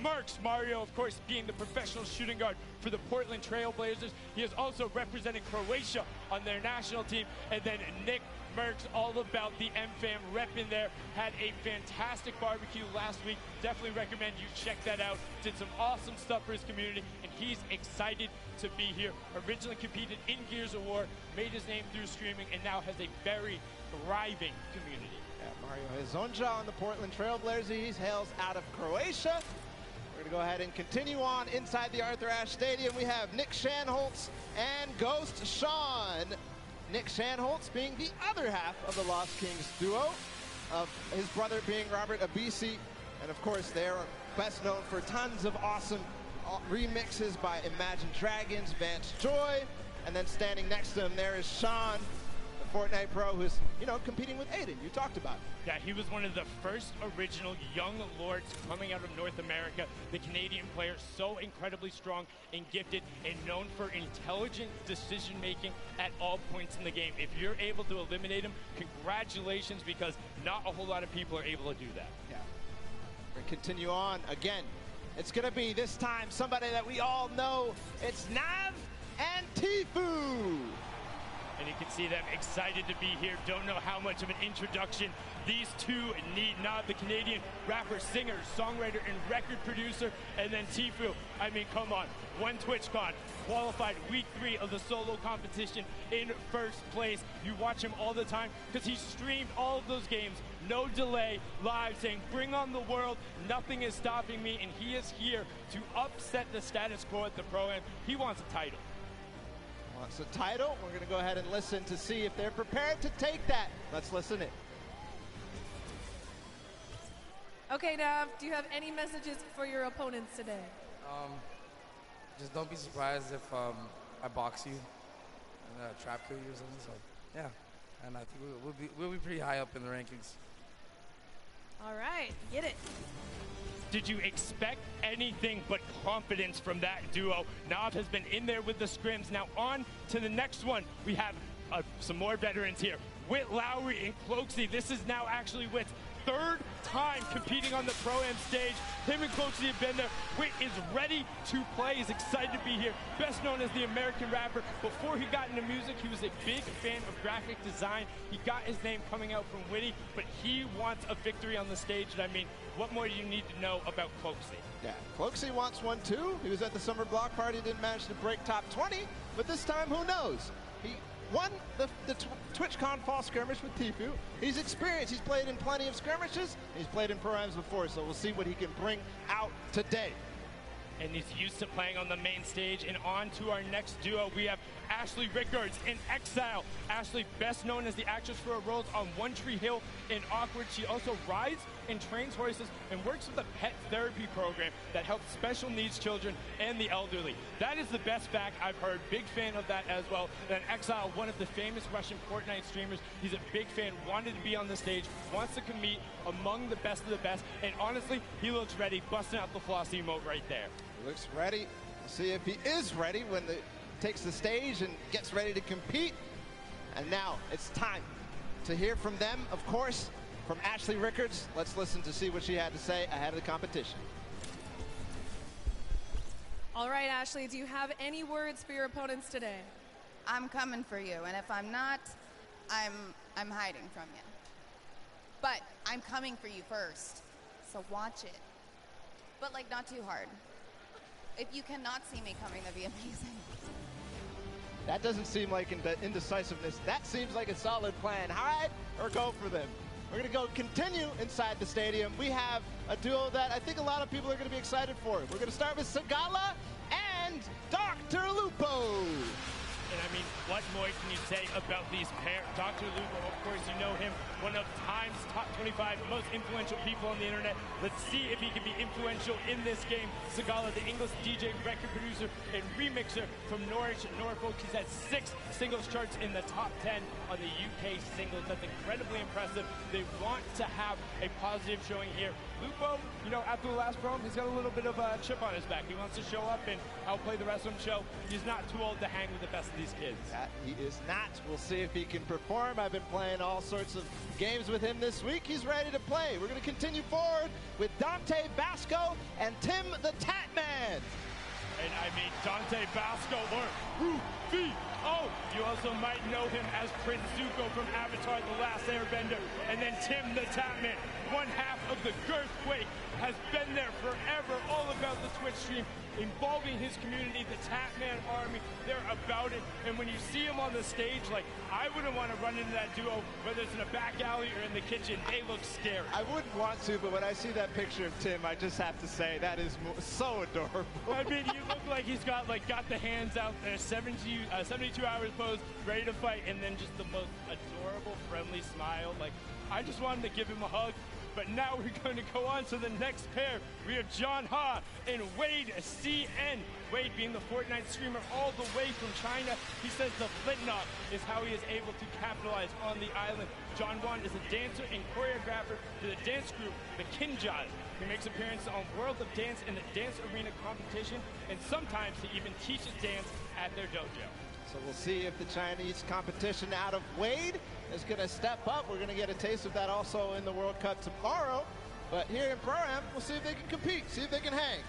Merckx. Mario, of course, being the professional shooting guard for the Portland Trail Blazers. He is also representing Croatia on their national team. And then Nick Merckx, all about the MFAM rep in there. Had a fantastic barbecue last week. Definitely recommend you check that out. Did some awesome stuff for his community, and he's excited to be here. Originally competed in Gears of War, made his name through streaming, and now has a very thriving community. Yeah, Mario Hezonja on the Portland Trail Blazers. He hails out of Croatia. We're going to go ahead and continue on inside the Arthur Ashe Stadium. We have Nick Shanholtz and Ghost Sean. Nick Shanholtz being the other half of the Lost Kings duo, of his brother being Robert Abisi. And of course, they're best known for tons of awesome remixes by Imagine Dragons, Vance Joy. And then standing next to him, there is Sean, the Fortnite pro, who's, you know, competing with Aiden. You talked about it. Yeah, he was one of the first original young lords coming out of North America. The Canadian player, so incredibly strong and gifted and known for intelligent decision-making at all points in the game. If you're able to eliminate him, congratulations, because not a whole lot of people are able to do that. Yeah. We're going to continue on. Again, it's going to be this time somebody that we all know. It's Nav and Tfue. And you can see them excited to be here. Don't know how much of an introduction these two need. Nav, the Canadian rapper, singer, songwriter, and record producer. And then Tfue, I mean, come on. Won TwitchCon, qualified week 3 of the solo competition in first place. You watch him all the time because he streamed all of those games, no delay, live, saying, bring on the world, nothing is stopping me. And he is here to upset the status quo at the Pro-Am. He wants a title. Wants a title. We're going to go ahead and listen to see if they're prepared to take that. Let's listen in. Okay, Nav, do you have any messages for your opponents today? Just don't be surprised if I box you and trap kill you or something. So, yeah. And I think we'll be pretty high up in the rankings. All right, get it. Did you expect anything but confidence from that duo? Nav has been in there with the scrims. Now on to the next one. We have some more veterans here. Whit Lowry and Cloakzy. This is now actually Whit's third time competing on the Pro-Am stage. Him and Cloakzy have been there. Whit is ready to play. He's excited to be here. Best known as the American rapper. Before he got into music, he was a big fan of graphic design. He got his name coming out from Witty, but he wants a victory on the stage. And I mean, what more do you need to know about Cloakzy? Yeah, Cloakzy wants one too. He was at the Summer Block Party, didn't manage to break top 20, but this time, who knows? He won the TwitchCon fall skirmish with Tfue. He's experienced. He's played in plenty of skirmishes. He's played in Pro-Ams before, so we'll see what he can bring out today. And he's used to playing on the main stage. And on to our next duo, we have Ashley Rickards in Exile. Ashley, best known as the actress for her roles on One Tree Hill and Awkward. She also rides and trains horses and works with a pet therapy program that helps special needs children and the elderly. That is the best fact I've heard. Big fan of that as well. And Exile, one of the famous Russian Fortnite streamers. He's a big fan, wanted to be on the stage, wants to compete among the best of the best. And honestly, he looks ready, busting out the floss emote right there. He looks ready. We'll see if he is ready when he takes the stage and gets ready to compete. And now it's time to hear from them, of course, from Ashley Rickards. Let's listen to see what she had to say ahead of the competition. All right, Ashley, do you have any words for your opponents today? I'm coming for you, and if I'm not, I'm hiding from you. But I'm coming for you first, so watch it. But like, not too hard. If you cannot see me coming, that'd be amazing. That doesn't seem like indecisiveness. That seems like a solid plan. Hide or go for them. We're going to go continue inside the stadium. We have a duo that I think a lot of people are going to be excited for. We're going to start with Sigala and Dr. Lupo. And I mean, what more can you say about these pairs? Dr. Lupo, of course, you know him, one of Time's top 25 most influential people on the internet. Let's see if he can be influential in this game. Sigala, the English DJ, record producer, and remixer from Norwich, Norfolk. He's had 6 singles charts in the top 10 on the UK singles. That's incredibly impressive. They want to have a positive showing here. Lupo, you know, after the last Pro-Am, he's got a little bit of a chip on his back. He wants to show up and outplay the rest of them show. He's not too old to hang with the best of these kids. That he is not. We'll see if he can perform. I've been playing all sorts of games with him this week. He's ready to play. We're going to continue forward with Dante Basco and Tim the Tatman. And I mean, Dante Basco or Rufio. You also might know him as Prince Zuko from Avatar: The Last Airbender. And then Tim the Tatman, one half of the Girthquake, has been there forever, all about the Twitch stream, involving his community, the Tatman Army. They're about it. And when you see him on the stage, like, I wouldn't want to run into that duo, whether it's in a back alley or in the kitchen. They look scary. I wouldn't want to, but when I see that picture of Tim, I just have to say that is so adorable. I mean, you look like he's got the hands out there, 72 hours pose, ready to fight, and then just the most adorable, friendly smile. Like, I just wanted to give him a hug. But now we're going to go on to the next pair. We have John Ha and Wade CN. Wade being the Fortnite streamer all the way from China. He says the Flintlock is how he is able to capitalize on the island. John Wan is a dancer and choreographer to the dance group, the Kinjaz. He makes appearances on World of Dance and the Dance Arena competition, and sometimes he even teaches dance at their dojo. So we'll see if the Chinese competition out of Wade is going to step up. We're going to get a taste of that also in the World Cup tomorrow. But here in Pro-Am, we'll see if they can compete, see if they can hang.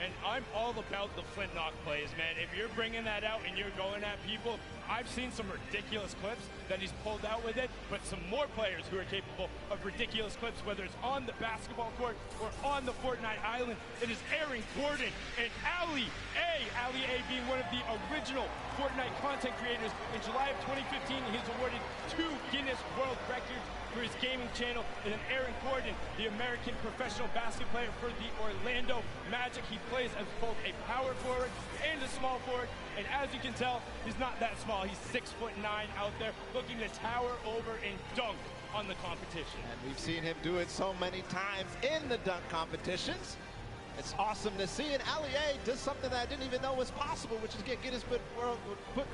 And I'm all about the Flintlock plays, man. If you're bringing that out and you're going at people, I've seen some ridiculous clips that he's pulled out with it, but some more players who are capable of ridiculous clips, whether it's on the basketball court or on the Fortnite island. It is Aaron Gordon and Ali A. Ali A being one of the original Fortnite content creators. In July of 2015, he's awarded 2 Guinness World Records for his gaming channel. And then Aaron Gordon, the American professional basketball player for the Orlando Magic. He plays as both a power forward and a small forward. And as you can tell, he's not that small. He's 6'9" out there, looking to tower over and dunk on the competition. And we've seen him do it so many times in the dunk competitions. It's awesome to see. And Ali A does something that I didn't even know was possible, which is get Guinness Book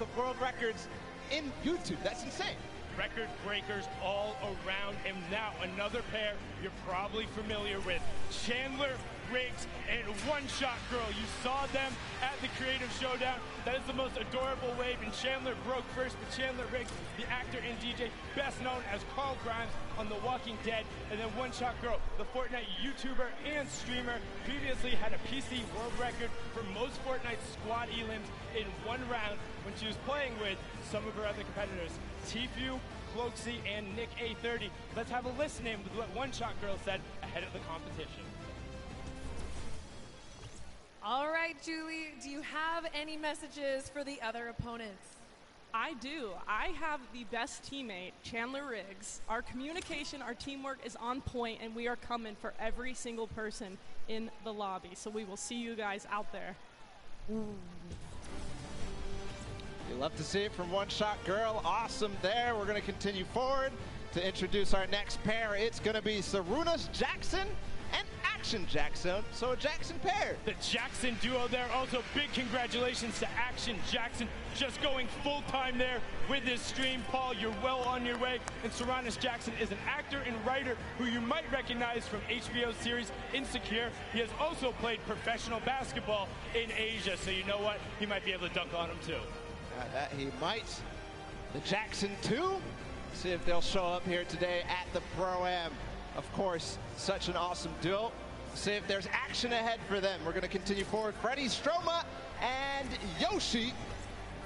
of World Records in YouTube. That's insane. Record breakers all around. And now another pair you're probably familiar with, Chandler Riggs and One Shot Girl. You saw them at the Creative Showdown. That is the most adorable wave, and Chandler broke first, but Chandler Riggs, the actor and DJ, best known as Carl Grimes on The Walking Dead, and then One Shot Girl, the Fortnite YouTuber and streamer, previously had a PC world record for most Fortnite squad elims in one round when she was playing with some of her other competitors, Tfue, Cloaksy, and Nick A30. Let's have a listen in with what One Shot Girl said ahead of the competition. All right, Julie, do you have any messages for the other opponents? I do. I have the best teammate, Chandler Riggs. Our communication, our teamwork is on point, and we are coming for every single person in the lobby. So we will see you guys out there. You love to see it from One Shot Girl. Awesome there. We're going to continue forward to introduce our next pair. It's going to be Sarunas Jackson and Action Jackson, so a Jackson pair. The Jackson duo there. Also, big congratulations to Action Jackson, just going full-time there with his stream. Paul, you're well on your way. And Sarunas Jackson is an actor and writer who you might recognize from HBO series Insecure. He has also played professional basketball in Asia, so you know what? He might be able to dunk on him too. That he might. The Jackson 2. See if they'll show up here today at the Pro-Am. Of course, such an awesome duo. See if there's action ahead for them. We're going to continue forward. Freddie Stroma and Yoshi.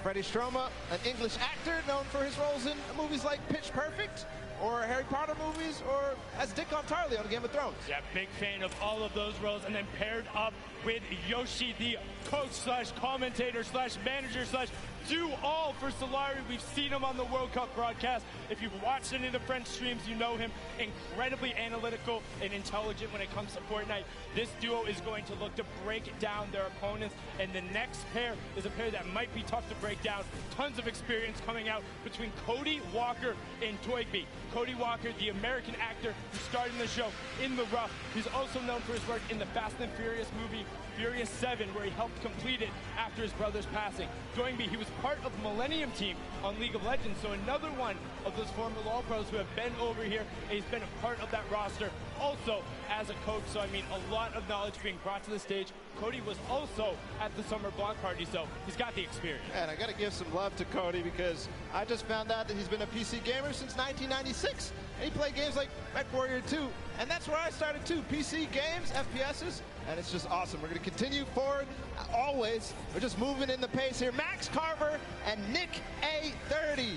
Freddie Stroma, an English actor known for his roles in movies like Pitch Perfect, or Harry Potter movies, or as Dick Tarly on Game of Thrones. Yeah, big fan of all of those roles. And then paired up with Yoshi, the coach slash commentator slash manager slash do all for Solari. We've seen him on the World Cup broadcast. If you've watched any of the French streams, you know him. Incredibly analytical and intelligent when it comes to Fortnite. This duo is going to look to break down their opponents. And the next pair is a pair that might be tough to break down. Tons of experience coming out between Cody Walker and Toygby. Cody Walker, the American actor who starred in the show In the Rough. He's also known for his work in the Fast and Furious movie Furious 7, where he helped complete it after his brother's passing. Toygby, he was part of Millennium Team on League of Legends, so another one of those former LoL pros who have been over here. He's been a part of that roster also as a coach, so I mean a lot of knowledge being brought to the stage. Cody was also at the summer block party, so he's got the experience. And I got to give some love to Cody because I just found out that he's been a PC gamer since 1996. And he played games like MechWarrior 2, and that's where I started too. PC games, FPSs, and it's just awesome. We're going to continue forward always. We're just moving in the pace here. Max Carver and Nick A30.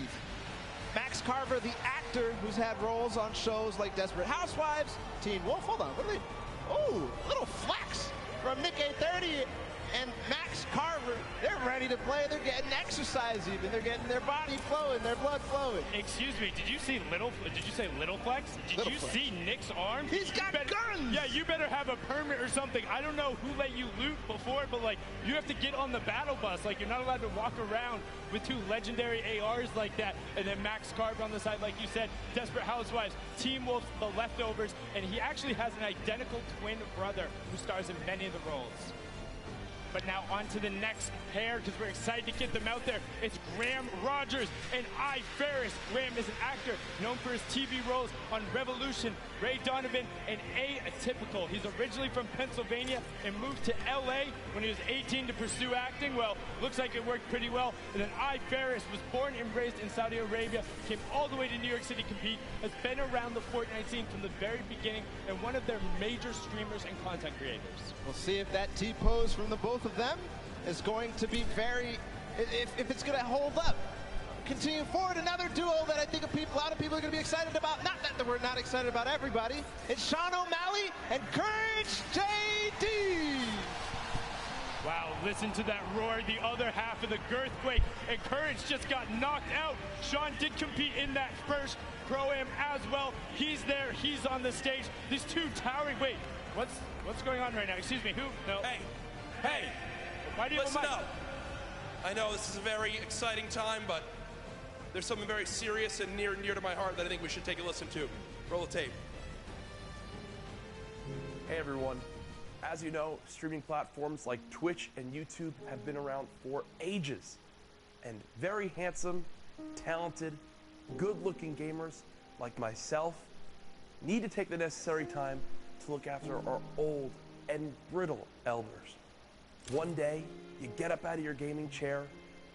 Max Carver, the actor who's had roles on shows like Desperate Housewives, Teen Wolf. Hold on, what are they? Oh, little flex from Nick A30 and Max Carver. They're ready to play. They're getting exercise even. They're getting their body flowing, their blood flowing. Excuse me, did you say Little Flex? Did Little you Flex. see Nick's arm? He's got guns! Yeah, you better have a permit or something. I don't know who let you loot before, but like, you have to get on the battle bus. Like, you're not allowed to walk around with 2 legendary ARs like that. And then Max Carver on the side, like you said, Desperate Housewives, Team Wolf, The Leftovers, and he actually has an identical twin brother who stars in many of the roles. But now on to the next pair because we're excited to get them out there. It's Graham Rogers and I Ferris. Graham is an actor known for his TV roles on Revolution, Ray Donovan, and Atypical. He's originally from Pennsylvania and moved to LA when he was 18 to pursue acting. Well, looks like it worked pretty well. And then I Ferris was born and raised in Saudi Arabia, came all the way to New York City to compete, has been around the Fortnite scene from the very beginning, and one of their major streamers and content creators. We'll see if that T-pose from the both of them is going to be if it's going to hold up. Continue forward, another duo that I think a lot of people are going to be excited about. Not that we're not excited about everybody. It's Sean O'Malley and Courage JD. Wow, listen to that roar, the other half of the Girthquake, and Courage just got knocked out. Sean did compete in that first Pro-Am as well. He's there, he's on the stage. These two towering, wait, what's going on right now? Excuse me, who? No. Hey, why do you listen up. I know this is a very exciting time, but there's something very serious and near to my heart that I think we should take a listen to. Roll the tape. Hey everyone. As you know, streaming platforms like Twitch and YouTube have been around for ages. And very handsome, talented, good-looking gamers like myself need to take the necessary time to look after our old and brittle elders. One day, you get up out of your gaming chair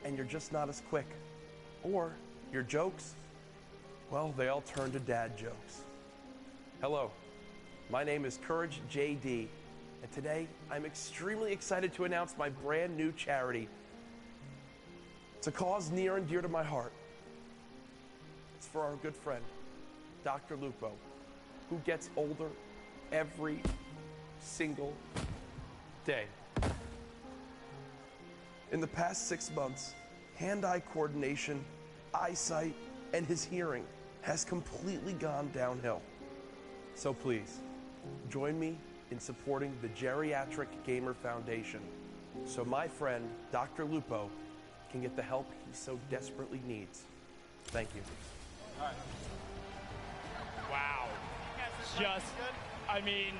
and you're just not as quick. Or your jokes, well, they all turn to dad jokes. Hello, my name is Courage JD, and today I'm extremely excited to announce my brand new charity. It's a cause near and dear to my heart. It's for our good friend, Dr. Lupo, who gets older every single day. In the past 6 months, hand-eye coordination, eyesight, and his hearing has completely gone downhill. So please, join me in supporting the Geriatric Gamer Foundation so my friend, Dr. Lupo, can get the help he so desperately needs. Thank you. All right. Wow. Just, I mean,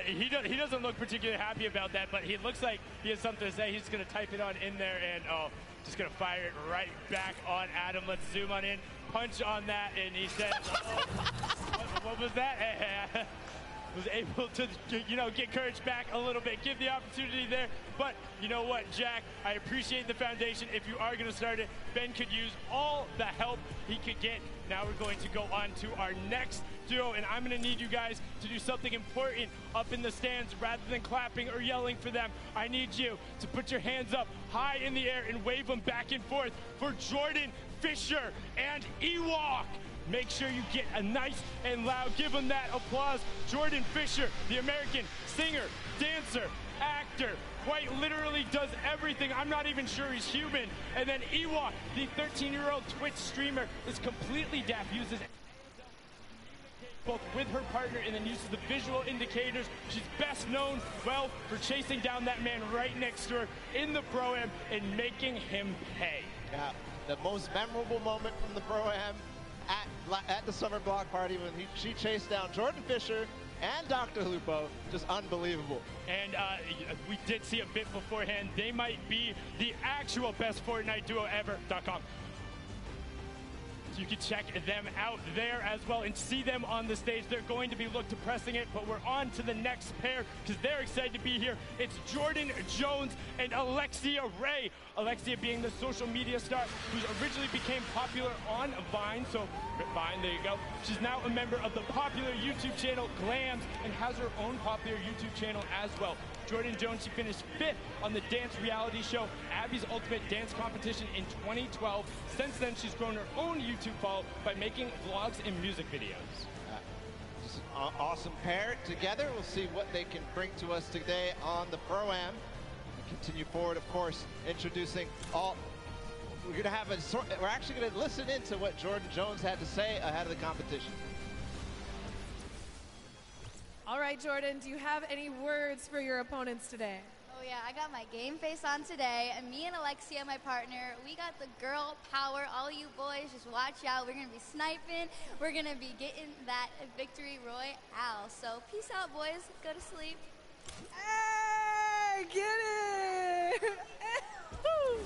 he doesn't look particularly happy about that, but he looks like he has something to say. He's going to type it on in there and just going to fire it right back on Adam. Let's zoom on in, punch on that, and he says, what was that? Was able to, get Courage back a little bit, give the opportunity there. But you know what, Jack, I appreciate the foundation. If you are going to start it, Ben could use all the help he could get. Now we're going to go on to our next duo, and I'm going to need you guys to do something important up in the stands. Rather than clapping or yelling for them, I need you to put your hands up high in the air and wave them back and forth for Jordan Fisher and Ewok. Make sure you get a nice and loud, give him that applause. Jordan Fisher, the American singer, dancer, actor, quite literally does everything. I'm not even sure he's human. And then Ewok, the 13-year-old Twitch streamer, is completely deaf, uses both with her partner and then uses the visual indicators. She's best known, well, for chasing down that man right next to her in the Pro-Am and making him pay. Yeah, the most memorable moment from the Pro-Am at the summer block party when she chased down Jordan Fisher and Dr. Lupo, just unbelievable. And we did see a bit beforehand. They might be the actual best Fortnite duo ever.com. You can check them out there as well and see them on the stage. They're going to be looked to pressing it, but we're on to the next pair because they're excited to be here. It's Jordan Jones and Alexia Ray. Alexia being the social media star who originally became popular on Vine. So Vine, there you go. She's now a member of the popular YouTube channel Glams and has her own popular YouTube channel as well. Jordan Jones, she finished 5th on the dance reality show Abby's Ultimate Dance Competition in 2012. Since then, she's grown her own YouTube following by making vlogs and music videos. Just an awesome pair together. We'll see what they can bring to us today on the Pro-Am. Continue forward, of course, introducing all. We're actually going to listen into what Jordan Jones had to say ahead of the competition. All right, Jordan, do you have any words for your opponents today? Oh yeah, I got my game face on today, and me and Alexia, my partner, we got the girl power. All you boys, just watch out. We're gonna be sniping. We're gonna be getting that victory royale. So peace out, boys. Go to sleep. Hey, get it!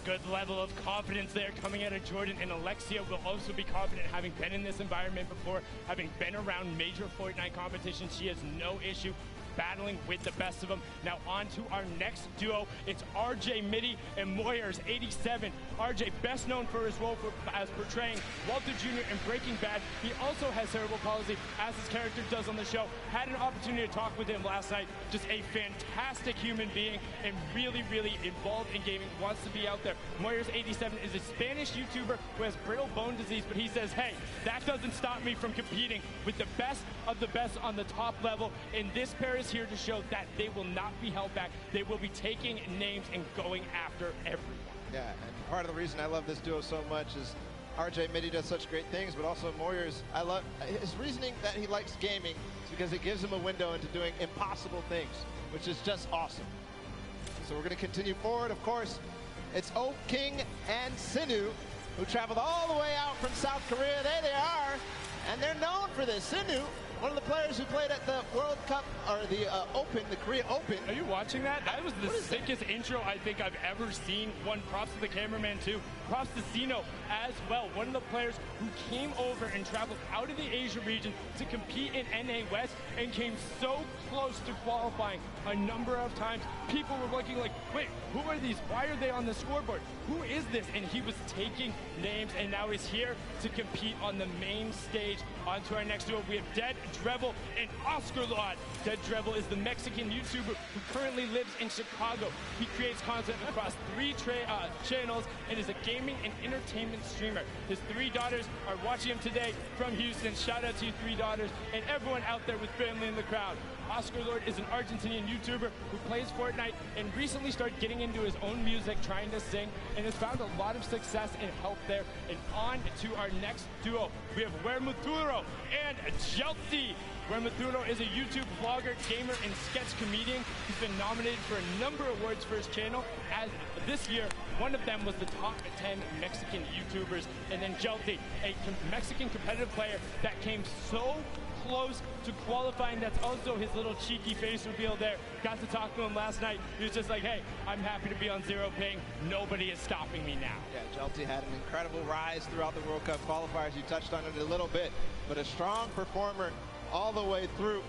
Good level of confidence there coming out of Jordan, and Alexia will also be confident having been in this environment before, having been around major Fortnite competitions. She has no issue battling with the best of them. Now on to our next duo. It's RJ Mitty and Moyers 87. RJ, best known for his role as portraying Walter Jr. in Breaking Bad. He also has cerebral palsy, as his character does on the show. Had an opportunity to talk with him last night. Just a fantastic human being and really, really involved in gaming. Wants to be out there. Moyers 87 is a Spanish YouTuber who has brittle bone disease, but he says, hey, that doesn't stop me from competing with the best of the best on the top level. And this pair is here to show that they will not be held back. They will be taking names and going after everyone. Yeah, and part of the reason I love this duo so much is RJ Mitty does such great things, but also Moyers, I love his reasoning that he likes gaming is because it gives him a window into doing impossible things, which is just awesome. So we're going to continue forward. Of course, it's Oak King and Sinu, who traveled all the way out from South Korea. There they are, and they're known for this. Sinu, one of the players who played at the World Cup, or the Open, the Korea Open. Are you watching that? That was the sickest intro I think I've ever seen. One, props to the cameraman too. Props to Sino as well. One of the players who came over and traveled out of the Asia region to compete in NA West and came so close to qualifying a number of times. People were looking like, wait, who are these? Why are they on the scoreboard? Who is this? And he was taking names, and now he's here to compete on the main stage. On to our next duo, we have Dead Drevel and Oscar Lot. Dead Drevel is the Mexican YouTuber who currently lives in Chicago. He creates content across 3 channels and is a gaming and entertainment streamer. His 3 daughters are watching him today from Houston. Shout out to you 3 daughters and everyone out there with family in the crowd. Oscar Lord is an Argentinian YouTuber who plays Fortnite and recently started getting into his own music, trying to sing, and has found a lot of success and help there. And on to our next duo, we have Wermuturo and Jelty. Wermuturo is a YouTube vlogger, gamer, and sketch comedian. He's been nominated for a number of awards for his channel. As this year, one of them was the top 10 Mexican YouTubers. And then Jelty, a Mexican competitive player that came so close to qualifying. That's also his little cheeky face reveal there. Got to talk to him last night. He was just like, hey, I'm happy to be on Zero Ping. Nobody is stopping me now. Yeah, Jelty had an incredible rise throughout the World Cup qualifiers. You touched on it a little bit, but a strong performer all the way through.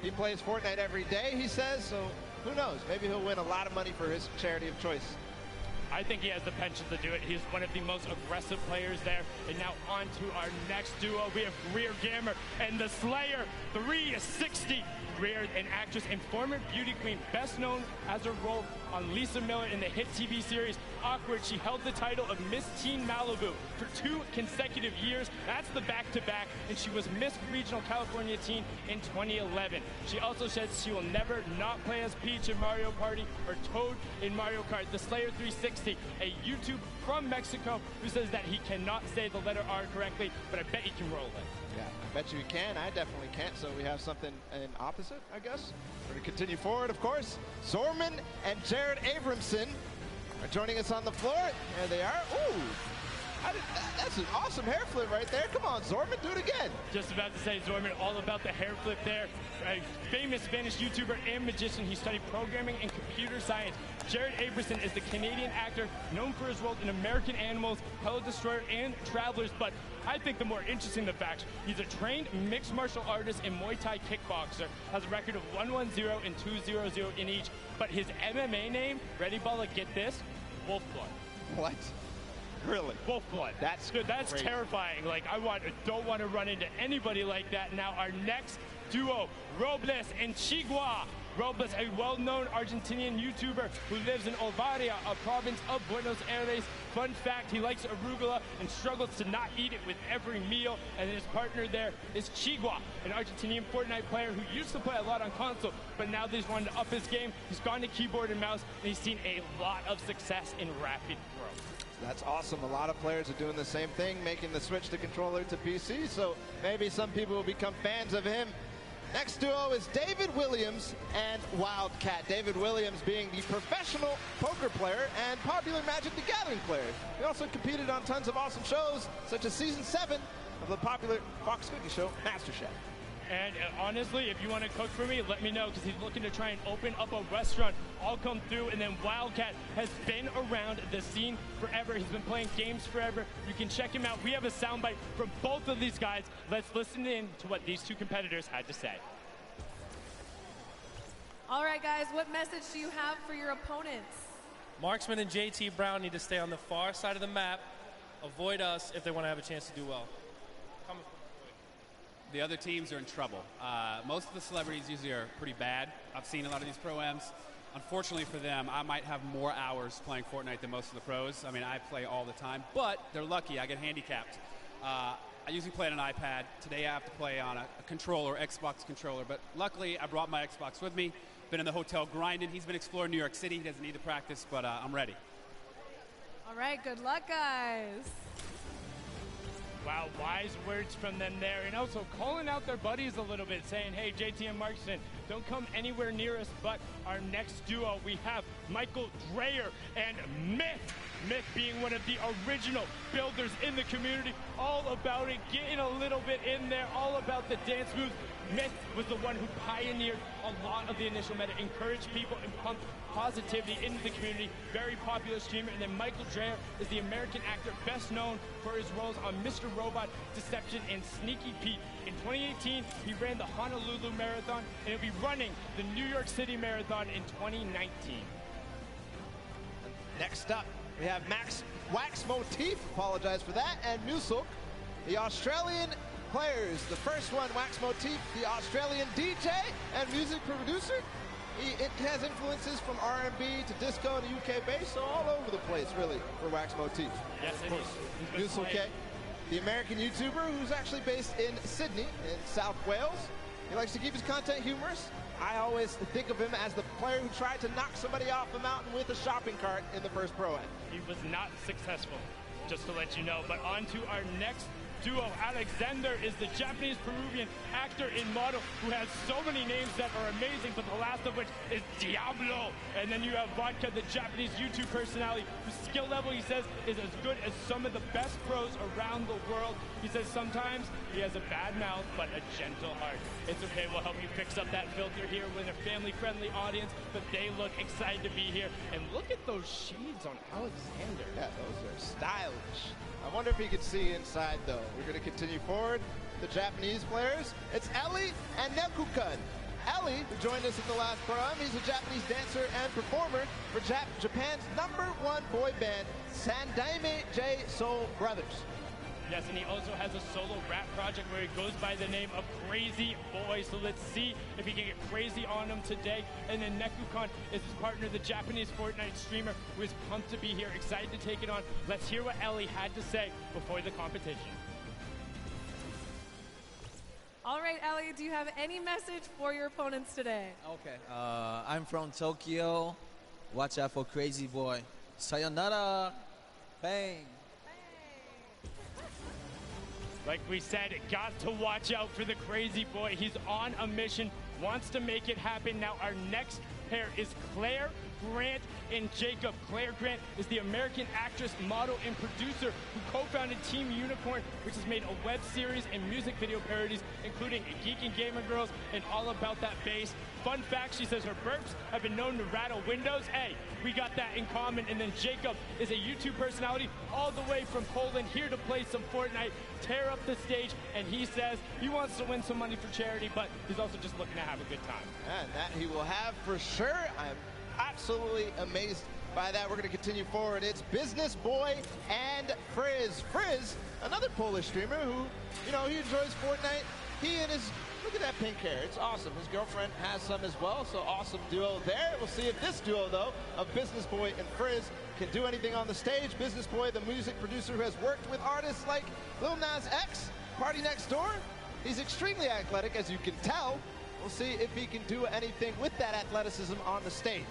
He plays Fortnite every day, he says, so who knows? Maybe he'll win a lot of money for his charity of choice. I think he has the penchant to do it. He's one of the most aggressive players there. And now on to our next duo. We have Greer Gamer and the Slayer 360. Greer, an actress and former beauty queen, best known as her role on Lisa Miller in the hit TV series Awkward. She held the title of Miss Teen Malibu for 2 consecutive years. That's the back-to-back, and she was Miss Regional California Teen in 2011. She also says she will never not play as Peach in Mario Party or Toad in Mario Kart. The Slayer 360, a YouTube from Mexico who says that he cannot say the letter R correctly, but I bet he can roll it. Yeah, I bet you can. I definitely can't. So we have something in opposite, I guess. We're going to continue forward, of course. Zorman and Jared Abramson are joining us on the floor. There they are. Ooh. That's an awesome hair flip right there. Come on, Zorman, do it again. Just about to say, Zorman, all about the hair flip there. A famous Spanish YouTuber and magician. He studied programming and computer science. Jared Aberson is the Canadian actor known for his role in American Animals, Hello Destroyer, and Travelers. But I think the more interesting the fact, he's a trained mixed martial artist and Muay Thai kickboxer, has a record of 1-1-0 and 2-0-0 in each. But his MMA name, ready, Balla, get this, Wolfblood. What? Really? Wolfblood. That's crazy. Terrifying. Like, don't want to run into anybody like that. Now, our next duo, Robles and Chigua. Robles, a well-known Argentinian YouTuber who lives in Ovaria, a province of Buenos Aires. Fun fact, he likes arugula and struggles to not eat it with every meal. And his partner there is Chigua, an Argentinian Fortnite player who used to play a lot on console, but now that he's wanted to up his game, he's gone to keyboard and mouse, and he's seen a lot of success in rapid growth. That's awesome. A lot of players are doing the same thing, making the switch to controller to PC, so maybe some people will become fans of him. Next duo is David Williams and Wildcat. David Williams being the professional poker player and popular Magic the Gathering player. He also competed on tons of awesome shows, such as Season 7 of the popular Fox Cookie show, MasterChef. And honestly, if you want to cook for me, let me know, because he's looking to try and open up a restaurant. I'll come through. And then Wildcat has been around the scene forever. He's been playing games forever. You can check him out. We have a soundbite from both of these guys. Let's listen in to what these two competitors had to say. All right, guys, what message do you have for your opponents? Marksman and JT Brown need to stay on the far side of the map, avoid us if they want to have a chance to do well. The other teams are in trouble. Most of the celebrities usually are pretty bad. I've seen a lot of these pro-ams. Unfortunately for them, I might have more hours playing Fortnite than most of the pros. I mean, I play all the time, but they're lucky. I get handicapped. I usually play on an iPad. Today I have to play on a controller, Xbox controller, but luckily I brought my Xbox with me. Been in the hotel grinding. He's been exploring New York City. He doesn't need to practice, but I'm ready. All right, good luck, guys. Wow, wise words from them there. And also calling out their buddies a little bit, saying, hey, JT and Marksman, don't come anywhere near us. But our next duo, we have Michael Dreyer and Myth. Myth being one of the original builders in the community, all about it, getting a little bit in there, all about the dance moves. Myth was the one who pioneered a lot of the initial meta, encouraged people and pumped positivity into the community. Very popular streamer. And then Michael Dreyer is the American actor best known for his roles on Mr. Robot, Deception, and Sneaky Pete. In 2018, he ran the Honolulu Marathon, and he'll be running the New York City Marathon in 2019. Next up, we have Max Wax Motif, apologize for that, and Musulk, the Australian players. The first one, Wax Motif, the Australian DJ and music producer. It has influences from R&B to disco and UK bass, so all over the place, really, for Wax Motif. Yes, of course. Musulk, the American YouTuber who's actually based in Sydney, in South Wales. He likes to keep his content humorous. I always think of him as the player who tried to knock somebody off the mountain with a shopping cart in the first Pro-Am. He was not successful, just to let you know. But on to our next duo. Alexander is the Japanese-Peruvian actor and model who has so many names that are amazing, but the last of which is Diablo. And then you have Vodka, the Japanese YouTube personality, whose skill level, he says, is as good as some of the best pros around the world. He says sometimes he has a bad mouth, but a gentle heart. It's okay, we'll help you fix up that filter here with a family-friendly audience, but they look excited to be here. And look at those shades on Alexander. Yeah, those are stylish. I wonder if he can see inside, though. We're going to continue forward. The Japanese players. It's Ellie and Nekukun. Ellie, who joined us in the last Pro-Am, he's a Japanese dancer and performer for Japan's #1 boy band, Sandaime J Soul Brothers. Yes, and he also has a solo rap project where he goes by the name of Crazy Boy. So let's see if he can get crazy on him today. And then Nekukun is his partner, the Japanese Fortnite streamer, who is pumped to be here, excited to take it on. Let's hear what Ellie had to say before the competition. All right, Ellie, do you have any message for your opponents today? Okay. I'm from Tokyo. Watch out for Crazy Boy. Sayonara. Bang. Like we said, got to watch out for the Crazy Boy. He's on a mission, wants to make it happen. Now our next pair is Claire Grant and Jacob. Claire Grant is the American actress, model, and producer who co-founded Team Unicorn, which has made a web series and music video parodies, including Geek and Gamer Girls and All About That Bass. Fun fact, she says her burps have been known to rattle windows. Hey, we got that in common. And then Jacob is a YouTube personality all the way from Poland, here to play some Fortnite, tear up the stage, and he says he wants to win some money for charity, but he's also just looking to have a good time. And that he will have for sure. I'm absolutely amazed by that. We're going to continue forward. It's Business Boy and Frizz. Frizz, another Polish streamer who, you know, he enjoys Fortnite. He and his, look at that pink hair. It's awesome. His girlfriend has some as well, so awesome duo there. We'll see if this duo, though, of Business Boy and Frizz can do anything on the stage. Business Boy, the music producer who has worked with artists like Lil Nas X, Party Next Door. He's extremely athletic, as you can tell. We'll see if he can do anything with that athleticism on the stage.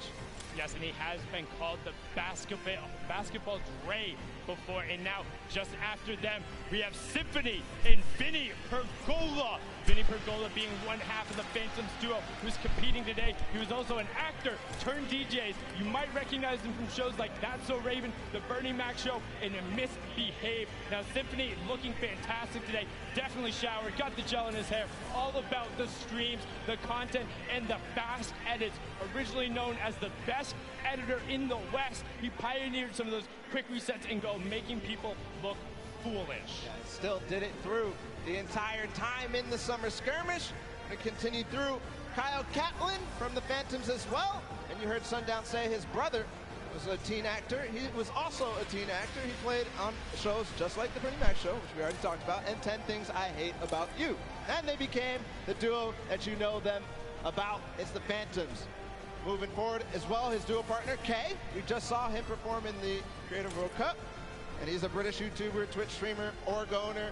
Yes, and he has been called the basketball Dre before, and now just after them, we have Symphony and Vinny Pergola. Vinny Pergola being one half of the Phantoms duo who's competing today. He was also an actor turned DJ. You might recognize him from shows like That's So Raven, The Bernie Mac Show, and Misbehave. Now, Symphony looking fantastic today. Definitely showered, got the gel in his hair. All about the streams, the content, and the fast edits. Originally known as the best editor in the West, he pioneered some of those quick resets and go, making people look foolish. Yeah, still did it through the entire time in the summer skirmish. And continued through. Kyle Catlin from the Phantoms as well. And you heard Sundown say his brother was a teen actor. He was also a teen actor. He played on shows just like The Bernie Mac Show, which we already talked about, and 10 Things I Hate About You. And they became the duo that you know them about. It's the Phantoms. Moving forward as well, his duo partner, Kay. We just saw him perform in the Creative World Cup. And he's a British YouTuber, Twitch streamer, org owner,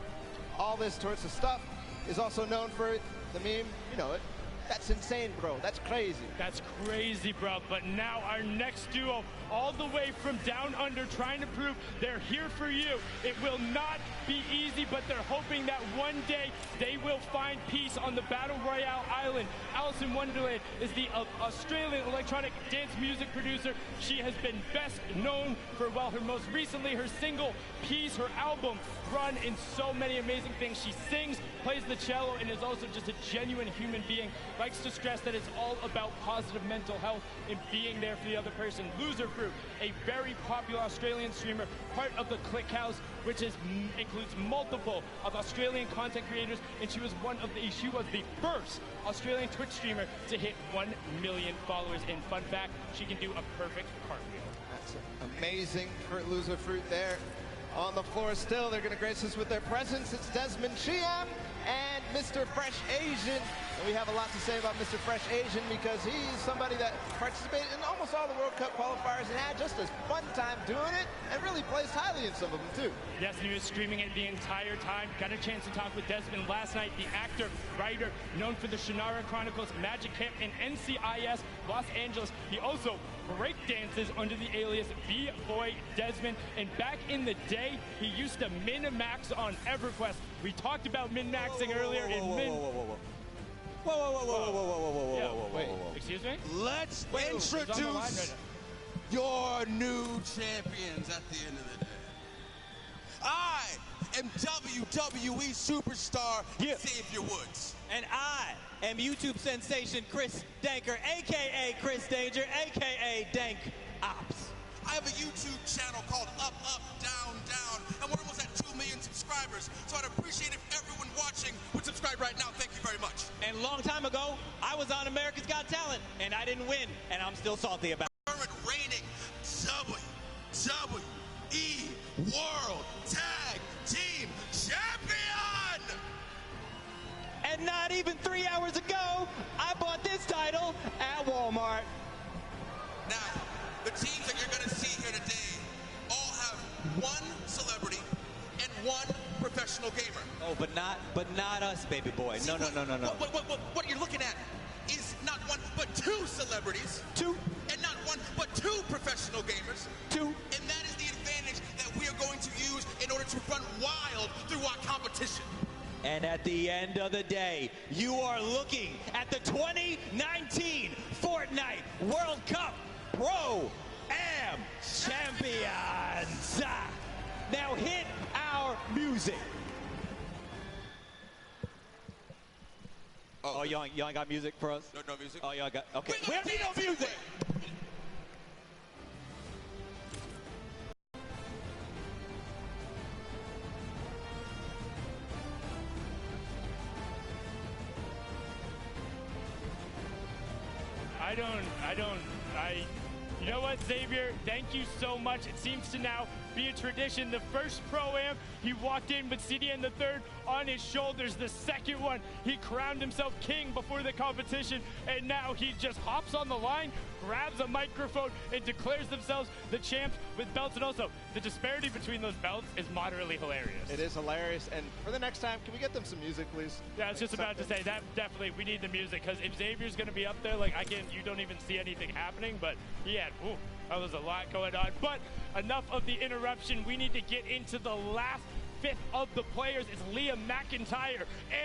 all this sorts of stuff. He's also known for the meme, you know it. That's insane, bro. That's crazy. That's crazy, bro. But now our next duo, all the way from down under, trying to prove they're here for you. It will not be easy, but they're hoping that one day they will find peace on the Battle Royale island. Alice in Wonderland is the Australian electronic dance music producer. She has been best known for, well, her most recently, her single Peace, her album Run, and so many amazing things. She sings, plays the cello, and is also just a genuine human being. Likes to stress that it's all about positive mental health and being there for the other person. Loser Fruit, a very popular Australian streamer, part of the Click House, which includes multiple of Australian content creators, and she was the first Australian Twitch streamer to hit 1 million followers. And fun fact, she can do a perfect cartwheel. That's amazing for Loser Fruit there. On the floor still, they're going to grace us with their presence. It's Desmond Chiam and Mr. Fresh Asian. And we have a lot to say about Mr. Fresh Asian because he's somebody that participated in almost all the World Cup qualifiers and had just a fun time doing it and really placed highly in some of them too. Yes, and he was streaming it the entire time. Got a chance to talk with Desmond last night, the actor, writer, known for the Shannara Chronicles, Magic Camp, and NCIS Los Angeles. He also break dances under the alias B-Boy Desmond, and back in the day, he used to min-max on EverQuest. We talked about min-maxing earlier in min... Wait, excuse me? Let's introduce your new champions at the end of the day. I am WWE superstar Xavier Woods. And I am YouTube sensation Chris Danker, a.k.a. Chris Danger, a.k.a. Dank Ops. I have a YouTube channel called Up, Up, Down, Down, and we're almost at 2 million subscribers, so I'd appreciate if everyone watching would subscribe right now. Thank you very much. And a long time ago, I was on America's Got Talent, and I didn't win, and I'm still salty about it. Current reigning WWE World Tag Team Champion! And not even 3 hours ago, I bought this title at Walmart. Now, the teams that you're going to see here today all have one celebrity and one professional gamer. Oh, but not us, baby boy. See, no. What you're looking at is not one, but two celebrities. Two. And not one, but two professional gamers. Two. And that is the advantage that we are going to use in order to run wild through our competition. And at the end of the day, you are looking at the 2019 Fortnite World Cup Pro-Am Champions. Now hit our music. Oh, y'all ain't got music for us? No music? Oh, y'all got, okay. We don't need no music. You know what, Xavier? Thank you so much. It seems to now be a tradition. The first Pro-Am, he walked in with CDN III on his shoulders. The second one, he crowned himself king before the competition, and now he just hops on the line, grabs a microphone, and declares themselves the champs with belts. And also, the disparity between those belts is moderately hilarious. It is hilarious. And for the next time, can we get them some music, please? Yeah, I was just about to say that. Definitely, we need the music, because if Xavier's going to be up there, like, you don't even see anything happening. But that was a lot going on. But enough of the interruption. We need to get into the last fifth of the players. It's Liam McIntyre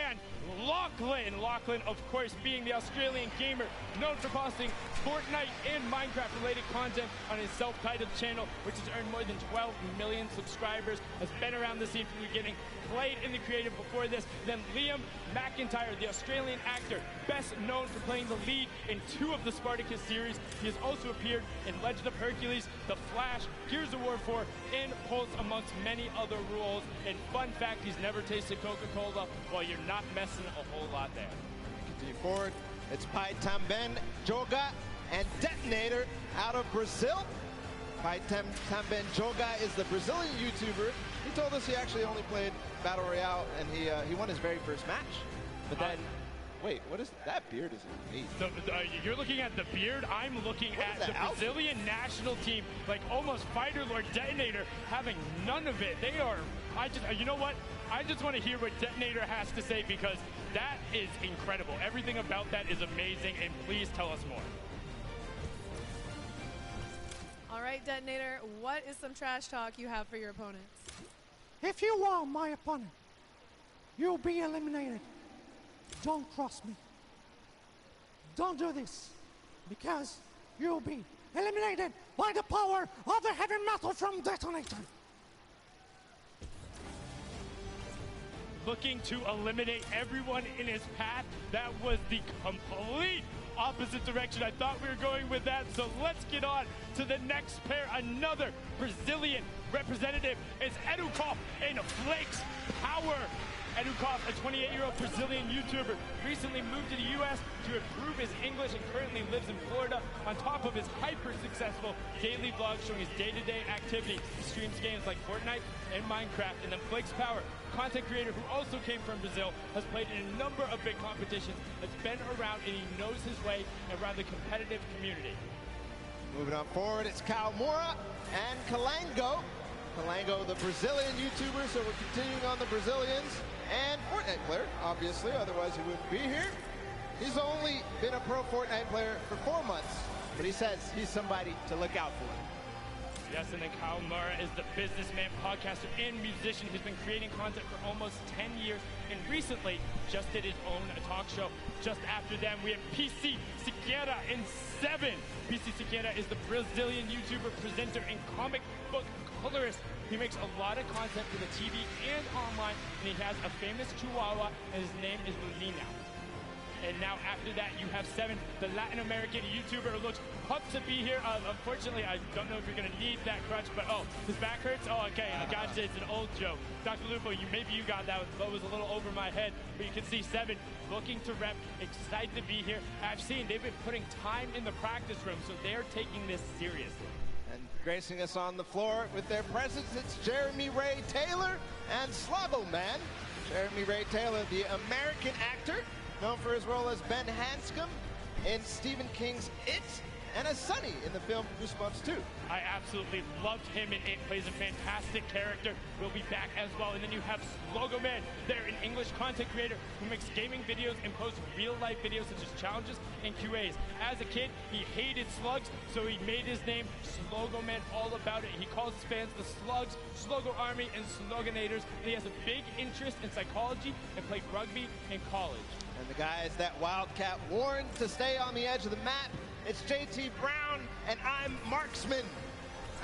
and Lachlan. Lachlan, of course, being the Australian gamer known for posting Fortnite and Minecraft-related content on his self-titled channel, which has earned more than 12 million subscribers, has been around the scene from the beginning, played in the creative before this. Then Liam McIntyre, the Australian actor, best known for playing the lead in 2 of the Spartacus series. He has also appeared in Legend of Hercules, The Flash, Gears of War 4, and Pulse, amongst many other roles. And fun fact, he's never tasted Coca-Cola. Well, you're not messing a whole lot there. Continue forward. It's Pai Tamben Joga and Detonator out of Brazil. Pai Tamben Joga is the Brazilian YouTuber. He told us he actually only played Battle Royale, and he won his very first match. But then, wait, what is that beard? Is amazing. You're looking at the beard. I'm looking at the Brazilian national team, like almost Fighter Lord Detonator, having none of it. They are. You know what? I just want to hear what Detonator has to say, because that is incredible. Everything about that is amazing, and please tell us more. All right, Detonator, what is some trash talk you have for your opponents? If you are my opponent, you'll be eliminated. Don't cross me. Don't do this, because you'll be eliminated by the power of the heavy metal from Detonator. Looking to eliminate everyone in his path. That was the complete opposite direction I thought we were going with that. So let's get on to the next pair. Another Brazilian representative is Edukov and Flakes Power. Edukov, a 28-year-old Brazilian YouTuber, recently moved to the U.S. to improve his English and currently lives in Florida. On top of his hyper-successful daily vlog showing his day-to-day activity, he streams games like Fortnite and Minecraft. And then Flakes Power, content creator who also came from Brazil, has played in a number of big competitions, has been around, and he knows his way around the competitive community. Moving on forward, it's Kawamura and Kalango. Kalango, the Brazilian YouTuber, so we're continuing on the Brazilians. And Fortnite player, obviously, otherwise he wouldn't be here. He's only been a pro Fortnite player for 4 months, but he says he's somebody to look out for. Yes, and then Kawamura is the businessman, podcaster, and musician who's been creating content for almost 10 years, and recently just did his own talk show. Just after them, we have PC Siqueira in 7. PC Siqueira is the Brazilian YouTuber, presenter, and comic book colorist. He makes a lot of content for the TV and online, and he has a famous chihuahua, and his name is Lunina. And now after that, you have 7, the Latin American YouTuber who looks pumped to be here. Unfortunately, I don't know if you're going to need that crutch, but his back hurts? Oh, okay, gotcha, it's an old joke. Dr. Lupo, maybe you got that one, but it was a little over my head. But you can see 7 looking to rep, excited to be here. I've seen they've been putting time in the practice room, so they're taking this seriously. And gracing us on the floor with their presence, it's Jeremy Ray Taylor and Slavo Man. Jeremy Ray Taylor, the American actor, known for his role as Ben Hanscom in Stephen King's It, and as Sonny in the film Goosebumps 2. I absolutely loved him, and it plays a fantastic character. Will be back as well. And then you have Slogo Man. They're an English content creator who makes gaming videos and posts real-life videos such as challenges and QAs. As a kid, he hated slugs, so he made his name Slogo Man, all about it. He calls his fans the Slugs, Slogo Army, and Sloganators. And he has a big interest in psychology and played rugby in college. And the guys that Wildcat warned to stay on the edge of the map. It's JT Brown, and I'm Marksman.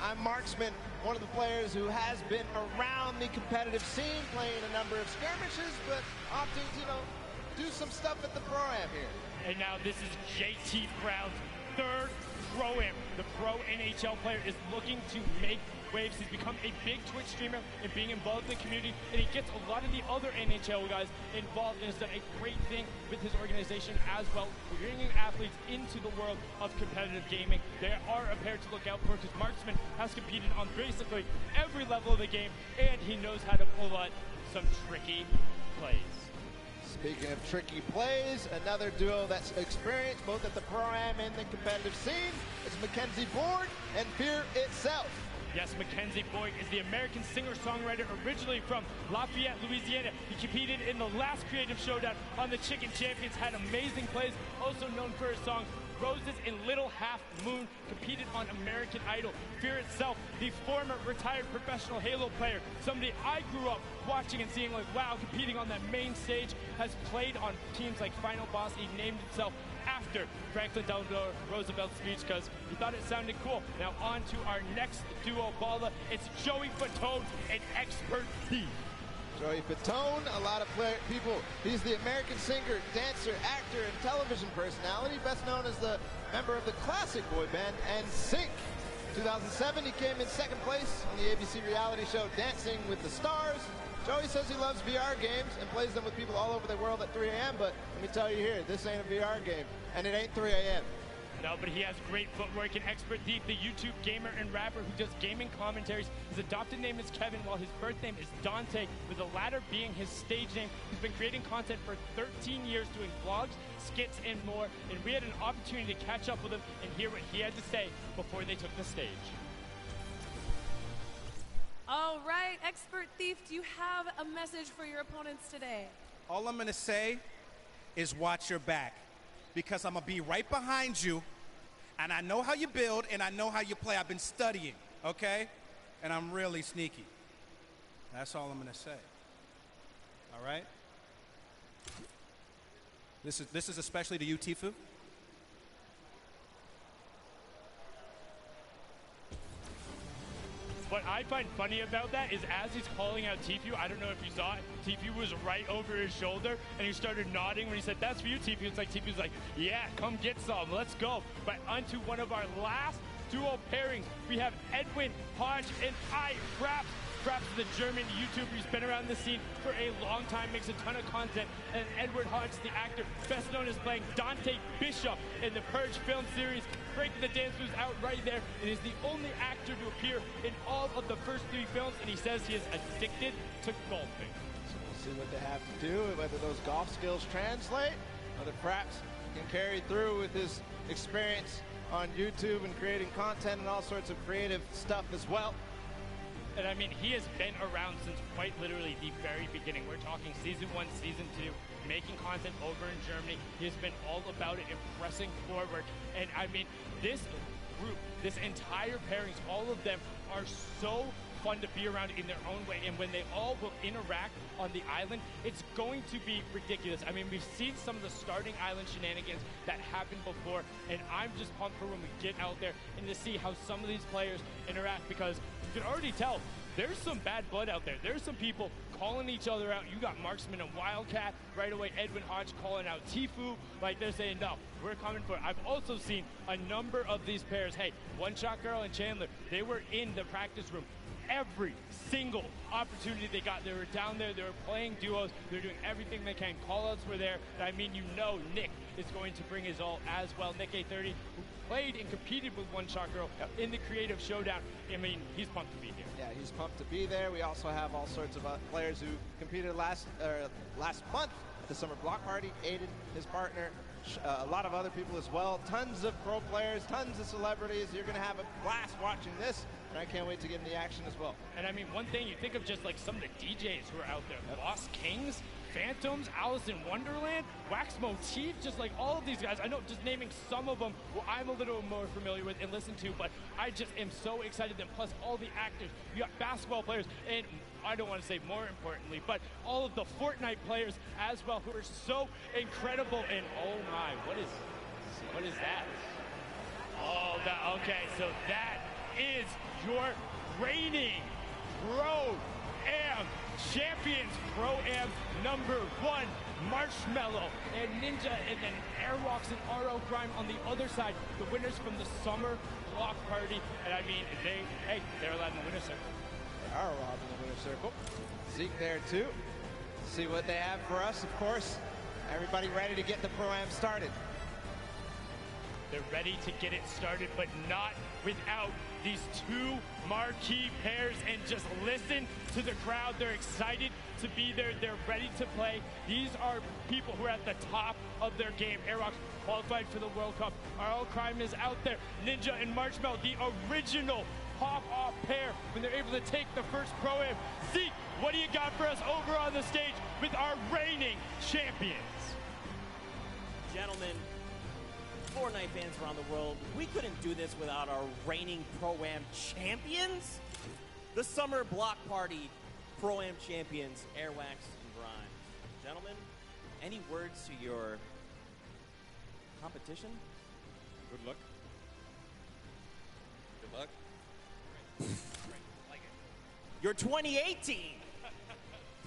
I'm Marksman, one of the players who has been around the competitive scene, playing a number of skirmishes, but opting to, do some stuff at the Pro-Am here. And now this is JT Brown's third Pro-Am. The pro NHL player is looking to make waves. He's become a big Twitch streamer and being involved in the community, and he gets a lot of the other NHL guys involved and has done a great thing with his organization as well, bringing athletes into the world of competitive gaming. They are a pair to look out for because Marksman has competed on basically every level of the game, and he knows how to pull out some tricky plays. Speaking of tricky plays, another duo that's experienced both at the Pro-Am and the competitive scene is Mackenzie Board and Fear Itself. Yes, Mackenzie Boyd is the American singer-songwriter originally from Lafayette, Louisiana. He competed in the last Creative Showdown on the Chicken Champions, had amazing plays, also known for his song Roses in Little Half Moon, competed on American Idol. Fear Itself, the former retired professional Halo player, somebody I grew up watching and seeing like, wow, competing on that main stage, has played on teams like Final Boss. He named himself after Franklin Delano Roosevelt's speech because he thought it sounded cool. Now on to our next duo, Balla. It's Joey Fatone, an expert thief. Joey Fatone, a lot of people. He's the American singer, dancer, actor, and television personality, best known as the member of the classic boy band NSYNC. 2007, he came in second place on the ABC reality show Dancing with the Stars. Joey says he loves VR games and plays them with people all over the world at 3 a.m., but let me tell you here, this ain't a VR game, and it ain't 3 a.m. No, but he has great footwork. An expert thief, the YouTube gamer and rapper who does gaming commentaries. His adopted name is Kevin, while his birth name is Dante, with the latter being his stage name. He's been creating content for 13 years, doing vlogs, skits, and more. And we had an opportunity to catch up with him and hear what he had to say before they took the stage. All right, expert thief, do you have a message for your opponents today? All I'm going to say is watch your back, because I'm going to be right behind you, and I know how you build, and I know how you play. I've been studying, okay? And I'm really sneaky. That's all I'm going to say. All right? This is especially to you, Tifu. What I find funny about that is as he's calling out Tifu, I don't know if you saw it, Tifu was right over his shoulder, and he started nodding when he said, "That's for you, Tifu." It's like Tifu's like, "Yeah, come get some, let's go." But onto one of our last duo pairings, we have Edwin Hodge and iFraps. Fraps is a German YouTuber who's been around the scene for a long time, makes a ton of content. And Edward Hodge, the actor, best known as playing Dante Bishop in the Purge film series, breaking the dance moves out right there, and is the only actor to appear in all of the first 3 films, and he says he is addicted to golfing. So we'll see what they have to do, whether those golf skills translate, whether Fraps can carry through with his experience on YouTube and creating content and all sorts of creative stuff as well. And I mean, he has been around since quite literally the very beginning. We're talking season 1, season 2, making content over in Germany. He has been all about it and pressing forward. And I mean, this group, this entire pairings, all of them are so fun to be around in their own way. And when they all will interact on the island, it's going to be ridiculous. I mean, we've seen some of the starting island shenanigans that happened before, and I'm just pumped for when we get out there and to see how some of these players interact, because you can already tell there's some bad blood out there. There's some people calling each other out. You got Marksman and Wildcat right away. Edwin Hodge calling out Tifu. Like they're saying, no, we're coming for it. I've also seen a number of these pairs. Hey, One Shot Girl and Chandler, they were in the practice room every single opportunity they got. They were down there, they were playing duos, they were doing everything they can. Call-outs were there, and I mean, you know Nick is going to bring his all as well. Nick A30, who played and competed with One Shot Girl in the Creative Showdown. I mean, he's pumped to be here. Yeah, he's pumped to be there. We also have all sorts of players who competed last month at the Summer Block Party. Aiden, his partner, a lot of other people as well. Tons of pro players, tons of celebrities. You're going to have a blast watching this, and I can't wait to get in the action as well. And I mean, one thing, you think of just like some of the DJs who are out there. Lost Kings, Phantoms, Alice in Wonderland, Wax Motif, just like all of these guys. I know just naming some of them who I'm a little more familiar with and listen to, but I just am so excited. And plus all the actors, you got basketball players, and I don't want to say more importantly, but all of the Fortnite players as well, who are so incredible. And oh my, what is that? Oh, okay, so that is your reigning Pro-Am champions. Pro-Am number 1, Marshmello and Ninja, and then Airwalks and RL Grime on the other side, the winners from the Summer Block Party. And I mean, they're allowed in the winner's circle. They are allowed in the winner's circle. Zeke there too. See what they have for us, of course. Everybody ready to get the Pro-Am started. They're ready to get it started, but not without these two marquee pairs. And just listen to the crowd. They're excited to be there. They're ready to play. These are people who are at the top of their game. Airwalks qualified for the World Cup. RL Crime is out there. Ninja and Marshmello, the original pop-off pair when they're able to take the first Pro-Am. Zeke, what do you got for us over on the stage with our reigning champions? Gentlemen, Fortnite fans around the world, we couldn't do this without our reigning Pro-Am champions. The Summer Block Party Pro-Am champions, Airwax and Grime. Gentlemen, any words to your competition? Good luck. Good luck. Your 2018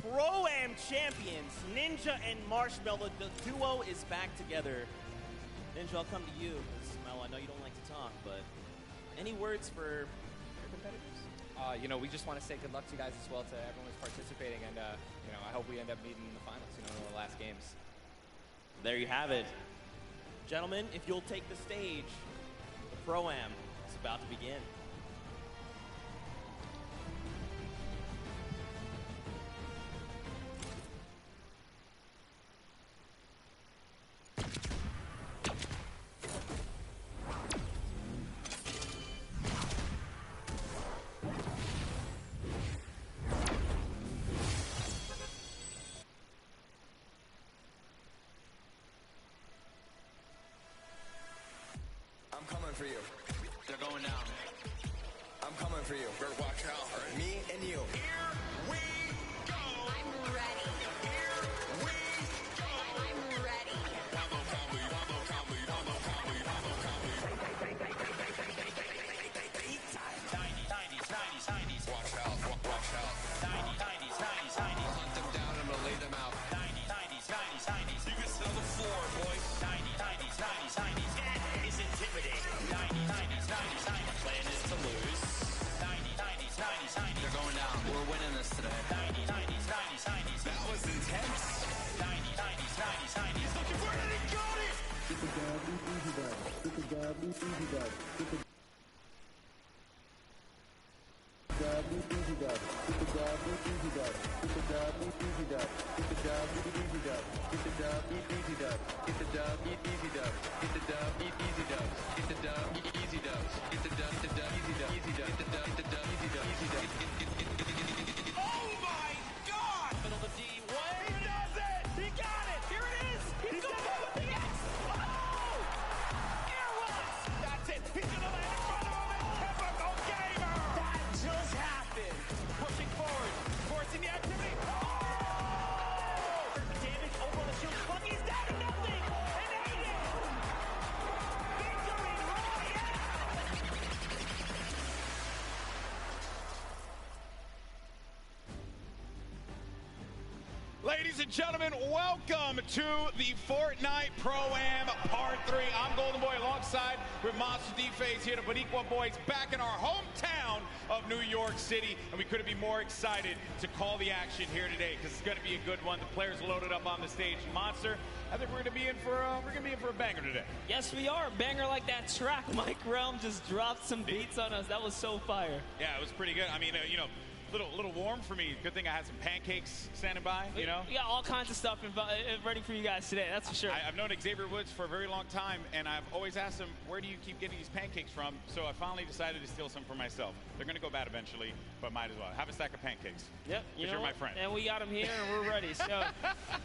Pro-Am champions, Ninja and Marshmello. The duo is back together. Ninja, I'll come to you, because Mel, I know you don't like to talk, but any words for your competitors? We just want to say good luck to you guys as well, to everyone who's participating, and I hope we end up meeting in the finals, in the last games. There you have it. Gentlemen, if you'll take the stage, the Pro-Am is about to begin. For you. They're going down. I'm coming for you. Better watch out. Right. Me and you. Here we go. I'm ready. Here we go. I'm ready. Combo, combo, combo, combo, combo, combo, combo, combo. Watch out. Watch out. 90s. Hunt them down. I'm gonna lay them out. 90s. You can sell the floor, boys. 90s. Is intimidating. 90s. Plan is to lose. 90s. They're going down. We're winning this today. 90s. That was intense. 90s. He's looking for it and he got it. Get the dub, easy dub. Get the dub, easy dub. Get the dub, easy dub. Get the dub, easy dub. Get the dub, easy dub. Get the dub, easy dub. Get the dub, easy dub. Get the dub, easy dub. Get the dub, easy dub. Get the dub, easy dub. Get the dub, easy dub. Get the dub, easy dub. Oh my God! Middle of the D. He does it! He got it! Here it is! He's going with the X! Oh! Airwalks! That's it! He's gonna land in front of him! Typical gamer! That just happened! Pushing forward, forcing the activity. Oh! Damage over on the shield. Bucky's down to nothing! And Aiden! Ladies and gentlemen, welcome to the Fortnite Pro-Am Part 3. I'm Golden Boy alongside with Monster D-Phase here, the Boricua Boys, back in our hometown of New York City. And we couldn't be more excited to call the action here today because it's going to be a good one. The players loaded up on the stage. Monster, I think we're going to be in for a banger today. Yes, we are. Banger like that track. Mike Realm just dropped some beats on us. That was so fire. Yeah, it was pretty good. I mean, you know, little warm for me. Good thing I had some pancakes standing by, you know? We got all kinds of stuff ready for you guys today, that's for sure. I've known Xavier Woods for a very long time, and I've always asked him, where do you keep getting these pancakes from? So I finally decided to steal some for myself. They're going to go bad eventually, but might as well. Have a stack of pancakes. Yep. You're my friend. And we got them here, and we're ready. So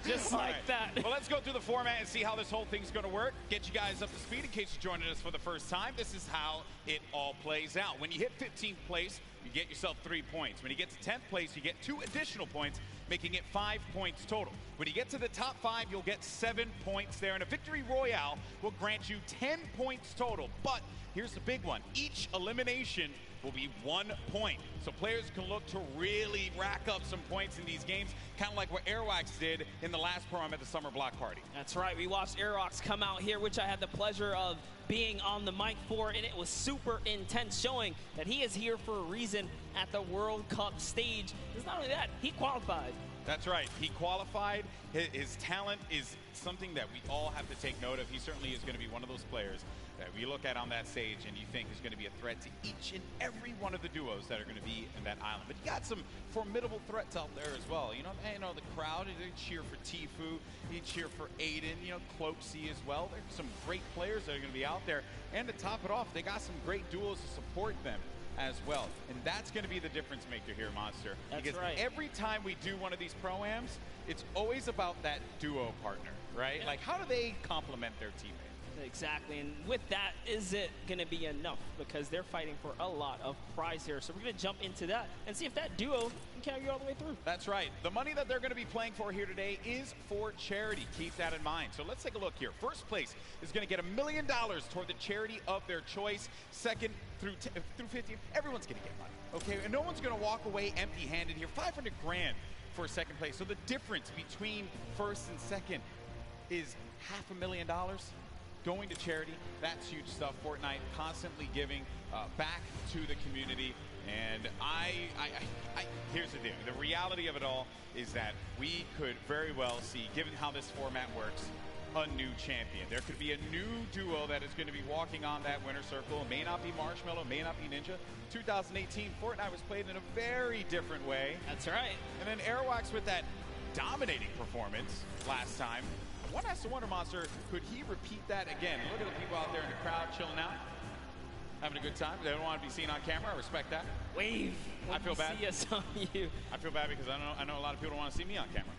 just like that. Well, let's go through the format and see how this whole thing's going to work. Get you guys up to speed in case you're joining us for the first time. This is how it all plays out. When you hit 15th place, you get yourself 3 points. When you get to 10th place, you get 2 additional points, making it 5 points total. When you get to the top 5, you'll get 7 points there, and a victory royale will grant you 10 points total. But here's the big one. Each elimination will be 1 point. So players can look to really rack up some points in these games, kind of like what Airwax did in the last Pro-Am at the Summer Block Party. That's right. We watched Airwax come out here, which I had the pleasure of being on the mic for, and it was super intense, showing that he is here for a reason at the World Cup stage. It's not only that, he qualified. That's right. He qualified. His talent is something that we all have to take note of. He certainly is going to be one of those players that we look at on that stage and you think is going to be a threat to each and every one of the duos that are going to be in that island. But you got some formidable threats out there as well. You know, the crowd, they cheer for Tfue, they cheer for Aiden, you know, Cloaksy as well. There's some great players that are going to be out there. And to top it off, they got some great duos to support them as well. And that's going to be the difference maker here, Monster. That's because right. Every time we do one of these Pro-Ams, it's always about that duo partner, right? Yeah. Like, how do they complement their teammates? Exactly, and with that, is it going to be enough? Because they're fighting for a lot of prize here. So we're going to jump into that and see if that duo can carry you all the way through. That's right. The money that they're going to be playing for here today is for charity. Keep that in mind. So let's take a look here. First place is going to get $1 million toward the charity of their choice. Second through 50th, everyone's going to get money. Okay, and no one's going to walk away empty-handed here. 500 grand for second place. So the difference between first and second is $500,000 going to charity. That's huge stuff. Fortnite constantly giving back to the community. And here's the deal. The reality of it all is that we could very well see, given how this format works, a new champion. There could be a new duo that is going to be walking on that winner circle. It may not be Marshmallow, it may not be Ninja. 2018, Fortnite was played in a very different way. That's right. And then Airwax with that dominating performance last time. One has to wonder, Monster, could he repeat that again? Look at the people out there in the crowd chilling out, having a good time. They don't want to be seen on camera. I respect that. Wave. I feel bad. See us on you. I feel bad because I know a lot of people don't want to see me on camera.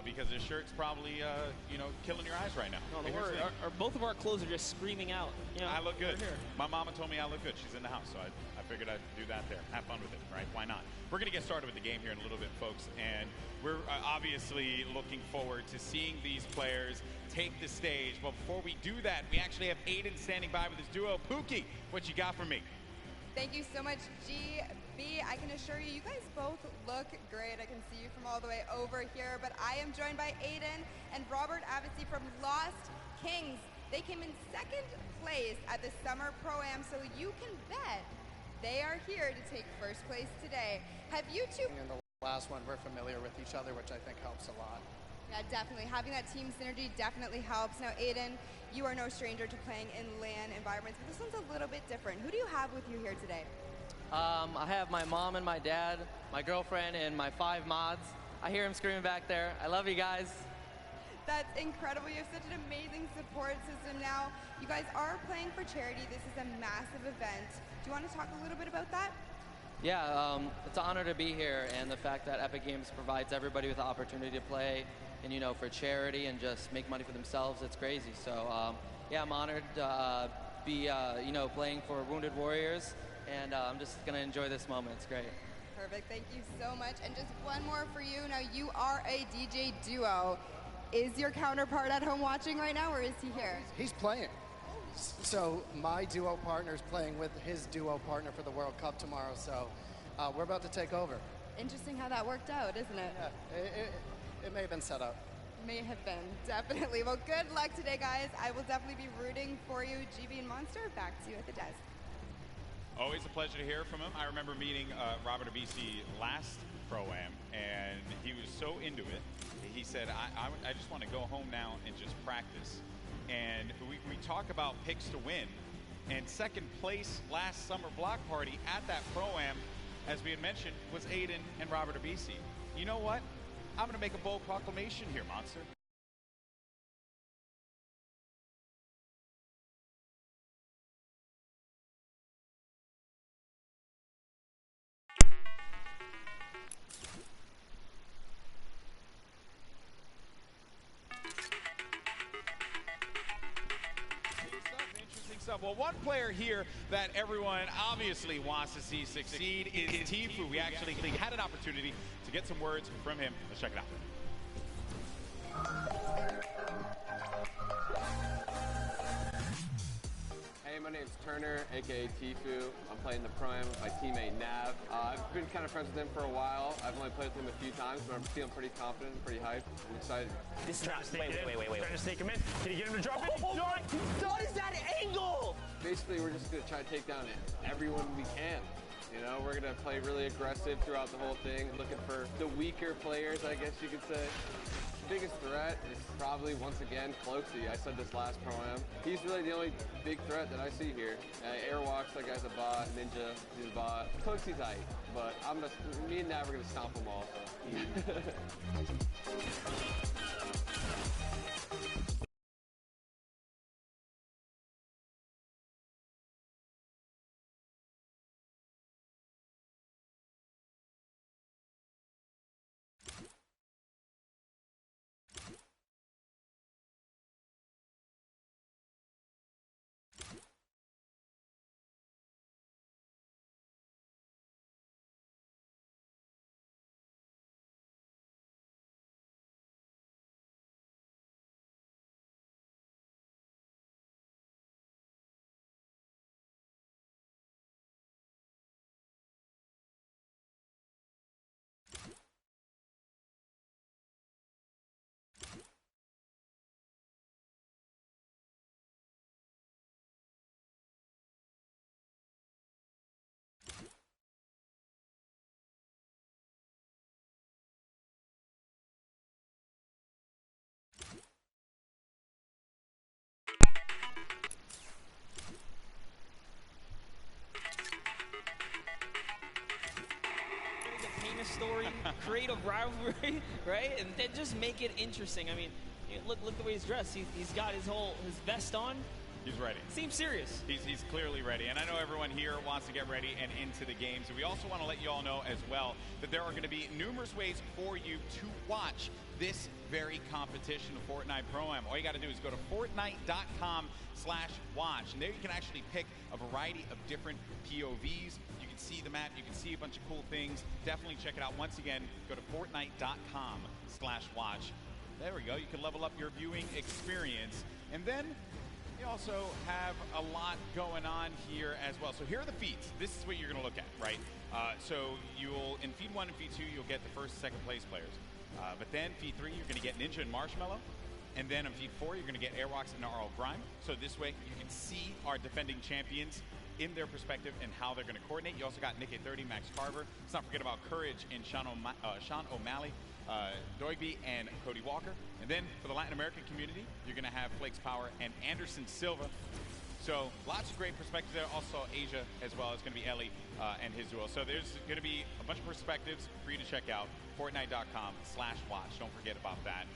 Because this shirt's probably, you know, killing your eyes right now. No, don't worry. Both of our clothes are just screaming out. You know, I look good. Here. My mama told me I look good. She's in the house, so I figured I'd do that there. Have fun with it, right? Why not? We're going to get started with the game here in a little bit, folks. And we're obviously looking forward to seeing these players take the stage. But before we do that, we actually have Aiden standing by with his duo. Pookie, what you got for me? Thank you so much, GB. I can assure you, you guys both look great. I can see you from all the way over here, but I am joined by Aiden and Robert Avesey from Lost Kings. They came in second place at the Summer Pro-Am, so you can bet they are here to take first place today. Have you two... In the last one, we're familiar with each other, which I think helps a lot. Yeah, definitely. Having that team synergy definitely helps. Now, Aiden, you are no stranger to playing in LAN environments, but this one's a little bit different. Who do you have with you here today? I have my mom and my dad, my girlfriend, and my 5 mods. I hear them screaming back there. I love you guys. That's incredible. You have such an amazing support system now. You guys are playing for charity. This is a massive event. Do you want to talk a little bit about that? Yeah, it's an honor to be here, and the fact that Epic Games provides everybody with the opportunity to play and, you know, for charity and just make money for themselves, it's crazy. So, yeah, I'm honored to be, you know, playing for Wounded Warriors, and I'm just going to enjoy this moment. It's great. Perfect. Thank you so much. And just one more for you. Now, you are a DJ duo. Is your counterpart at home watching right now, or is he here? He's playing. So my duo partner is playing with his duo partner for the World Cup tomorrow, so we're about to take over. Interesting how that worked out, isn't it? Yeah, It may have been set up. May have been, definitely. Well, good luck today, guys. I will definitely be rooting for you. GB and Monster, back to you at the desk. Always a pleasure to hear from him. I remember meeting Robert Abisi last Pro-Am, and he was so into it. He said, I just want to go home now and just practice. And we talk about picks to win. And second place last summer block party at that Pro-Am, as we had mentioned, was Aiden and Robert Abisi. You know what? I'm going to make a bold proclamation here, Monster. Interesting stuff. Well, one player here that everyone obviously wants to see succeed is Tfue. We actually had an opportunity to get some words from him. Let's check it out. Hey, my name's Turner, aka Tfue. I'm playing the Pro-Am with my teammate Nav. I've been kind of friends with him for a while. I've only played with him a few times, but I'm feeling pretty confident, pretty hyped. I'm excited. This is not wait. Trying to stake him in. Can you get him to drop it? Oh my! What is that angle? Basically, we're just gonna try to take down everyone we can. You know, we're gonna play really aggressive throughout the whole thing, looking for the weaker players, I guess you could say. The biggest threat is probably, once again, Cloakzy. I said this last Pro-Am. He's really the only big threat that I see here. Airwalks, that guy's a bot. Ninja, he's a bot. Cloakzy's hype, but me and Nav are gonna stomp them all. So. Story, create a rivalry, right? And then just make it interesting. I mean, look the way he's dressed. He's got his vest on. He's ready. Seems serious. He's clearly ready. And I know everyone here wants to get ready and into the games. And we also want to let you all know as well that there are going to be numerous ways for you to watch this very competition of Fortnite Pro-Am. All you got to do is go to Fortnite.com/watch. And there you can actually pick a variety of different POVs. You can see the map. You can see a bunch of cool things. Definitely check it out. Once again, go to Fortnite.com/watch. There we go. You can level up your viewing experience. And then you also have a lot going on here as well. So here are the feats. This is what you're going to look at, right? So you'll, in feed 1 and feed 2, you'll get the first and second place players. But then feed 3, you're going to get Ninja and Marshmallow. And then in feed 4, you're going to get Airwalks and RL Grime. So this way you can see our defending champions in their perspective and how they're going to coordinate. You also got Nick A30, Max Carver. Let's not forget about Courage and Sean O'Malley, Doigby, and Cody Walker. And then for the Latin American community, you're going to have Flakes Power and Anderson Silva. So lots of great perspectives there. Also Asia as well is going to be Ellie and his duo. So there's going to be a bunch of perspectives for you to check out. Fortnite.com/watch. Don't forget about that.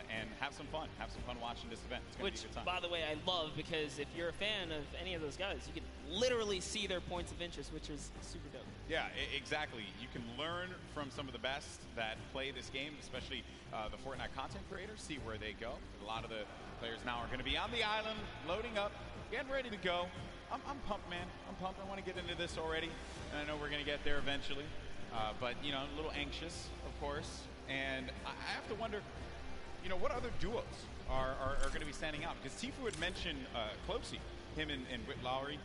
And have some fun. Have some fun watching this event. It's going to be a good time. By the way, I love, because if you're a fan of any of those guys, you can literally see their points of interest, which is super dope. Yeah, exactly. You can learn from some of the best that play this game, especially the Fortnite content creators, see where they go. A lot of the players now are going to be on the island, loading up, getting ready to go. I'm pumped, man. I'm pumped. I want to get into this already. And I know we're going to get there eventually. But, you know, a little anxious, of course. And I have to wonder, you know, what other duos are going to be standing out? Because Tfue had mentioned Cloakzy, him and Whit Lowry.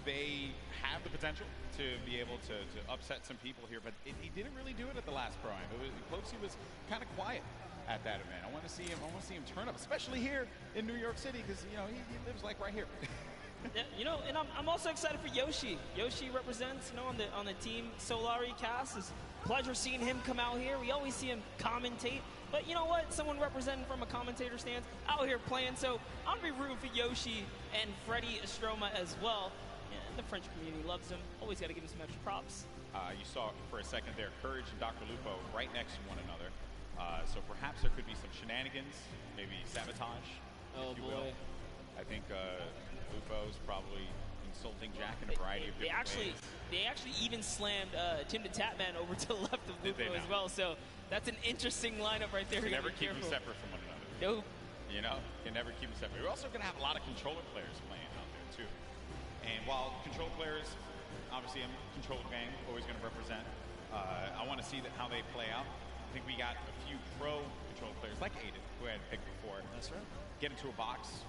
They have the potential to be able to upset some people here, but he didn't really do it at the last Pro-Am. Cloakzy was kind of quiet. at that event. I want to see him turn up, especially here in New York City, because he lives like right here. Yeah, and I'm also excited for Yoshi. Yoshi represents, on the Team Solari cast. It's a pleasure seeing him come out here. We always see him commentate, but you know what? Someone representing from a commentator stance out here playing. So I'm gonna be rooting for Yoshi and Freddie Estroma as well. And the French community loves him. Always got to give him some extra props. You saw for a second there, Courage and Dr. Lupo right next to one another. So perhaps there could be some shenanigans, maybe sabotage, if you will. I think Lupo's probably insulting Jack in a variety of different ways. They actually even slammed Tim the Tatman over to the left of Lupo as well. So that's an interesting lineup right there. You can never keep them separate from one another. Nope. You can never keep them separate. We're also going to have a lot of controller players playing out there too. And while controller players, obviously I'm controller gang, always going to represent. I want to see how they play out. I think we got a few pro controller players like Aiden, who I had picked before. That's right. Get into a box,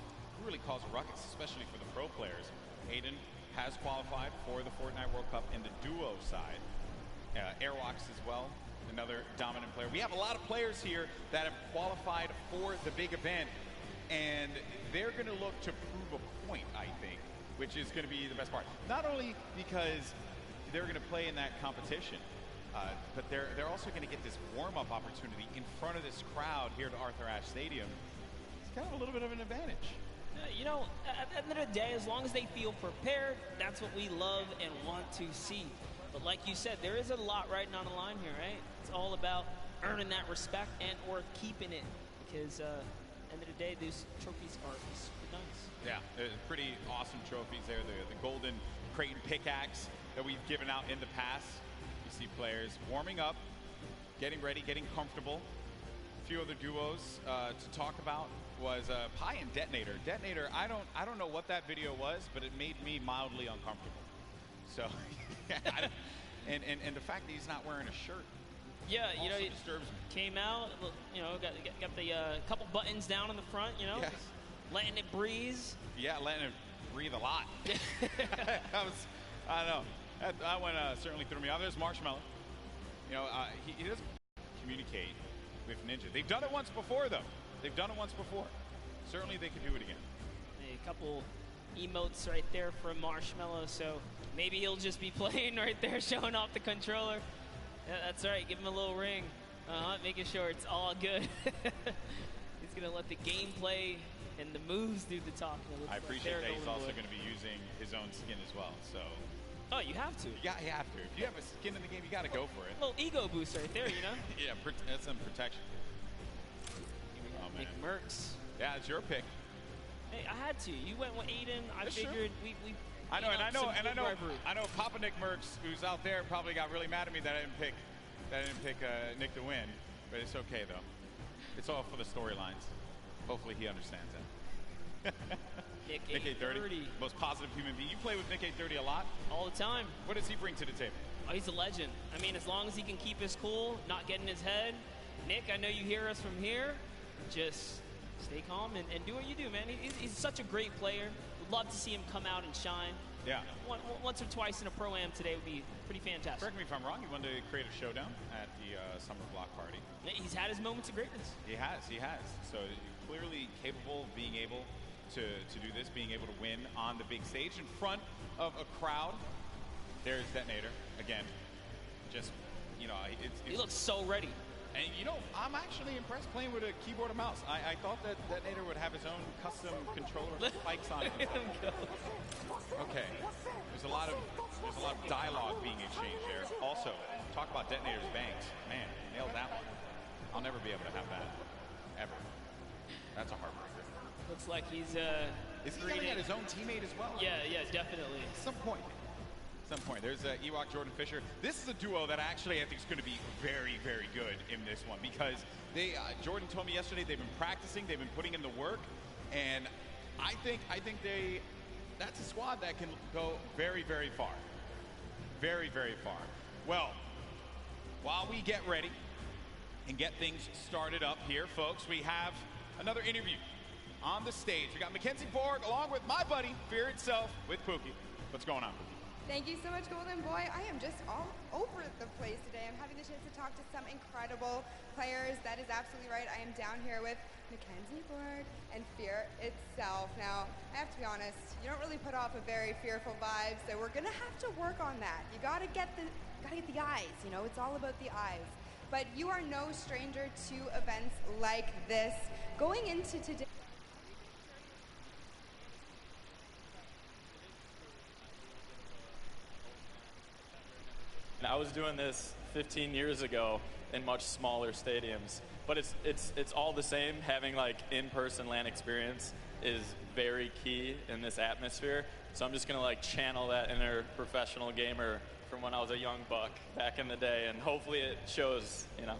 really cause a ruckus, especially for the pro players. Aiden has qualified for the Fortnite World Cup in the duo side. Airwalks as well, another dominant player. We have a lot of players here that have qualified for the big event, and they're going to look to prove a point, I think, which is going to be the best part. Not only because they're going to play in that competition, but they're also going to get this warm-up opportunity in front of this crowd here at Arthur Ashe Stadium. It's kind of a little bit of an advantage. At the end of the day, as long as they feel prepared, that's what we love and want to see. But like you said, there is a lot riding on the line here, right? It's all about earning that respect and or keeping it, because at the end of the day, these trophies are super nice. Yeah, pretty awesome trophies there. The golden Creighton pickaxe that we've given out in the past. You see players warming up, getting ready, getting comfortable. A few other duos to talk about was Pi and Detonator. Detonator, I don't know what that video was, but it made me mildly uncomfortable. So, and the fact that he's not wearing a shirt. Yeah, also disturbs me. Came out, got the couple buttons down in the front, Yes. letting it breeze. Yeah, letting it breathe a lot. I don't know. That one certainly threw me off. There's Marshmallow. He doesn't communicate with Ninja. They've done it once before, though. They've done it once before. Certainly they could do it again. A couple emotes right there from Marshmallow, so maybe he'll just be playing right there, showing off the controller. Yeah, that's right. Give him a little ring. Making sure it's all good. He's going to let the gameplay and the moves do the talking. I appreciate that he's also going to be using his own skin as well. So. Oh, you have to. Yeah, you have to. If you have a skin in the game, you got to go for it. A little ego boost right there, Yeah, that's some protection. Oh, man. Nick Mercs. Yeah, it's your pick. Hey, I had to. You went with Aiden. I figured we I know Papa Nick Mercs, who's out there, probably got really mad at me that I didn't pick Nick to win. But it's okay though. It's all for the storylines. Hopefully he understands that. Nick 830, most positive human being. You play with Nick 830 a lot? All the time. What does he bring to the table? Oh, he's a legend. I mean, as long as he can keep his cool, not get in his head. Nick, I know you hear us from here. Just stay calm and do what you do, man. He's such a great player. Would love to see him come out and shine. Yeah. Once or twice in a Pro-Am today would be pretty fantastic. Correct me if I'm wrong. He wanted to create a showdown at the Summer Block Party. Yeah, he's had his moments of greatness. He has. So clearly capable of being able to do this, being able to win on the big stage in front of a crowd. There's Detonator again. Just, he looks so ready. And I'm actually impressed playing with a keyboard and mouse. I thought that Detonator would have his own custom controller spikes on it. Okay. There's a lot of dialogue being exchanged there. Also, talk about Detonator's bangs. Man, nailed that one. I'll never be able to have that. Ever. That's a heartbreaker. Looks like he's Is he yelling at his own teammate as well? Yeah, definitely. At some point. There's Ewok Jordan Fisher. This is a duo that actually I think is going to be very, very good in this one because Jordan told me yesterday they've been practicing, they've been putting in the work, and I think that's a squad that can go very, very far. Very, very far. Well, while we get ready and get things started up here, folks, we have another interview on the stage. We got Mackenzie Borg along with my buddy, Fear Itself, with Pookie. What's going on, Pookie? Thank you so much, Golden Boy. I am just all over the place today. I'm having the chance to talk to some incredible players. That is absolutely right. I am down here with Mackenzie Borg and Fear itself. Now, I have to be honest, you don't really put off a very fearful vibe, so we're gonna have to work on that. You gotta get the eyes, you know, it's all about the eyes. But you are no stranger to events like this. Going into today, I was doing this 15 years ago in much smaller stadiums, but it's all the same. Having like in-person LAN experience is very key in this atmosphere. So I'm just gonna like channel that inner professional gamer from when I was a young buck back in the day, and hopefully it shows, you know.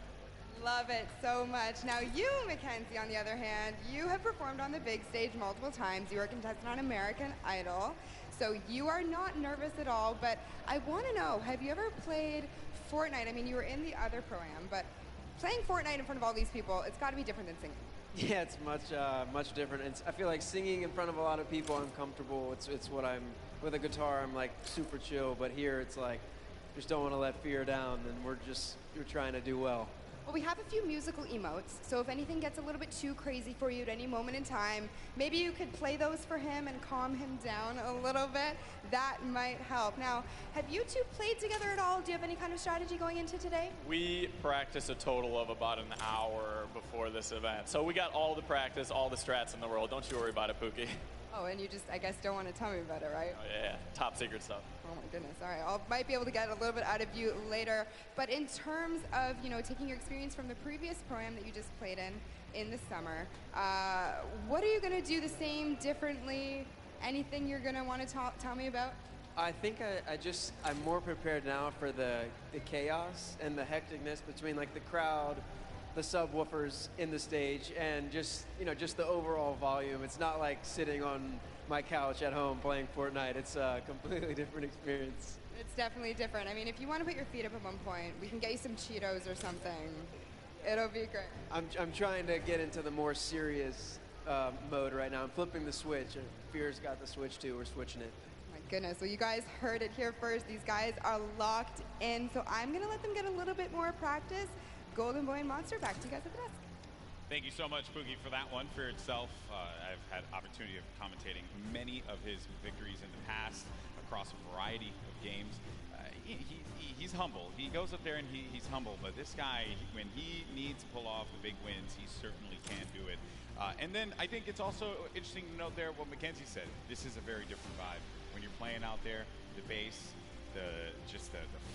love it so much. Now you, Mackenzie, on the other hand, you have performed on the big stage multiple times. You were a contestant on American Idol. So you are not nervous at all, but I want to know, have you ever played Fortnite? I mean, you were in the other pro-am, but playing Fortnite in front of all these people, it's got to be different than singing. Yeah, it's much different. I feel like singing in front of a lot of people, I'm comfortable. It's what I'm, with a guitar, I'm like super chill, but here it's like, just don't want to let fear down, and we're trying to do well. Well, we have a few musical emotes, so if anything gets a little bit too crazy for you at any moment in time, maybe you could play those for him and calm him down a little bit. That might help. Now, have you two played together at all? Do you have any kind of strategy going into today? We practice a total of about an hour before this event. So we got all the practice, all the strats in the world. Don't you worry about it, Pookie. Oh, and you just, I guess, don't want to tell me about it, right? Oh, yeah, top secret stuff. Oh my goodness, all right. I might be able to get a little bit out of you later. But in terms of, you know, taking your experience from the previous pro-am that you just played in the summer, what are you going to do the same, differently? Anything you're going to want to tell me about? I think I'm more prepared now for the chaos and the hecticness between like the crowd, the subwoofers in the stage, and just the overall volume. It's not like sitting on my couch at home playing Fortnite. It's a completely different experience. It's definitely different. I mean, if you want to put your feet up at one point, we can get you some Cheetos or something. It'll be great. I'm trying to get into the more serious mode right now. I'm flipping the switch. Fear's got the switch too. We're switching it. My goodness. Well, you guys heard it here first. These guys are locked in, so I'm going to let them get a little bit more practice. Golden Boy and Monster, back to you guys at the desk. Thank you so much, Pookie, for that one. For itself, I've had opportunity of commentating many of his victories in the past across a variety of games. He's humble. He goes up there and he's humble, but this guy, when he needs to pull off the big wins, he certainly can do it. And then I think it's also interesting to note there what Mackenzie said. This is a very different vibe. When you're playing out there, the bass, the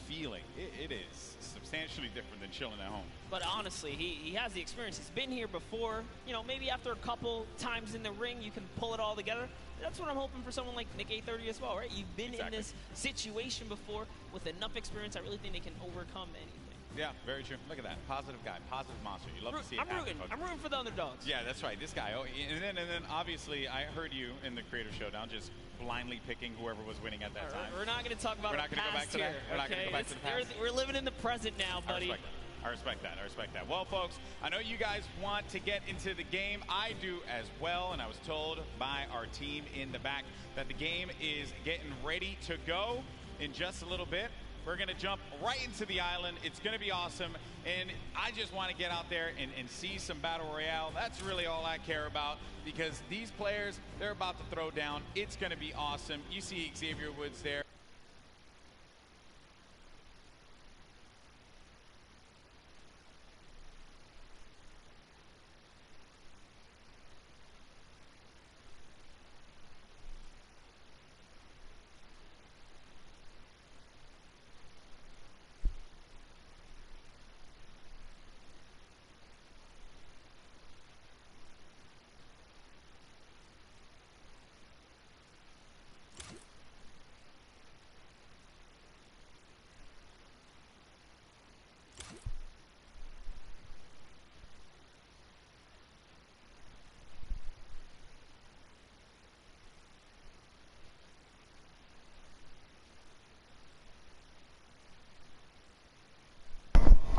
feeling, it is substantially different than chilling at home. But honestly, he has the experience. He's been here before. You know, maybe after a couple times in the ring, you can pull it all together. That's what I'm hoping for someone like Nick A30 as well, right? You've been in this situation before with enough experience. I really think they can overcome anything. Yeah, very true. Look at that. Positive guy, positive monster. You love to see it happen. I'm rooting for the underdogs. Yeah, that's right. This guy. Oh, and then obviously, I heard you in the Creator Showdown just blindly picking whoever was winning at that time. We're not going to talk about We're not going to go back to that. We're not going to go back to the past. We're living in the present now, buddy. I respect that. I respect that. Well, folks, I know you guys want to get into the game. I do as well, and I was told by our team in the back that the game is getting ready to go in just a little bit. We're going to jump right into the island. It's going to be awesome, and I just want to get out there and see some Battle Royale. That's really all I care about, because these players, they're about to throw down. It's going to be awesome. You see Xavier Woods there.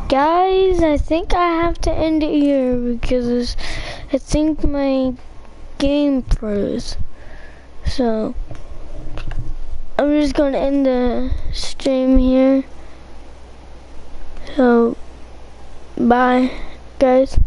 Guys, I think I have to end it here because I think my game froze. So, I'm just going to end the stream here. So, bye, guys.